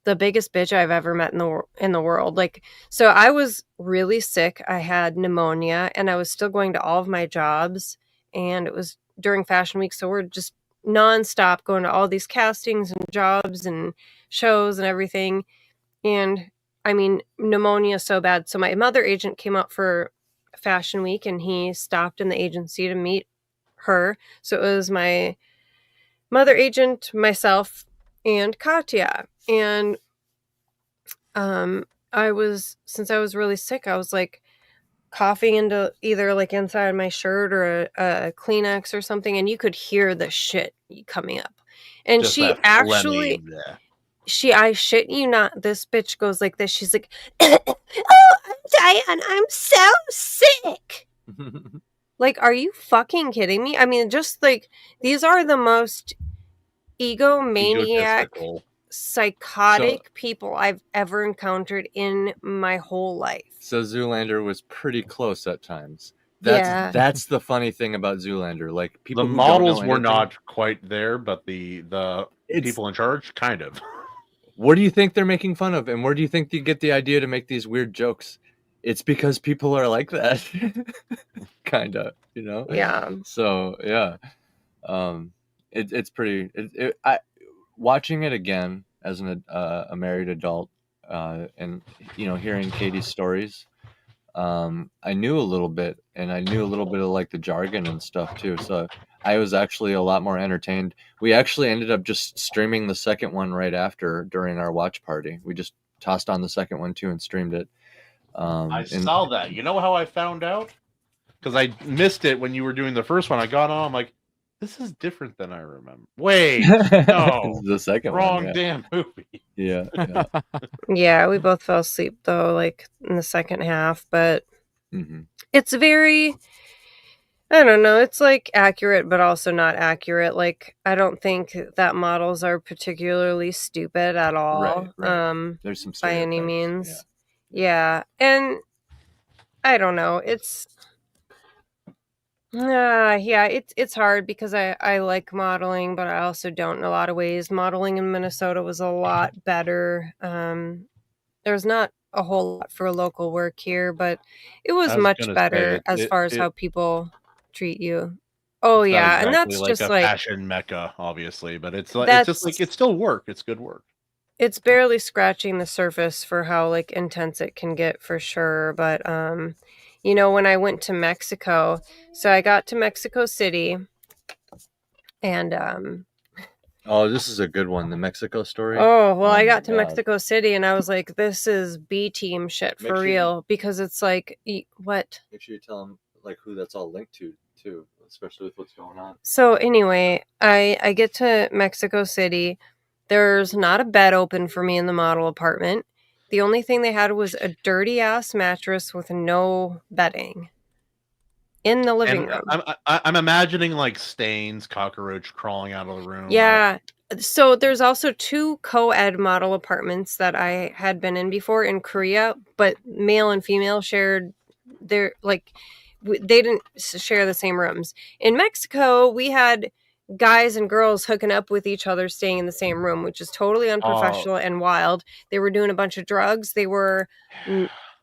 the biggest bitch I've ever met in the world. Like, so I was really sick. I had pneumonia, and I was still going to all of my jobs, and it was during Fashion Week, so we're just nonstop going to all these castings and jobs and shows and everything. And I mean, pneumonia so bad. So my mother agent came out for Fashion Week, and he stopped in the agency to meet her. So it was my mother agent, myself, and Katya. And since I was really sick, I was like coughing into either like inside my shirt or a Kleenex or something, and you could hear the shit coming up. And Just she that actually phlegmy, yeah. I shit you not, this bitch goes like this. She's like, oh, I'm Diane, I'm so sick. Like, are you fucking kidding me? I mean, just like, these are the most egomaniac, Egotistical. psychotic people I've ever encountered in my whole life. So Zoolander was pretty close at times. That's the funny thing about Zoolander. Like, people The who models don't know were anything, not quite there, but the people in charge, kind of. What do you think they're making fun of, and where do you think they get the idea to make these weird jokes? It's because people are like that, kind of, you know. Yeah. So yeah, it's pretty. I watching it again as a married adult, and hearing Katie's stories. I knew a little bit, and I knew a little bit of like the jargon and stuff too. So I was actually a lot more entertained. We actually ended up just streaming the second one right after during our watch party. We just tossed on the second one too and streamed it. I saw that. You know how I found out? Because I missed it when you were doing the first one. I got on. I'm like, this is different than I remember. Wait, no, the second wrong one, damn movie. Yeah. Yeah, we both fell asleep though, like in the second half, but it's very, I don't know, it's like accurate, but also not accurate. Like, I don't think that models are particularly stupid at all. Right. There's some by any stereotypes, means. Yeah. And I don't know. It's hard because I like modeling, but I also don't in a lot of ways. Modeling in Minnesota was a lot better. There's not a whole lot for local work here, but it was much better as far as how people treat you. Oh yeah, Exactly, and that's like just a like fashion mecca, obviously, but it's just like it's still work. It's good work. It's barely scratching the surface for how like intense it can get for sure. But when I went to Mexico, so I got to Mexico City, and oh, this is a good one, the Mexico story. Oh well, I got to Mexico City, and I was like, this is B team shit for real, because it's like, what? Make sure you tell them like who that's all linked to too, especially with what's going on. So anyway, I get to Mexico City. There's not a bed open for me in the model apartment. The only thing they had was a dirty ass mattress with no bedding in the living room. I'm imagining like stains, cockroach crawling out of the room. Yeah. So there's also 2 co-ed model apartments that I had been in before in Korea, but male and female shared their, like, they didn't share the same rooms. In Mexico, we had guys and girls hooking up with each other staying in the same room, which is totally unprofessional and wild. They were doing a bunch of drugs. They were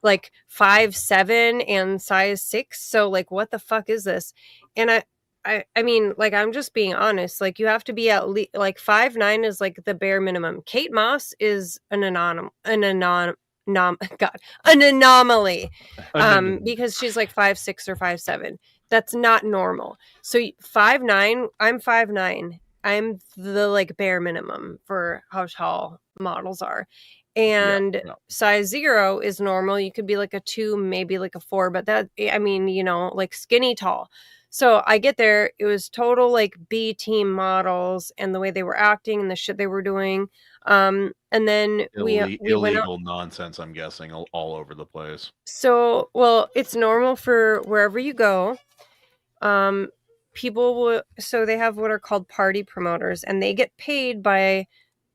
like 5'7" and size 6. So like, what the fuck is this? And I mean, like, I'm just being honest. Like, you have to be at least like 5'9" is like the bare minimum. Kate Moss is an an anomaly. Because she's like 5'6" or 5'7". That's not normal. So 5'9", I'm 5'9". I'm the like bare minimum for how tall models are. And size 0 is normal. You could be like a 2, maybe like a 4, but that, I mean, you know, like skinny tall. So I get there, it was total like B team models and the way they were acting and the shit they were doing. And then we went illegal nonsense, I'm guessing, all over the place. So, well, it's normal for wherever you go. People will, so they have what are called party promoters, and they get paid by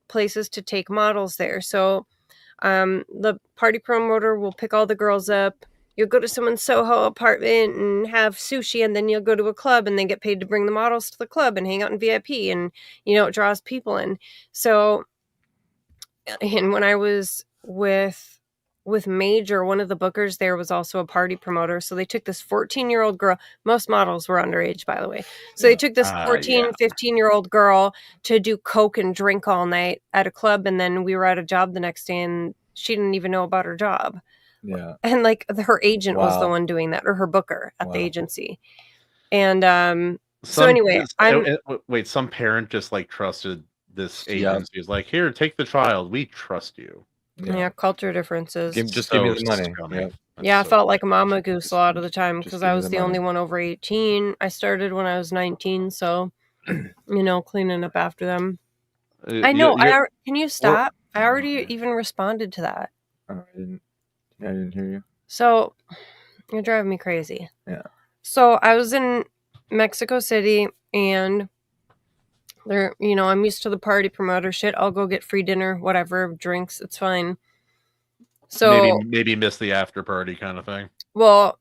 places to take models there. So the party promoter will pick all the girls up. You'll go to someone's Soho apartment and have sushi, and then you'll go to a club and they get paid to bring the models to the club and hang out in VIP, and, you know, it draws people in. So, and when I was with Major, one of the bookers there was also a party promoter. So they took this 14-year-old girl. Most models were underage, by the way. So they took this 15-year-old girl to do coke and drink all night at a club. And then we were at a job the next day and she didn't even know about her job. Yeah. And like her agent was the one doing that, or her booker at the agency. And so anyway, wait, some parent just like trusted this agency. Is like, here, take the child. We trust you. Yeah, culture differences. Give me the money. Yeah, I felt like a mama goose a lot of the time because I was the only one over 18. I started when I was 19, so, you know, cleaning up after them. I know. Can you stop? I already even responded to that. I didn't hear you. So, you're driving me crazy. Yeah. So, I was in Mexico City, and there, you know, I'm used to the party promoter shit. I'll go get free dinner, whatever, drinks, it's fine. So maybe miss the after party kind of thing. Well,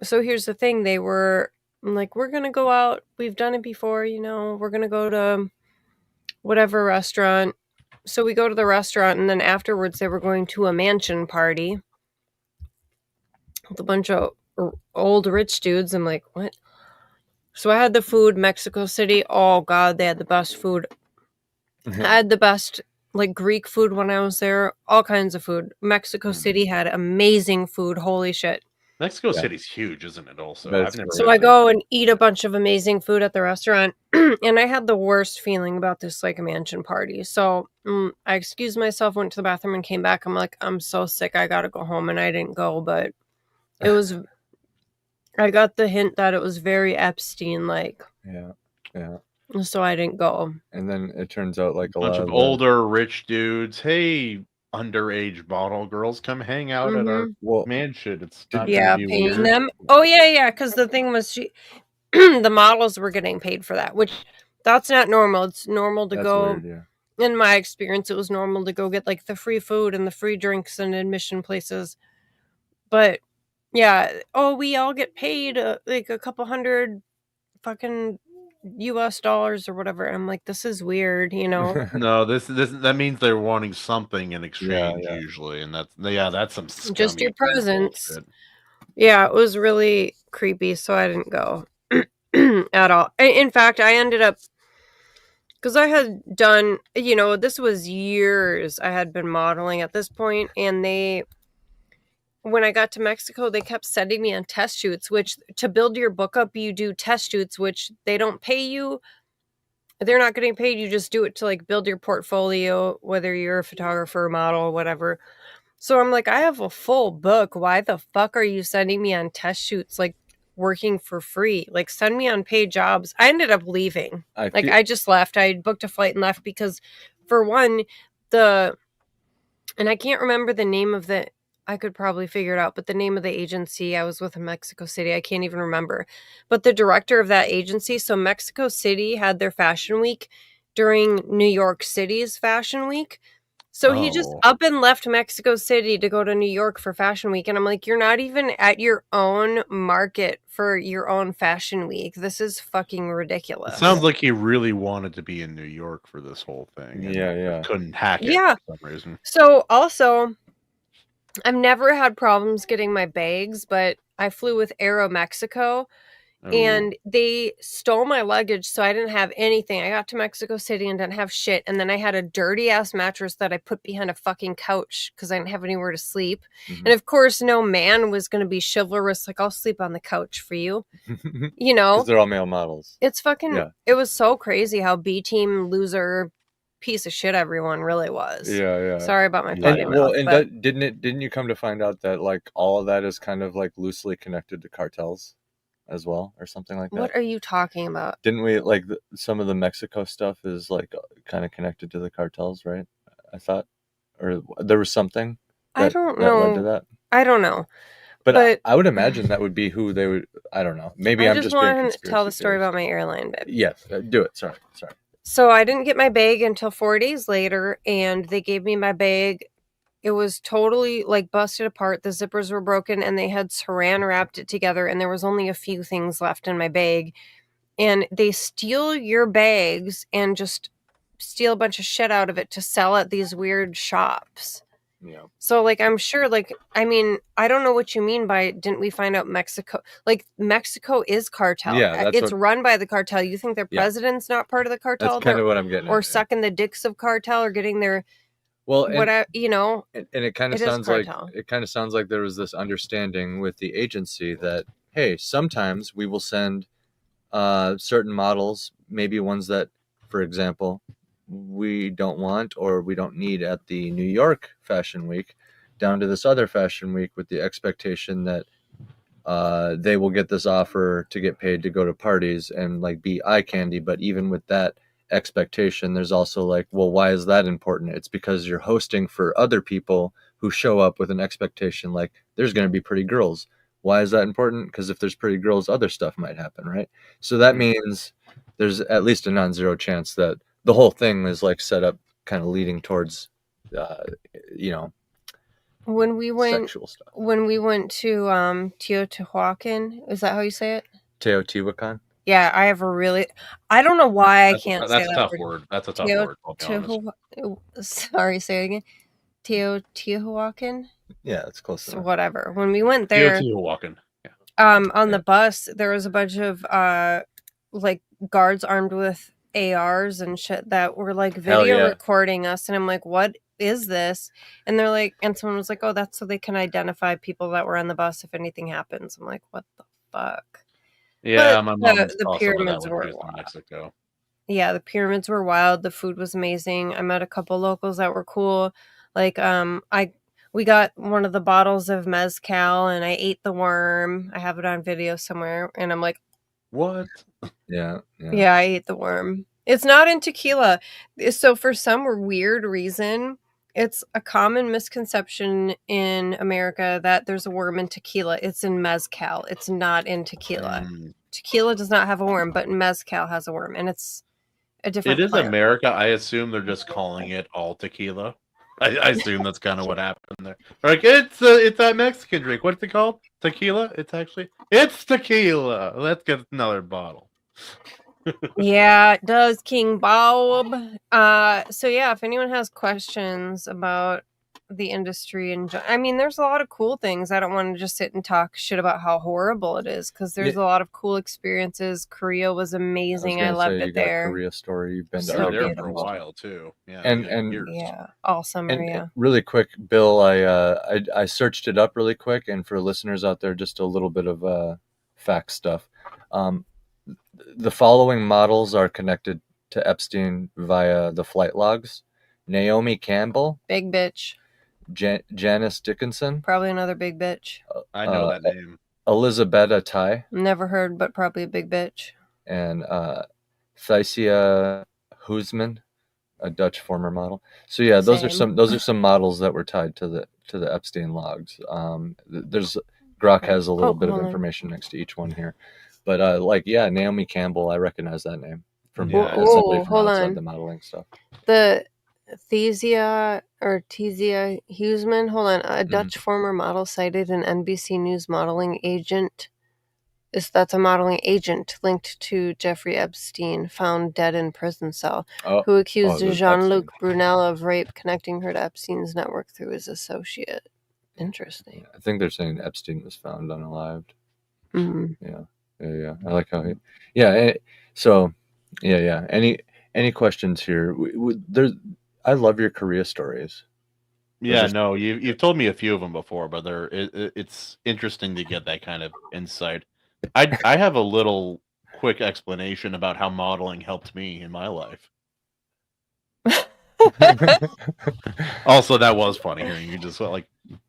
so here's the thing. They were like, we're going to go out. We've done it before, you know, we're going to go to whatever restaurant. So we go to the restaurant, and then afterwards they were going to a mansion party with a bunch of old rich dudes. I'm like, what? So I had the food, Mexico City. Oh God, they had the best food. I had the best like Greek food when I was there. All kinds of food. Mexico City had amazing food. Holy shit. Mexico City's huge, isn't it? Also, so I go and eat a bunch of amazing food at the restaurant, and I had the worst feeling about this like a mansion party. So I excused myself, went to the bathroom, and came back. I'm like, I'm so sick. I gotta go home, and I didn't go, but it was. I got the hint that it was very Epstein-like. Yeah. So I didn't go. And then it turns out like a bunch lot of older rich dudes. Hey, underage bottle girls, come hang out at our mansion. It's not paying weird. Them. Oh yeah, because the thing was, the models were getting paid for that, which that's not normal. It's normal to go. Weird, in my experience, it was normal to go get like the free food and the free drinks and admission places, but. Yeah. Oh, we all get paid like a couple $100 fucking US dollars or whatever. I'm like, this is weird, you know? No, that means they're wanting something in exchange usually, and that's some just your presence. Bullshit. Yeah, it was really creepy, so I didn't go at all. In fact, I ended up because I had done, you know, this was years I had been modeling at this point, and when I got to Mexico, they kept sending me on test shoots, which to build your book up, you do test shoots, which they don't pay you. They're not getting paid. You just do it to like build your portfolio, whether you're a photographer, model, whatever. So I'm like, I have a full book. Why the fuck are you sending me on test shoots, like working for free? Like send me on paid jobs. I ended up leaving. I just left. I booked a flight and left because for one, and I can't remember the name of I could probably figure it out, but the name of the agency I was with in Mexico City, I can't even remember. But the director of that agency, so Mexico City had their fashion week during New York City's fashion week. So he just up and left Mexico City to go to New York for fashion week. And I'm like, you're not even at your own market for your own fashion week. This is fucking ridiculous. It sounds like he really wanted to be in New York for this whole thing. Yeah. Couldn't hack it for some reason. So also, I've never had problems getting my bags, but I flew with Aeromexico, And they stole my luggage, so I didn't have anything. I got to Mexico City and didn't have shit. And then I had a dirty ass mattress that I put behind a fucking couch because I didn't have anywhere to sleep. Mhm. And of course, no man was going to be chivalrous. Like, I'll sleep on the couch for you. You know, Because they're all male models. it's fucking. Yeah. It was so crazy how B team loser piece of shit everyone really was. Yeah. Sorry about my And, potty well, mouth, and but didn't you come to find out that like all of that is kind of like loosely connected to cartels as well, or something like that? what are you talking about? Didn't we like some of the Mexico stuff is like kind of connected to the cartels, right? I thought, or there was something. I don't know. That led to that. I don't know. But I would imagine that would be who they would. I don't know. Maybe I'm just being want to tell the conspiracy story theorist. about my airline, babe. Yes, do it. Sorry. So I didn't get my bag until 4 days later, and they gave me my bag. It was totally like busted apart. The zippers were broken, and they had saran wrapped it together, and there was only a few things left in my bag. And they steal your bags and just steal a bunch of shit out of it to sell at these weird shops. Yeah. So, like, I'm sure, like, I mean, I don't know what you mean by didn't we find out Mexico? Like, Mexico is cartel. Yeah, that's it's run by the cartel. You think their president's not part of the cartel? That's kind of what I'm getting. Or sucking the dicks of cartel or getting their and you know. And it kind of sounds like there was this understanding with the agency that, hey, sometimes we will send certain models, maybe ones that, for example, we don't want or we don't need at the New York Fashion Week, down to this other fashion week with the expectation that they will get this offer to get paid to go to parties and like be eye candy. But even with that expectation, there's also like, well, why is that important? It's because you're hosting for other people who show up with an expectation like there's going to be pretty girls. Why is that important? Because if there's pretty girls, other stuff might happen, right? So that means there's at least a non-zero chance that the whole thing is like set up kind of leading towards, when we went sexual stuff. When we went to Teotihuacan, is that how you say it? Teotihuacan? Yeah, I have a really. I don't know why I can't say that. That's a tough word. That's a tough word. I'll be honest. Sorry, say it again. Teotihuacan. Yeah, it's close So enough. whatever. When we went there, Teotihuacan. on the bus, there was a bunch of like guards armed with ARs and shit that were like video recording us, and I'm like, what is this? And they're like, and someone was like, oh, that's so they can identify people that were on the bus if anything happens. I'm like, what the fuck? Yeah, But my mom the pyramids were in Mexico. Yeah, the pyramids were wild. The food was amazing. I met a couple locals that were cool. Like, we got one of the bottles of mezcal and I ate the worm. I have it on video somewhere, and I'm like, what? Yeah. I ate the worm. It's not in tequila. So for some weird reason, it's a common misconception in America that there's a worm in tequila. It's in mezcal. It's not in tequila. Tequila does not have a worm, but mezcal has a worm, and it's a different It is plant. America. I assume they're just calling it all tequila. I assume that's kind of what happened there. Like, it's that Mexican drink. What's it called? Tequila? It's tequila. Let's get another bottle. Yeah, it does, King Bob. So yeah, if anyone has questions about the industry and I mean, there's a lot of cool things. I don't want to just sit and talk shit about how horrible it is, because there's a lot of cool experiences. Korea was amazing. I loved it there. Korea story. You've been So there for a beautiful. while too. Yeah, And years. Yeah, all summer. And really quick, Bill, I searched it up really quick, and for listeners out there, just a little bit of fact stuff. The following models are connected to Epstein via the flight logs: Naomi Campbell, Big bitch. Janice Dickinson, Probably another big bitch. I know that name. Elizabetta Tai, Never heard, but probably a big bitch. and Thysia Huisman, a Dutch former model. So yeah, those are some models that were tied to the Epstein logs. There's Grok has a little bit of information next to each one here, but Naomi Campbell, I recognize that name from somebody from outside the modeling stuff. The Thysia Huisman, hold on, a Dutch former model cited an NBC News modeling agent. That's a modeling agent linked to Jeffrey Epstein, found dead in prison cell, who accused Jean-Luc Brunel of rape, connecting her to Epstein's network through his associate. Interesting. I think they're saying Epstein was found unalived. Mm-hmm. Yeah. Yeah. I like how he. Yeah. So, yeah. Any questions here? There's. I love your Korea stories. Yeah, just- no, you've told me a few of them before, but it's interesting to get that kind of insight. I have a little quick explanation about how modeling helped me in my life. Also, that was funny hearing you just like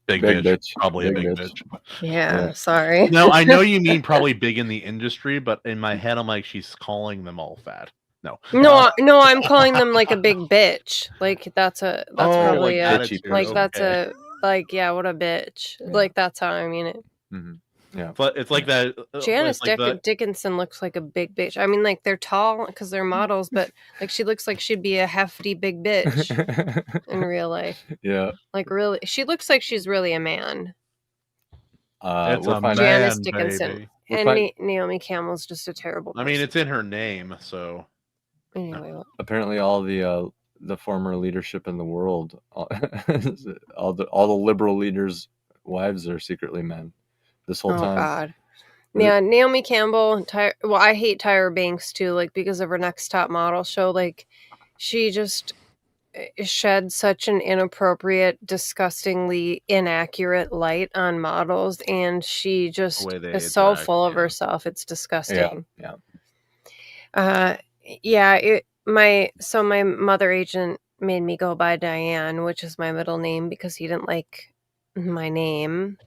big bitch, probably big a big bitch. bitch. Yeah, sorry. No, I know you mean probably big in the industry, but in my head, I'm like, she's calling them all fat. No, No, I'm calling them like a big bitch. Like that's probably like a attitude, like that's okay. a like yeah, what a bitch. Like that's how I mean it. Mhm. Yeah. But it's like that. Janice it's like Dickinson looks like a big bitch. I mean, like they're tall because they're models, but like she looks like she'd be a hefty big bitch in real life. Yeah. Like really, she looks like she's really a man. it's We're a finding. Janice man, Dickinson. baby. And Naomi Campbell's just a terrible I person. mean, it's in her name, so Anyway, Apparently, all the former leadership in the world, all the liberal leaders' wives are secretly men. This whole time. God. Yeah, Naomi Campbell. Well, I hate Tyra Banks too. Like because of her Next Top Model show, like she just shed such an inappropriate, disgustingly inaccurate light on models, and she just way they is so interact, full of yeah. herself. It's disgusting. Yeah. My mother agent made me go by Diane, which is my middle name, because he didn't like my name.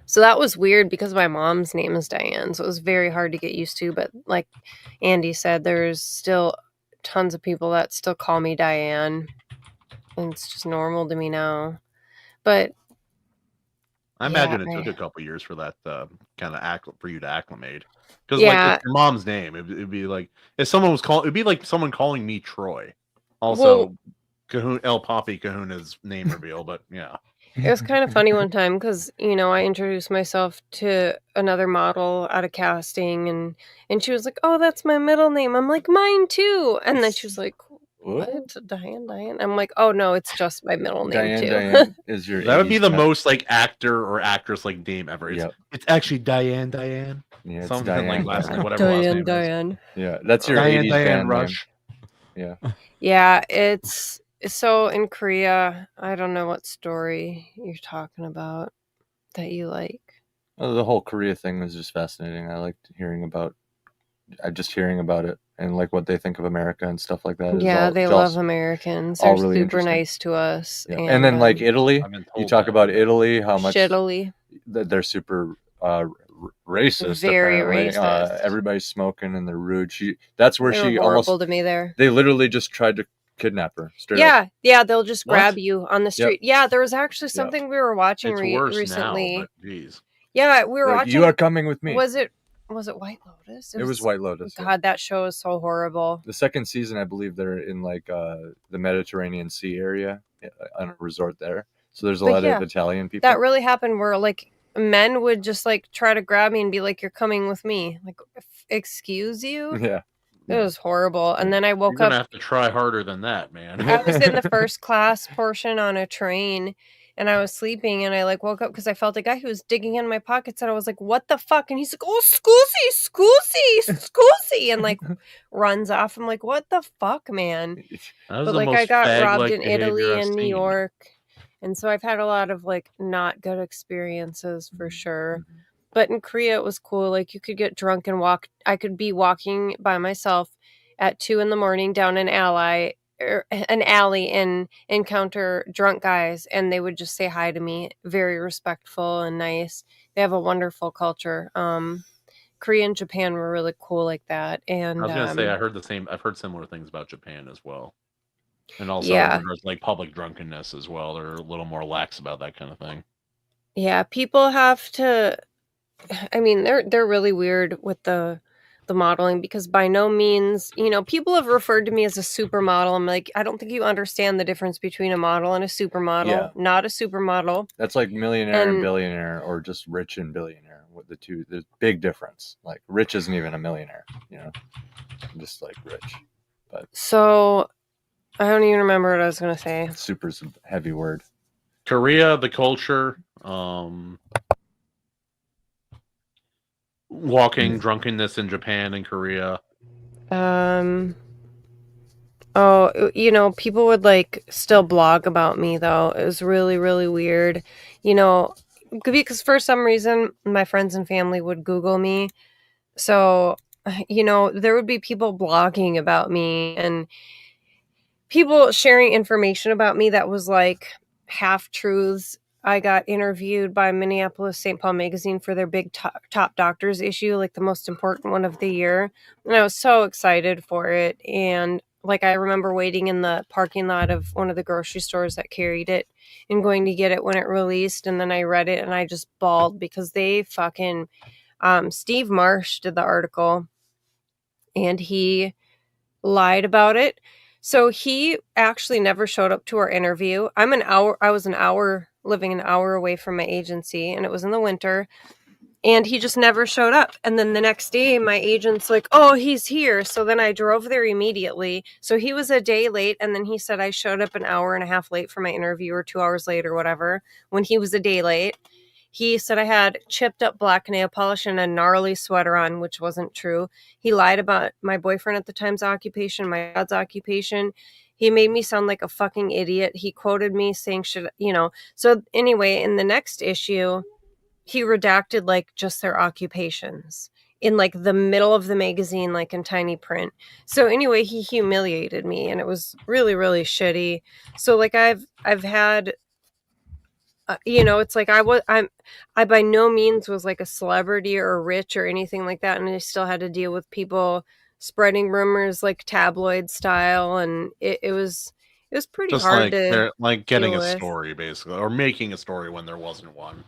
So that was weird because my mom's name is Diane, so it was very hard to get used to. But like Andy said, there's still tons of people that still call me Diane, and it's just normal to me now. But I imagine it took a couple years for that kind of for you to acclimate. Because like it's your mom's name, it'd be like if someone was it'd be like someone calling me Troy. Also, Kahuna, El Papi Kahuna's name reveal, but yeah. It was kind of funny one time because, I introduced myself to another model at a casting and she was like, oh, that's my middle name. I'm like, mine too. And then she was like, what? Diane? I'm like, oh, no, it's just my middle name too. Diane is your That would be the 80s most like actor or actress like name ever. It's actually Diane. Yeah, it's something Diane. like whatever last name Diane. Yeah, that's your Diane 80s Diane band Rush. Name. Yeah, it's so in Korea. I don't know what story you're talking about that you like. Oh, the whole Korea thing was just fascinating. I liked hearing about it and like what they think of America and stuff like that. Yeah, they love Americans. They're really super nice to us. Yeah. And then like Italy, you talk about Italy, how much shittily. They're super racist. Very apparently. racist. Everybody's smoking and they're rude. That's where They she were horrible almost to me there. They literally just tried to kidnap her. Straight up. Yeah, they'll just grab you on the street. Yep. Yeah, there was actually something we were watching It's worse recently. now, but geez. Yeah, we were watching. You are coming with me. Was it White Lotus? It was White Lotus. God, that show is so horrible. The second season, I believe they're in like the Mediterranean Sea area on a resort there. So there's a lot of Italian people. That really happened where like men would just like try to grab me and be like, "You're coming with me." Like, excuse you? Yeah. It was horrible. And then I woke You're up. gonna have to try harder than that, man. I was in the first class portion on a train. And I was sleeping and I like woke up because I felt a guy who was digging in my pockets and I was like, what the fuck? And he's like, oh, scusi, and like runs off. I'm like, what the fuck, man? But like I got robbed in Italy and New York. And so I've had a lot of like not good experiences for sure. But in Korea, it was cool. Like you could get drunk and walk. I could be walking by myself at 2 a.m. down an alley and encounter drunk guys, and they would just say hi to me. Very respectful and nice. They have a wonderful culture. Korea and Japan were really cool like that. And I was gonna say I've heard similar things about Japan as well. And also there's like public drunkenness as well. They're a little more lax about that kind of thing. Yeah, people have to. I mean, they're really weird with the modeling because by no means, people have referred to me as a supermodel. I'm like, I don't think you understand the difference between a model and a supermodel. Yeah. Not a supermodel. That's like millionaire and billionaire, or just rich and billionaire. With the two, there's big difference. Like rich isn't even a millionaire, just like rich. But so I don't even remember what I was gonna say. Super's a heavy word. Korea, the culture. walking drunkenness in Japan and Korea? Oh, people would like still blog about me though. It was really, really weird. Because for some reason my friends and family would Google me. So, there would be people blogging about me and people sharing information about me that was like half truths. I got interviewed by Minneapolis St. Paul magazine for their big top doctors issue, like the most important one of the year. And I was so excited for it. And like, I remember waiting in the parking lot of one of the grocery stores that carried it and going to get it when it released. And then I read it and I just bawled because they fucking, Steve Marsh did the article and he lied about it. So he actually never showed up to our interview. I was living an hour away from my agency, and it was in the winter, and he just never showed up. And then the next day my agent's like, oh, he's here. So then I drove there immediately. So he was a day late, and then he said I showed up an hour and a half late for my interview, or 2 hours late or whatever, when he was a day late. He said I had chipped up black nail polish and a gnarly sweater on, which wasn't true. He lied about my boyfriend at the time's occupation, my dad's occupation. He made me sound like a fucking idiot. He quoted me saying, So anyway, in the next issue, he redacted like just their occupations in like the middle of the magazine, like in tiny print. So anyway, he humiliated me and it was really, really shitty. So like I've had... it's like I by no means was like a celebrity or rich or anything like that, and I still had to deal with people spreading rumors like tabloid style, and it was pretty Just hard to like getting deal a with. story, basically, or making a story when there wasn't one.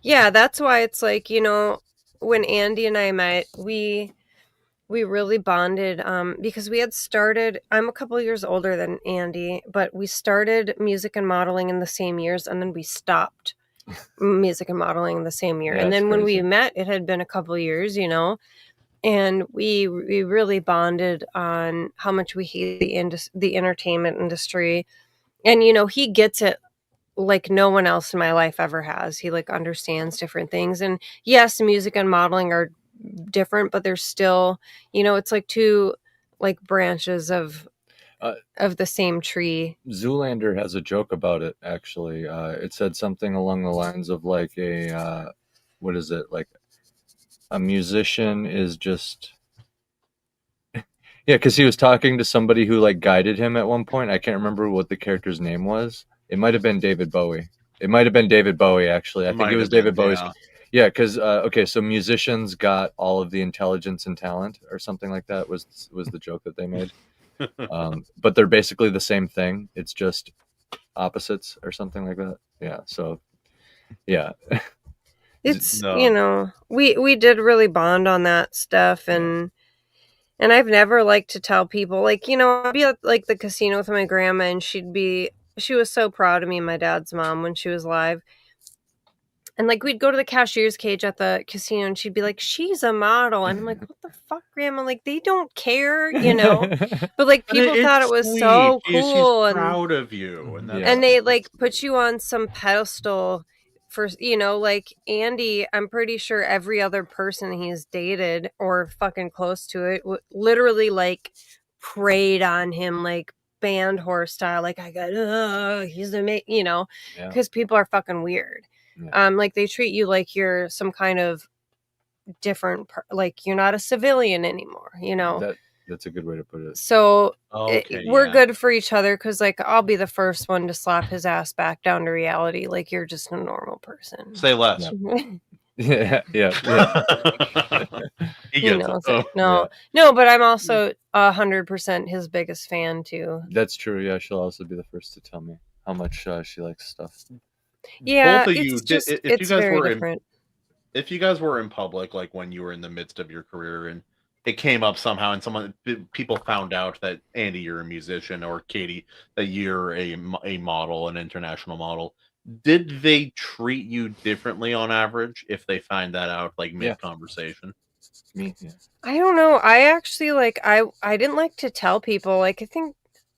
Yeah, that's why it's like, when Andy and I met, we really bonded because we had started, I'm a couple years older than Andy, but we started music and modeling in the same years, and then we stopped music and modeling in the same year. Yeah, And then it's when crazy. we met, it had been a couple years, and we really bonded on how much we hate the entertainment industry. And, he gets it like no one else in my life ever has. He like understands different things. And yes, music and modeling are different, but there's still, it's like two like branches of the same tree. Zoolander has a joke about it, actually. It said something along the lines of like what is it? Like a musician is just... Yeah, because he was talking to somebody who like guided him at one point. I can't remember what the character's name was. It might have been David Bowie. It might have been David Bowie, actually. I think it was David Bowie's. Yeah, because okay, so musicians got all of the intelligence and talent, or something like that was the joke that they made. But they're basically the same thing. It's just opposites or something like that. Yeah. So, yeah. It's No. we did really bond on that stuff, and I've never liked to tell people, like, I'd be at like the casino with my grandma, and she was so proud of me, my dad's mom, when she was alive. And like we'd go to the cashier's cage at the casino, and she'd be like, "She's a model," and I'm like, "What the fuck, Grandma? Like they don't care, But like people thought it was sweet. so She's cool, and proud of you, and that's... and they like put you on some pedestal for like Andy. I'm pretty sure every other person he's dated or fucking close to it literally like preyed on him like band horse style. Like I got, he's the because people are fucking weird. Yeah. Like they treat you like you're some kind of different, like you're not a civilian anymore, That's a good way to put it. So Okay, we're yeah. good for each other because like I'll be the first one to slap his ass back down to reality. Like you're just a normal person. Say less. Yeah. He He gets knows it. it. No, but I'm also 100% his biggest fan too. That's true. Yeah, she'll also be the first to tell me how much she likes stuff. Yeah, Both of it's you, just if it's you guys very were different. if you guys were in public, like when you were in the midst of your career, and it came up somehow, and people found out that Andy, you're a musician, or Katie, that you're a model, an international model, did they treat you differently on average if they find that out like mid conversation? Me, yeah. I don't know. I actually like I didn't like to tell people. Like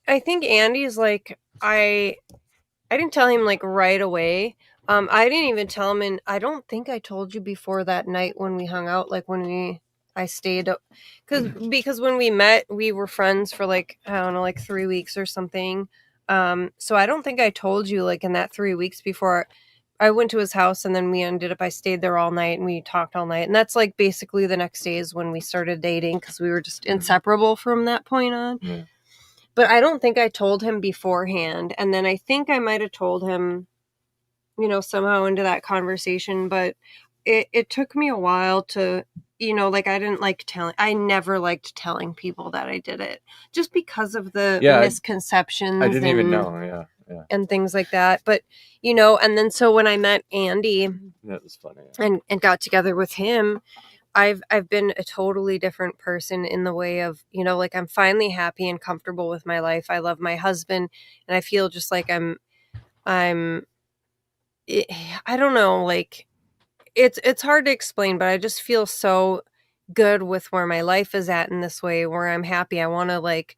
I think Andy's like I didn't tell him like right away, I didn't even tell him, and I don't think I told you before that night when we hung out, like I stayed up, because when we met, we were friends for like, I don't know, like 3 weeks or something. So I don't think I told you, like, in that 3 weeks before I went to his house, and then I stayed there all night and we talked all night. And that's like basically the next day is when we started dating, because we were just inseparable from that point on. Yeah. But I don't think I told him beforehand. And then I think I might have told him, somehow into that conversation, but it took me a while to, like, I never liked telling people that I did it, just because of the misconceptions. I didn't even know. Yeah. And things like that. But, and then so when I met Andy, That was funny. and got together with him, I've been a totally different person in the way of, like, I'm finally happy and comfortable with my life. I love my husband, and I feel just like I don't know, like, it's hard to explain, but I just feel so good with where my life is at in this way, where I'm happy. I want to, like,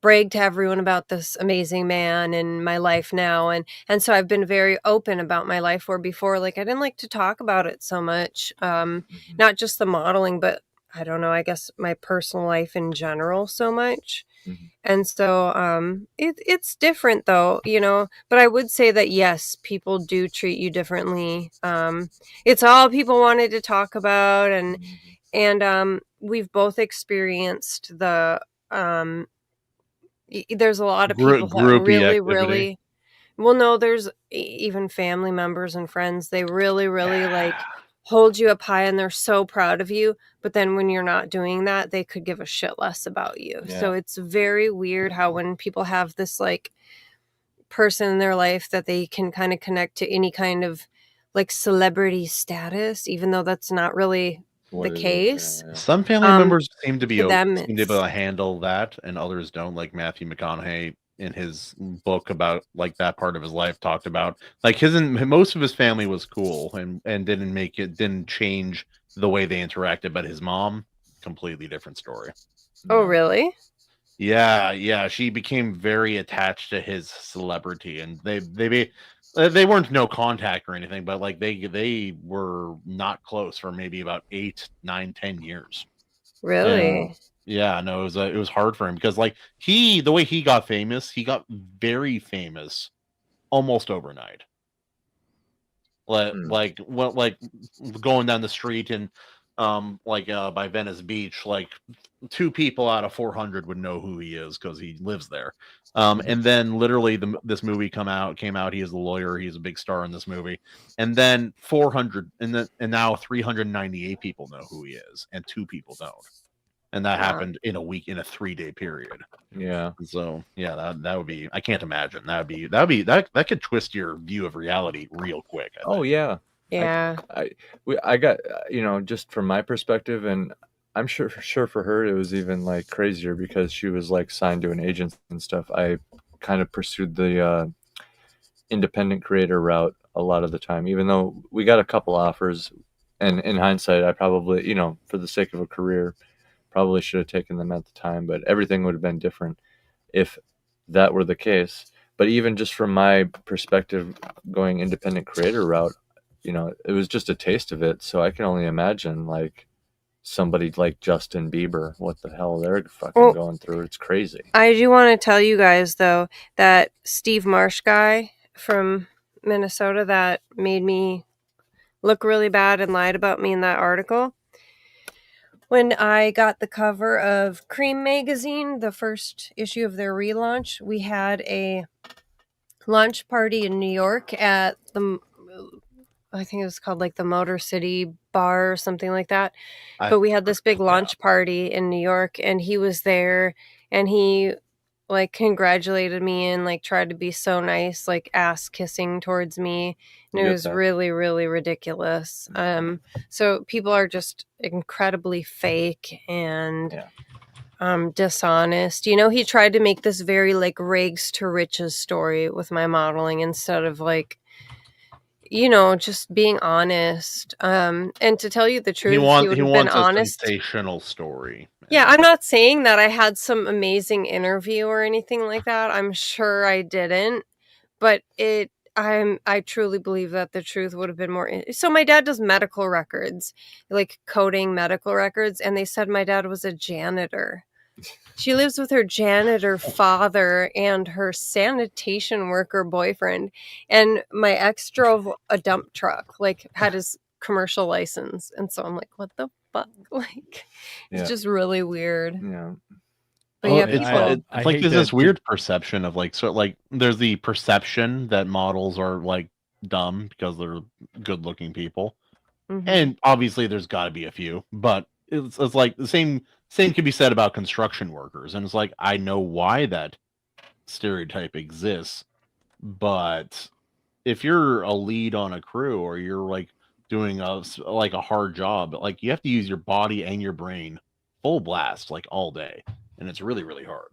brag to everyone about this amazing man in my life now. And so I've been very open about my life, where before, like, I didn't like to talk about it so much. Not just the modeling, but I don't know, I guess my personal life in general so much. And so it's different though, but I would say that yes, people do treat you differently. It's all people wanted to talk about, and we've both experienced the there's a lot of people that really, well, no, there's even family members and friends, they really like hold you up high and they're so proud of you, but then when you're not doing that, they could give a shit less about you. So it's very weird how when people have this, like, person in their life that they can kind of connect to any kind of, like, celebrity status, even though that's not really the case. Some family members seem to be to them, able to handle that, and others don't. Like Matthew McConaughey in his book about, like, that part of his life talked about, like, most of his family was cool and didn't change the way they interacted, but his mom, completely different story. Oh, really? Yeah, she became very attached to his celebrity, and they weren't no contact or anything, but, like, they were not close for maybe about 8, 9, 10 years. Really? Yeah, no, it was hard for him because, like, the way he got very famous almost overnight. Like going down the street and by Venice Beach, like 2 people out of 400 would know who he is because he lives there. And then literally this movie came out. He is the lawyer. He's a big star in this movie. And then 400 and now 398 people know who he is, and 2 people don't. And that happened in a week, in a 3-day period. Yeah. So yeah, that would be. I can't imagine. That could twist your view of reality real quick. I think. Oh yeah. Yeah. I got, just from my perspective, and I'm sure for her it was even, like, crazier because she was, like, signed to an agent and stuff. I kind of pursued the independent creator route a lot of the time, even though we got a couple offers, and in hindsight I probably, for the sake of a career, probably should have taken them at the time, but everything would have been different if that were the case. But even just from my perspective, going independent creator route, it was just a taste of it. So I can only imagine, like, somebody like Justin Bieber, what the hell they're fucking going through. It's crazy. I do want to tell you guys, though, that Steve Marsh guy from Minnesota that made me look really bad and lied about me in that article, when I got the cover of Cream magazine, the first issue of their relaunch, we had a launch party in New York at I think it was called, like, the Motor City Bar or something like that. But we had this big launch party in New York, and he was there, and he, like, congratulated me and, like, tried to be so nice, like, ass kissing towards me. And it was really, really ridiculous. So people are just incredibly fake and dishonest. He tried to make this very, like, rags to riches story with my modeling instead of, like, just being honest. And to tell you the truth, he would have been honest. A sensational story. Yeah, I'm not saying that I had some amazing interview or anything like that. I'm sure I didn't. But I truly believe that the truth would have been more. So my dad does medical records, like coding medical records, and they said my dad was a janitor. She lives with her janitor father and her sanitation worker boyfriend, and my ex drove a dump truck, like had his commercial license, and so I'm like, what the fuck? Like, it's just really weird. Yeah. But yeah, people. It's like there's this weird perception of like, so like there's the perception that models are like dumb because they're good looking people, and obviously there's got to be a few, but it's like the same can be said about construction workers, and it's like I know why that stereotype exists, but if you're a lead on a crew or you're like doing a hard job, like you have to use your body and your brain full blast like all day. And it's really, really hard.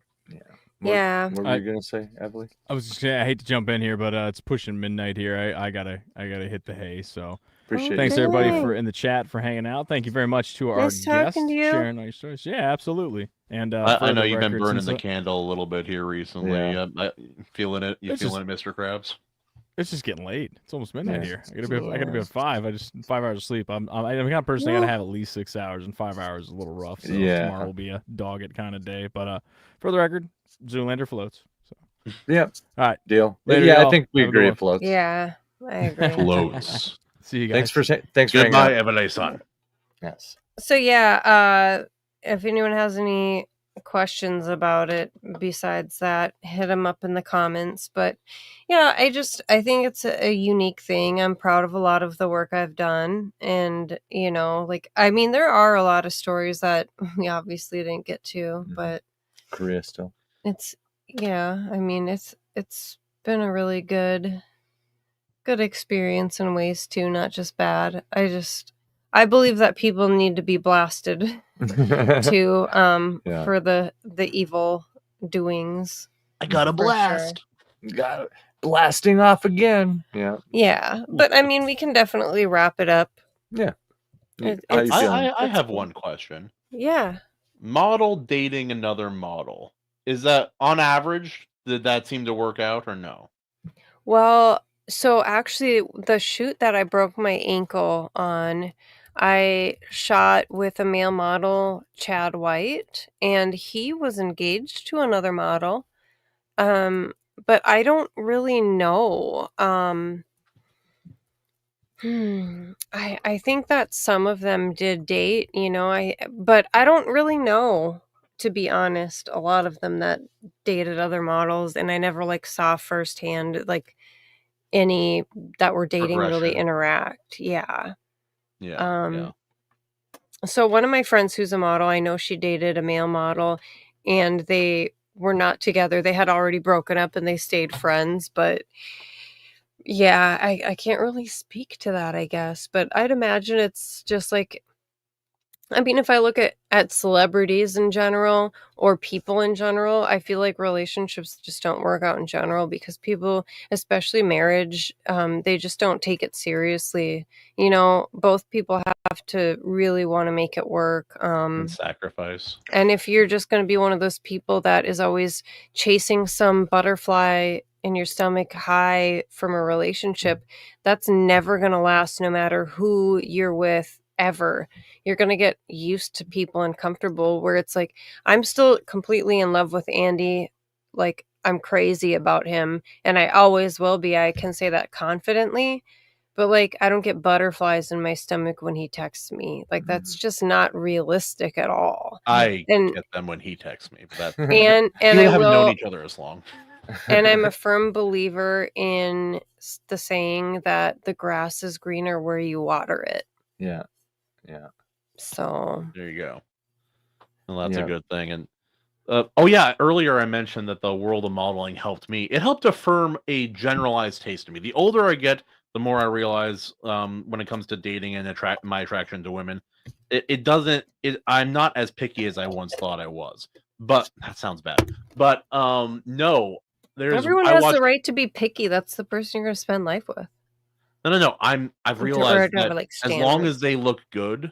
Yeah. What were you gonna say, Evalie? I was just I hate to jump in here, but it's pushing midnight here. I gotta hit the hay. So Appreciate thanks it. everybody in the chat for hanging out. Thank you very much to our Nice guests talking to you. sharing all your stories. Yeah, absolutely. And I know you've been burning the candle a little bit here recently. Yeah. Feeling it? You feeling it, Mr. Krabs? It's just getting late. It's almost midnight Yeah. here. I gotta be at 5. I just 5 hours of sleep. I'm the kind of person I gotta have at least 6 hours, and 5 hours is a little rough. So tomorrow will be a dog it kind of day. But for the record, Zoolander floats. So Yeah. all right, Deal. Later, Yeah, y'all. I think we Have a good agree one. it floats. Yeah, I agree. Floats. see you guys. Thanks for hanging Goodbye, out. Evalie son. Yes. So yeah, if anyone has any questions about it besides that, hit them up in the comments. But yeah, I think it's a unique thing. I'm proud of a lot of the work I've done, and there are a lot of stories that we obviously didn't get to, but Korea still. it's been a really good experience in ways too, not just bad. I believe that people need to be blasted to for the evil doings. I got a blast. Got it. Blasting off again. Yeah. Yeah, but we can definitely wrap it up. Yeah. How you feeling? I have one question. Yeah. Model dating another model. Is that on average? Did that seem to work out or no? Well, so actually, the shoot that I broke my ankle on, I shot with a male model, Chad White, and he was engaged to another model. But I don't really know. I think that some of them did date, but I don't really know, to be honest. A lot of them that dated other models, and I never saw firsthand any that were dating really interact. Yeah. Yeah. So one of my friends who's a model, I know she dated a male model, and they were not together. They had already broken up and they stayed friends, but yeah, I can't really speak to that, I guess. But I'd imagine it's just if I look at celebrities in general or people in general, I feel like relationships just don't work out in general because people, especially marriage, they just don't take it seriously. Both people have to really want to make it work. And sacrifice. And if you're just going to be one of those people that is always chasing some butterfly in your stomach high from a relationship, that's never going to last no matter who you're with ever. You're going to get used to people and comfortable where it's like, I'm still completely in love with Andy. I'm crazy about him and I always will be. I can say that confidently, but I don't get butterflies in my stomach when he texts me. That's just not realistic at all. I get them when he texts me. But that, and we haven't known each other as long. And I'm a firm believer in the saying that the grass is greener where you water it. Yeah. Yeah. So there you go. Well, that's a good thing. And earlier I mentioned that the world of modeling helped me. It helped affirm a generalized taste to me. The older I get, the more I realize when it comes to dating and my attraction to women, I'm not as picky as I once thought I was. But that sounds bad. But no. Everyone has the right to be picky. That's the person you're going to spend life with. No. I've realized that as long as they look good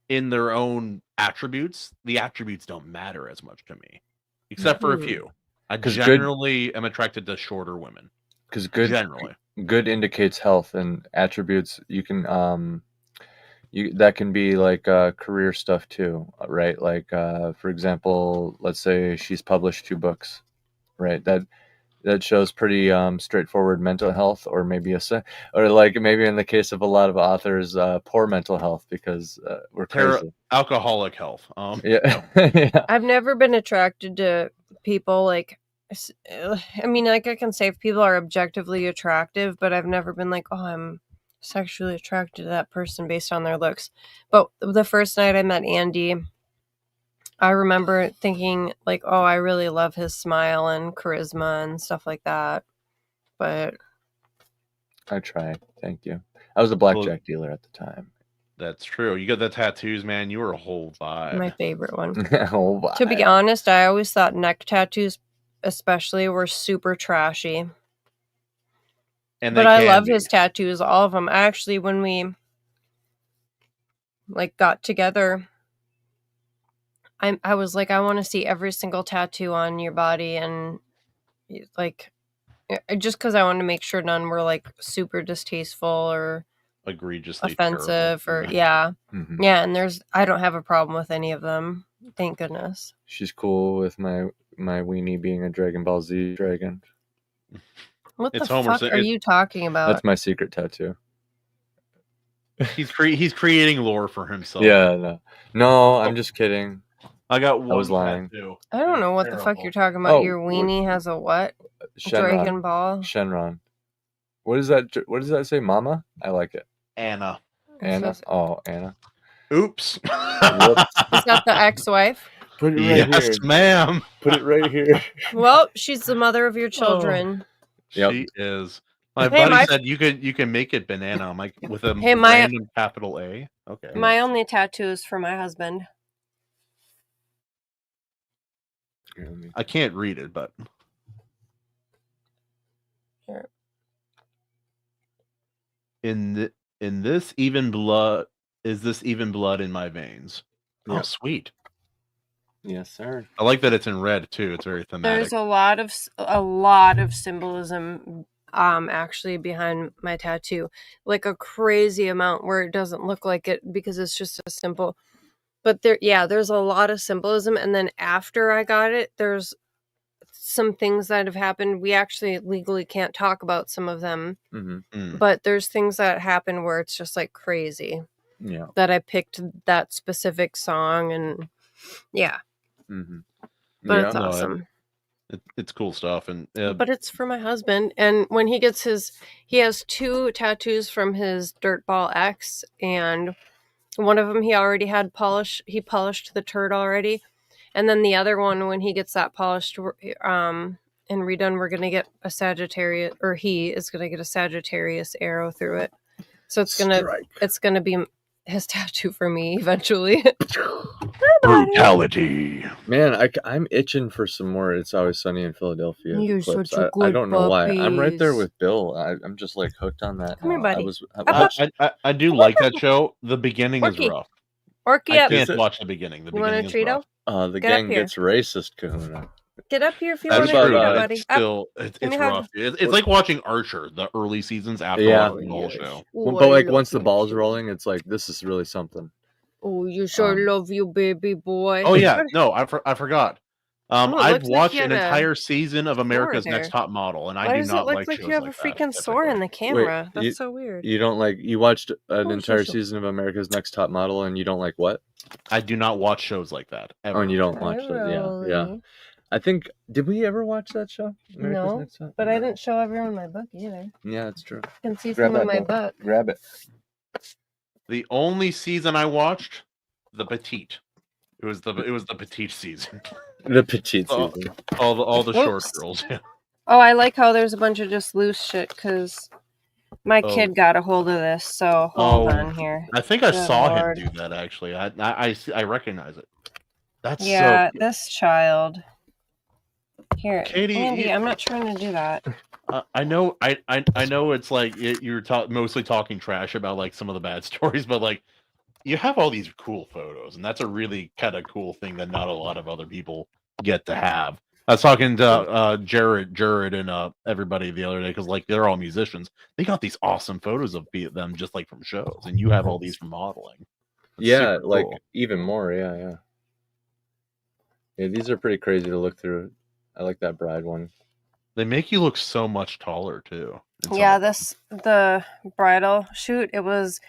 in their own attributes, the attributes don't matter as much to me, except for a few. I generally am attracted to shorter women. Because generally. good indicates health and attributes. You can that can be like career stuff too, right? Like for example, let's say she's published 2 books, right? That shows pretty straightforward mental health, or maybe or like maybe in the case of a lot of authors, poor mental health because we're crazy. Alcoholic health. Yeah. Yeah. I've never been attracted to people like, I mean, like I can say if people are objectively attractive, but I've never been like, oh, I'm sexually attracted to that person based on their looks. But the first night I met Andy, I remember thinking like, oh, I really love his smile and charisma and stuff like that. But I tried. Thank you. I was a blackjack dealer at the time. That's true. You got the tattoos, man. You were a whole vibe. my favorite one. Oh, wow. To be honest, I always thought neck tattoos especially were super trashy. But I love his tattoos, all of them. Actually, when we like got together, I was like, I want to see every single tattoo on your body, and like, just because I wanted to make sure none were like super distasteful or egregiously offensive terrible. or yeah. Mhm. Yeah, and I don't have a problem with any of them. Thank goodness. She's cool with my weenie being a Dragon Ball Z dragon. What It's the Homer fuck are you talking about? That's my secret tattoo. He's creating lore for himself. Yeah, no, I'm just kidding. I got one. I was lying. tattoo. I don't know what the Terrible. fuck you're talking about. Oh, Your weenie has a what? Dragon Ball. Shenron. What is that? What does that say? Mama? I like it. Anna. Anna. Oh, Anna. Oops. Whoops. Is that the ex-wife? Put it right Yes, here. ma'am. Put it right here. Well, she's the mother of your children. Yep. She is. My Hey, buddy my- said you can make it banana. I'm like with a Hey, my- random capital A. Okay. My only tattoo is for my husband. I can't read it, but Here. in this even blood is this even blood in my veins. Oh, Yeah. sweet. Yes, sir. I like that it's in red too. It's very thematic. There's a lot of symbolism actually behind my tattoo. Like a crazy amount where it doesn't look like it because it's just a simple. But there's a lot of symbolism, and then after I got it, there's some things that have happened. We actually legally can't talk about some of them, Mm-hmm. but there's things that happen where it's just like crazy Yeah. that I picked that specific song, and yeah, Mm-hmm. but Yeah. it's awesome. It's cool stuff, and But it's for my husband, and when he gets he has 2 tattoos from his dirtball ex, and one of them he already had polished. He polished the turd already, and then the other one, when he gets that polished and redone, we're gonna get a Sagittarius, or he is gonna get a Sagittarius arrow through it. So it's gonna be his tattoo for me eventually. brutality. Man, I'm itching for some more It's Always Sunny in Philadelphia You're clips. such a I good don't know why. I'm right there puppies. with Bill. I'm just like hooked on that. Come here, buddy. I do like that show. The beginning is Orky. rough. Orky I up. can't watch the beginning. The You want a beginning is rough. Cheeto? the Get up gang here. gets racist, Kahuna. Get up here if you That's want to about, Cheeto, true. buddy. It's Up. still Give it's me a hug. rough. It's like watching Archer, the early seasons after Yeah. watching the whole show. Oh, But I like love once the my ball's Cheeto. rolling, it's like this is really something. Oh, you sure love you, baby boy. Oh yeah, no, I forgot. Oh, it I've looks like watched you an had a entire season of America's there. Next Top Model, and Why I do does it not look like like shows you have a like freaking that, sore in the camera? you- That's so weird. You don't like you watched an Oh, entire sure. season of America's Next Top Model and you don't like what? I do not watch shows like that. Ever. Oh, and you don't watch that? Yeah, yeah. Really? I think did we ever watch that show? No, Next Top? But I didn't show everyone my book either. Yeah, it's true. You can see Grab some of that my book. book. Grab it. The only season I watched, The Petite. It was the Petite season. The petite Oh. season. All the short Whoops. girls. Oh, I like how there's a bunch of just loose shit because my Oh. kid got a hold of this. So hold Oh. on here. I think I Good saw Lord. him do that actually. I recognize it. That's Yeah, so. this child. Here, Katie, Andy, you- I'm not trying to do that. I know. I know. It's like you're mostly talking trash about like some of the bad stories, but like you have all these cool photos, and that's a really kind of cool thing that not a lot of other people get to have. I was talking to Jared and everybody the other day because like they're all musicians. They got these awesome photos of them just like from shows, and you have all these from modeling. It's Yeah, super like cool. even more. Yeah. Yeah, these are pretty crazy to look through. I like that bride one. They make you look so much taller too. Yeah, the bridal shoot, it was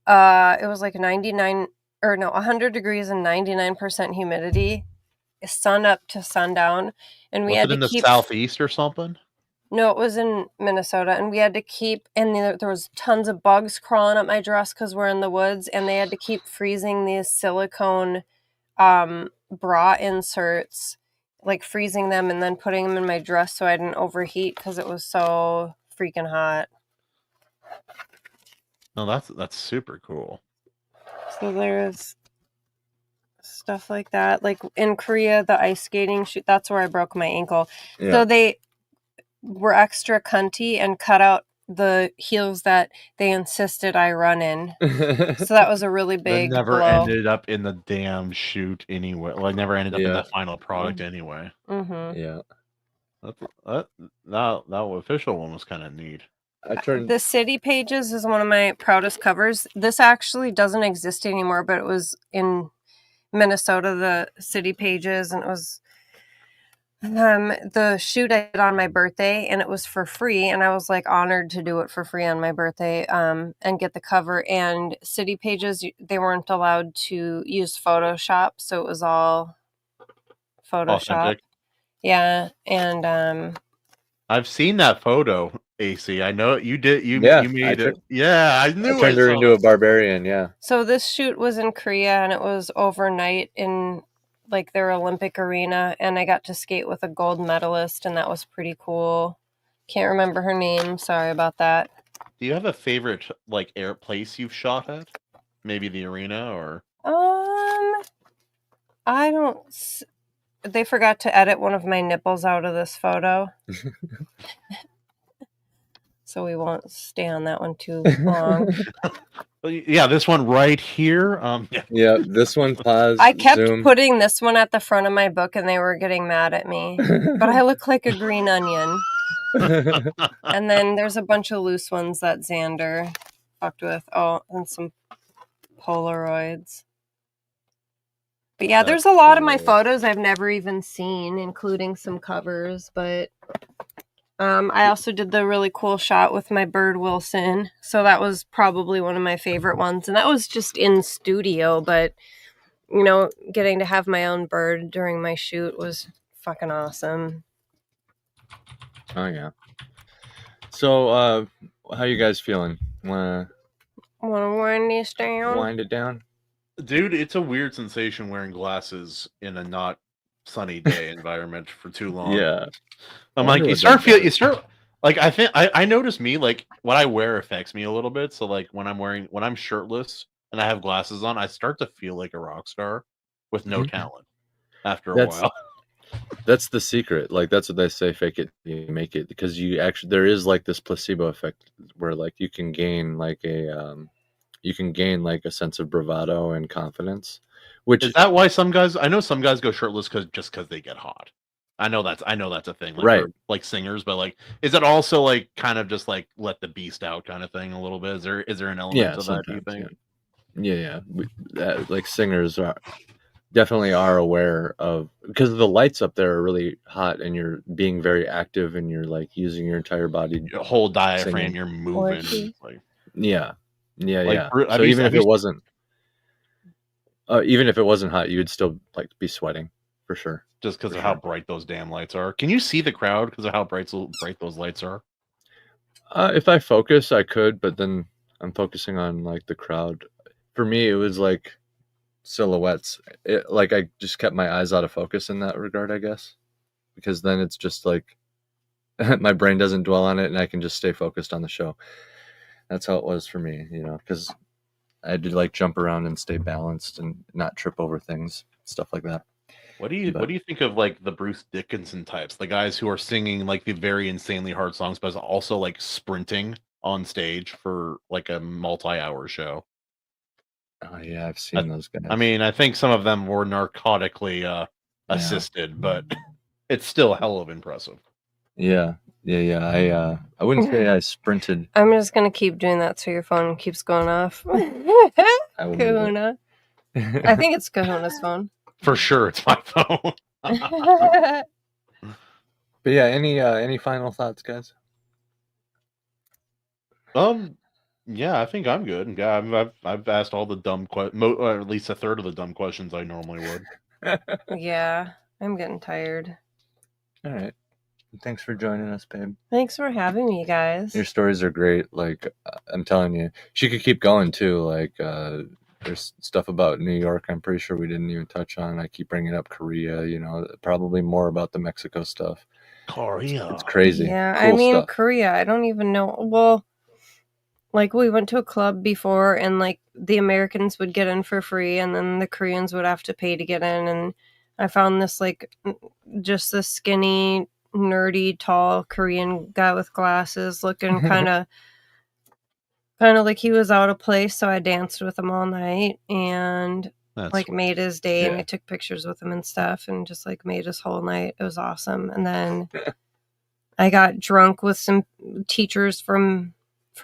like 100 degrees and 99% humidity, sun up to sundown, and we Was had it to in the keep southeast or something? No, it was in Minnesota, and we had to keep, and there was tons of bugs crawling up my dress because we're in the woods, and they had to keep freezing these silicone bra inserts, like freezing them and then putting them in my dress so I didn't overheat because it was so freaking hot. No, that's super cool. So there's stuff like that. Like in Korea, the ice skating shoot, that's where I broke my ankle. Yeah. So they were extra cunty and cut out the heels that they insisted I run in. So that was a really big That never blow. ended up in the damn shoot anyway. Well, it never ended up in Yeah. the final product anyway. Mm-hmm. Yeah. That official one was kind of neat. The City Pages is one of my proudest covers. This actually doesn't exist anymore, but it was in Minnesota, the City Pages, and it was the shoot I did on my birthday, and it was for free, and I was like honored to do it for free on my birthday and get the cover. And City Pages, they weren't allowed to use Photoshop, so it was all Photoshop. Authentic. Yeah, and I've seen that photo, AC. I know you did. You Yeah, made it. Yeah, I knew. I turned her into a barbarian. Yeah. so this shoot was in Korea, and it was overnight in like their Olympic arena, and I got to skate with a gold medalist, and that was pretty cool. Can't remember her name. Sorry about that. Do you have a favorite like place you've shot at? Maybe the arena or? I don't. They forgot to edit one of my nipples out of this photo. So we won't stay on that one too long. Yeah, this one right here. Yeah, this one. Pause. I kept zoom. putting this one at the front of my book, and they were getting mad at me. But I look like a green onion. And then there's a bunch of loose ones that Xander fucked with. Oh, and some Polaroids. But yeah, there's a lot of my photos I've never even seen, including some covers. But I also did the really cool shot with my bird Wilson. So that was probably one of my favorite ones. And that was just in studio. But, you know, getting to have my own bird during my shoot was fucking awesome. Oh, yeah. So, how you guys feeling? Want to wind this down? Wind it down? Dude, it's a weird sensation wearing glasses in a not sunny day environment for too long. Yeah. I'm like, you start like, I think I notice me, like what I wear affects me a little bit. So like when I'm shirtless and I have glasses on, I start to feel like a rock star with no talent after a while. That's the secret. Like that's what they say, fake it, you make it, because there is like this placebo effect where like you can gain like a sense of bravado and confidence. Which is that why I know some guys go shirtless because they get hot. I know that's a thing, like, right? for, like singers, but like, is it also like kind of just like let the beast out kind of thing a little bit? Is there an element of that? Do you think? Yeah. Like singers definitely are aware of, because the lights up there are really hot, and you're being very active, and you're like using your entire body, your whole diaphragm, singing. you're moving. Like, yeah. Like, So even if it wasn't hot, you would still like be sweating for sure. Just because of how bright those damn lights are. Can you see the crowd because of how bright those lights are? If I focus, I could, but then I'm focusing on like the crowd. For me, it was like silhouettes. Like I just kept my eyes out of focus in that regard, I guess, because then it's just like my brain doesn't dwell on it, and I can just stay focused on the show. That's how it was for me, because I had to like jump around and stay balanced and not trip over things, stuff like that. What do you think of like the Bruce Dickinson types, the guys who are singing like the very insanely hard songs, but also like sprinting on stage for like a multi-hour show? Oh yeah, I've seen those guys. I mean, I think some of them were narcotically assisted, but it's still hell of impressive. Yeah. I wouldn't say I sprinted. I'm just gonna keep doing that so your phone keeps going off. I will move Kahuna. it. I think it's Kahuna's phone. For sure, it's my phone. But yeah, any final thoughts, guys? Yeah, I think I'm good. Yeah, I've asked all the dumb or at least a third of the dumb questions I normally would. Yeah, I'm getting tired. All right. Thanks for joining us, babe. Thanks for having me, guys. Your stories are great. Like, I'm telling you, she could keep going too. Like, there's stuff about New York I'm pretty sure we didn't even touch on. I keep bringing up Korea, probably more about the Mexico stuff. Korea. It's crazy. Yeah, Cool I mean, stuff. Korea, I don't even know. Well, like, we went to a club before, and, like, the Americans would get in for free, and then the Koreans would have to pay to get in, and I found this, like, just this skinny, nerdy, tall Korean guy with glasses looking kind of like he was out of place, so I danced with him all night, and That's like sweet. made his day, and Yeah. I took pictures with him and stuff, and just like made his whole night. It was awesome. And then I got drunk with some teachers from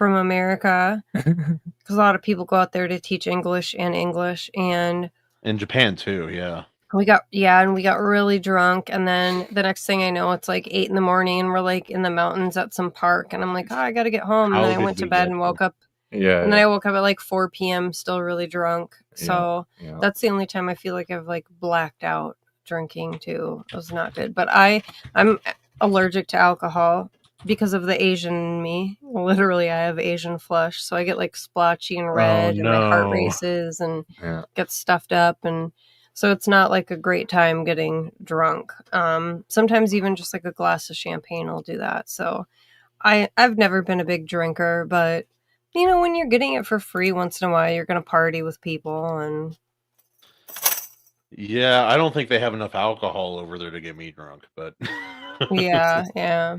America, because a lot of people go out there to teach English, and In Japan too, yeah. we got really drunk, and then the next thing I know, it's like 8 a.m, and we're like in the mountains at some park, and I'm like, oh, I gotta get home. And How then I did went to we bed get and woke there? up. Yeah. And then I woke up at like 4 p.m. still really drunk. So yeah. that's the only time I feel like I've like blacked out drinking too. It was not good. But I'm allergic to alcohol because of the Asian in me. Literally, I have Asian flush, so I get like splotchy and red, and my heart no. races and Yeah. gets stuffed up, and so it's not like a great time getting drunk. Sometimes even just like a glass of champagne will do that. So I've never been a big drinker, but when you're getting it for free once in a while, you're gonna party with people, and Yeah, I don't think they have enough alcohol over there to get me drunk, but yeah.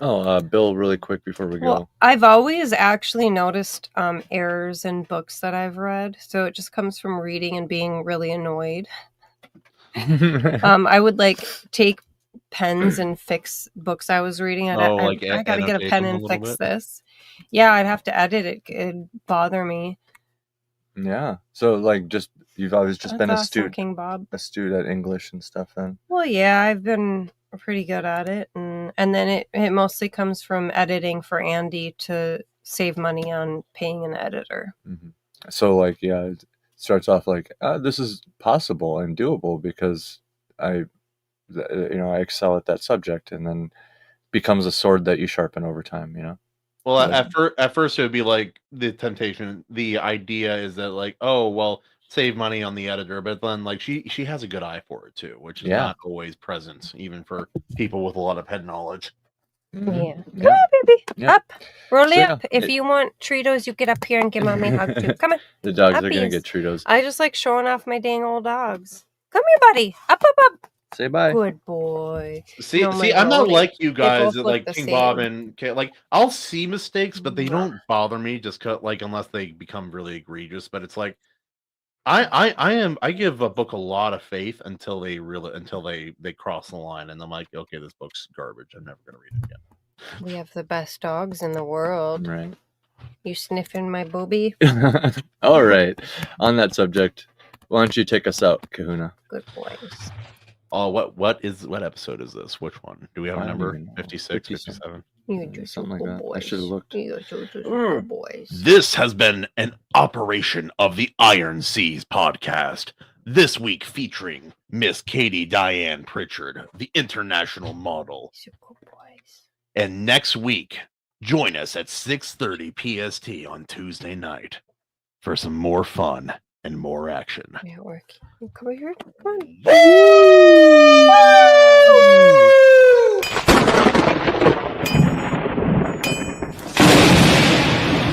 Oh, Bill, really quick before we Well, go. I've always actually noticed errors in books that I've read, so it just comes from reading and being really annoyed. I would like take pens and fix books I was reading. I gotta get a pen and fix this. Yeah, I'd have to edit it. It'd bother me. Yeah. So, like, you've always just been That's astute, awesome, King Bob. astute at English and stuff. Then. Well, yeah, I've been pretty good at it, and then it mostly comes from editing for Andy to save money on paying an editor. Mm-hmm. So, like, yeah, it starts off like this is possible and doable because I excel at that subject, and then becomes a sword that you sharpen over time. Well, Like- at first it would be like the temptation. The idea is that like, oh well, save money on the editor, but then like she has a good eye for it too, which is not always present, even for people with a lot of head knowledge. Yeah. Yeah. Come on, baby. Yeah. Up. Roll So, up. If you want Cheetos, you get up here and give mommy a hug too. Come on. The dogs are Uppies. gonna get Cheetos. I just like showing off my dang old dogs. Come here, buddy. Up, up, up. Say bye. Good boy. See, No, my I'm not God. like you guys both that look like the King Bob same. and like I'll see mistakes, but they don't bother me just like unless they become really egregious. But it's like I give a book a lot of faith until they cross the line, and I'm like, okay, this book's garbage. I'm never gonna read it again. We have the best dogs in the world. Right. You sniffing my booby? All right. On that subject, why don't you take us out, Kahuna? Good boys. Oh, what episode is this? Which one? Do we have I a don't number? even know. 56, 57. 57? You just Something like good that. I boys. should have looked. You just good boys. This has been an operation of the Iron Seas podcast. This week featuring Miss KD Diane Pritchard, the international model. You good boys. And next week, join us at 6:30 PST on Tuesday night for some more fun and more action. Yeah, work. Come here. Come on. Woo!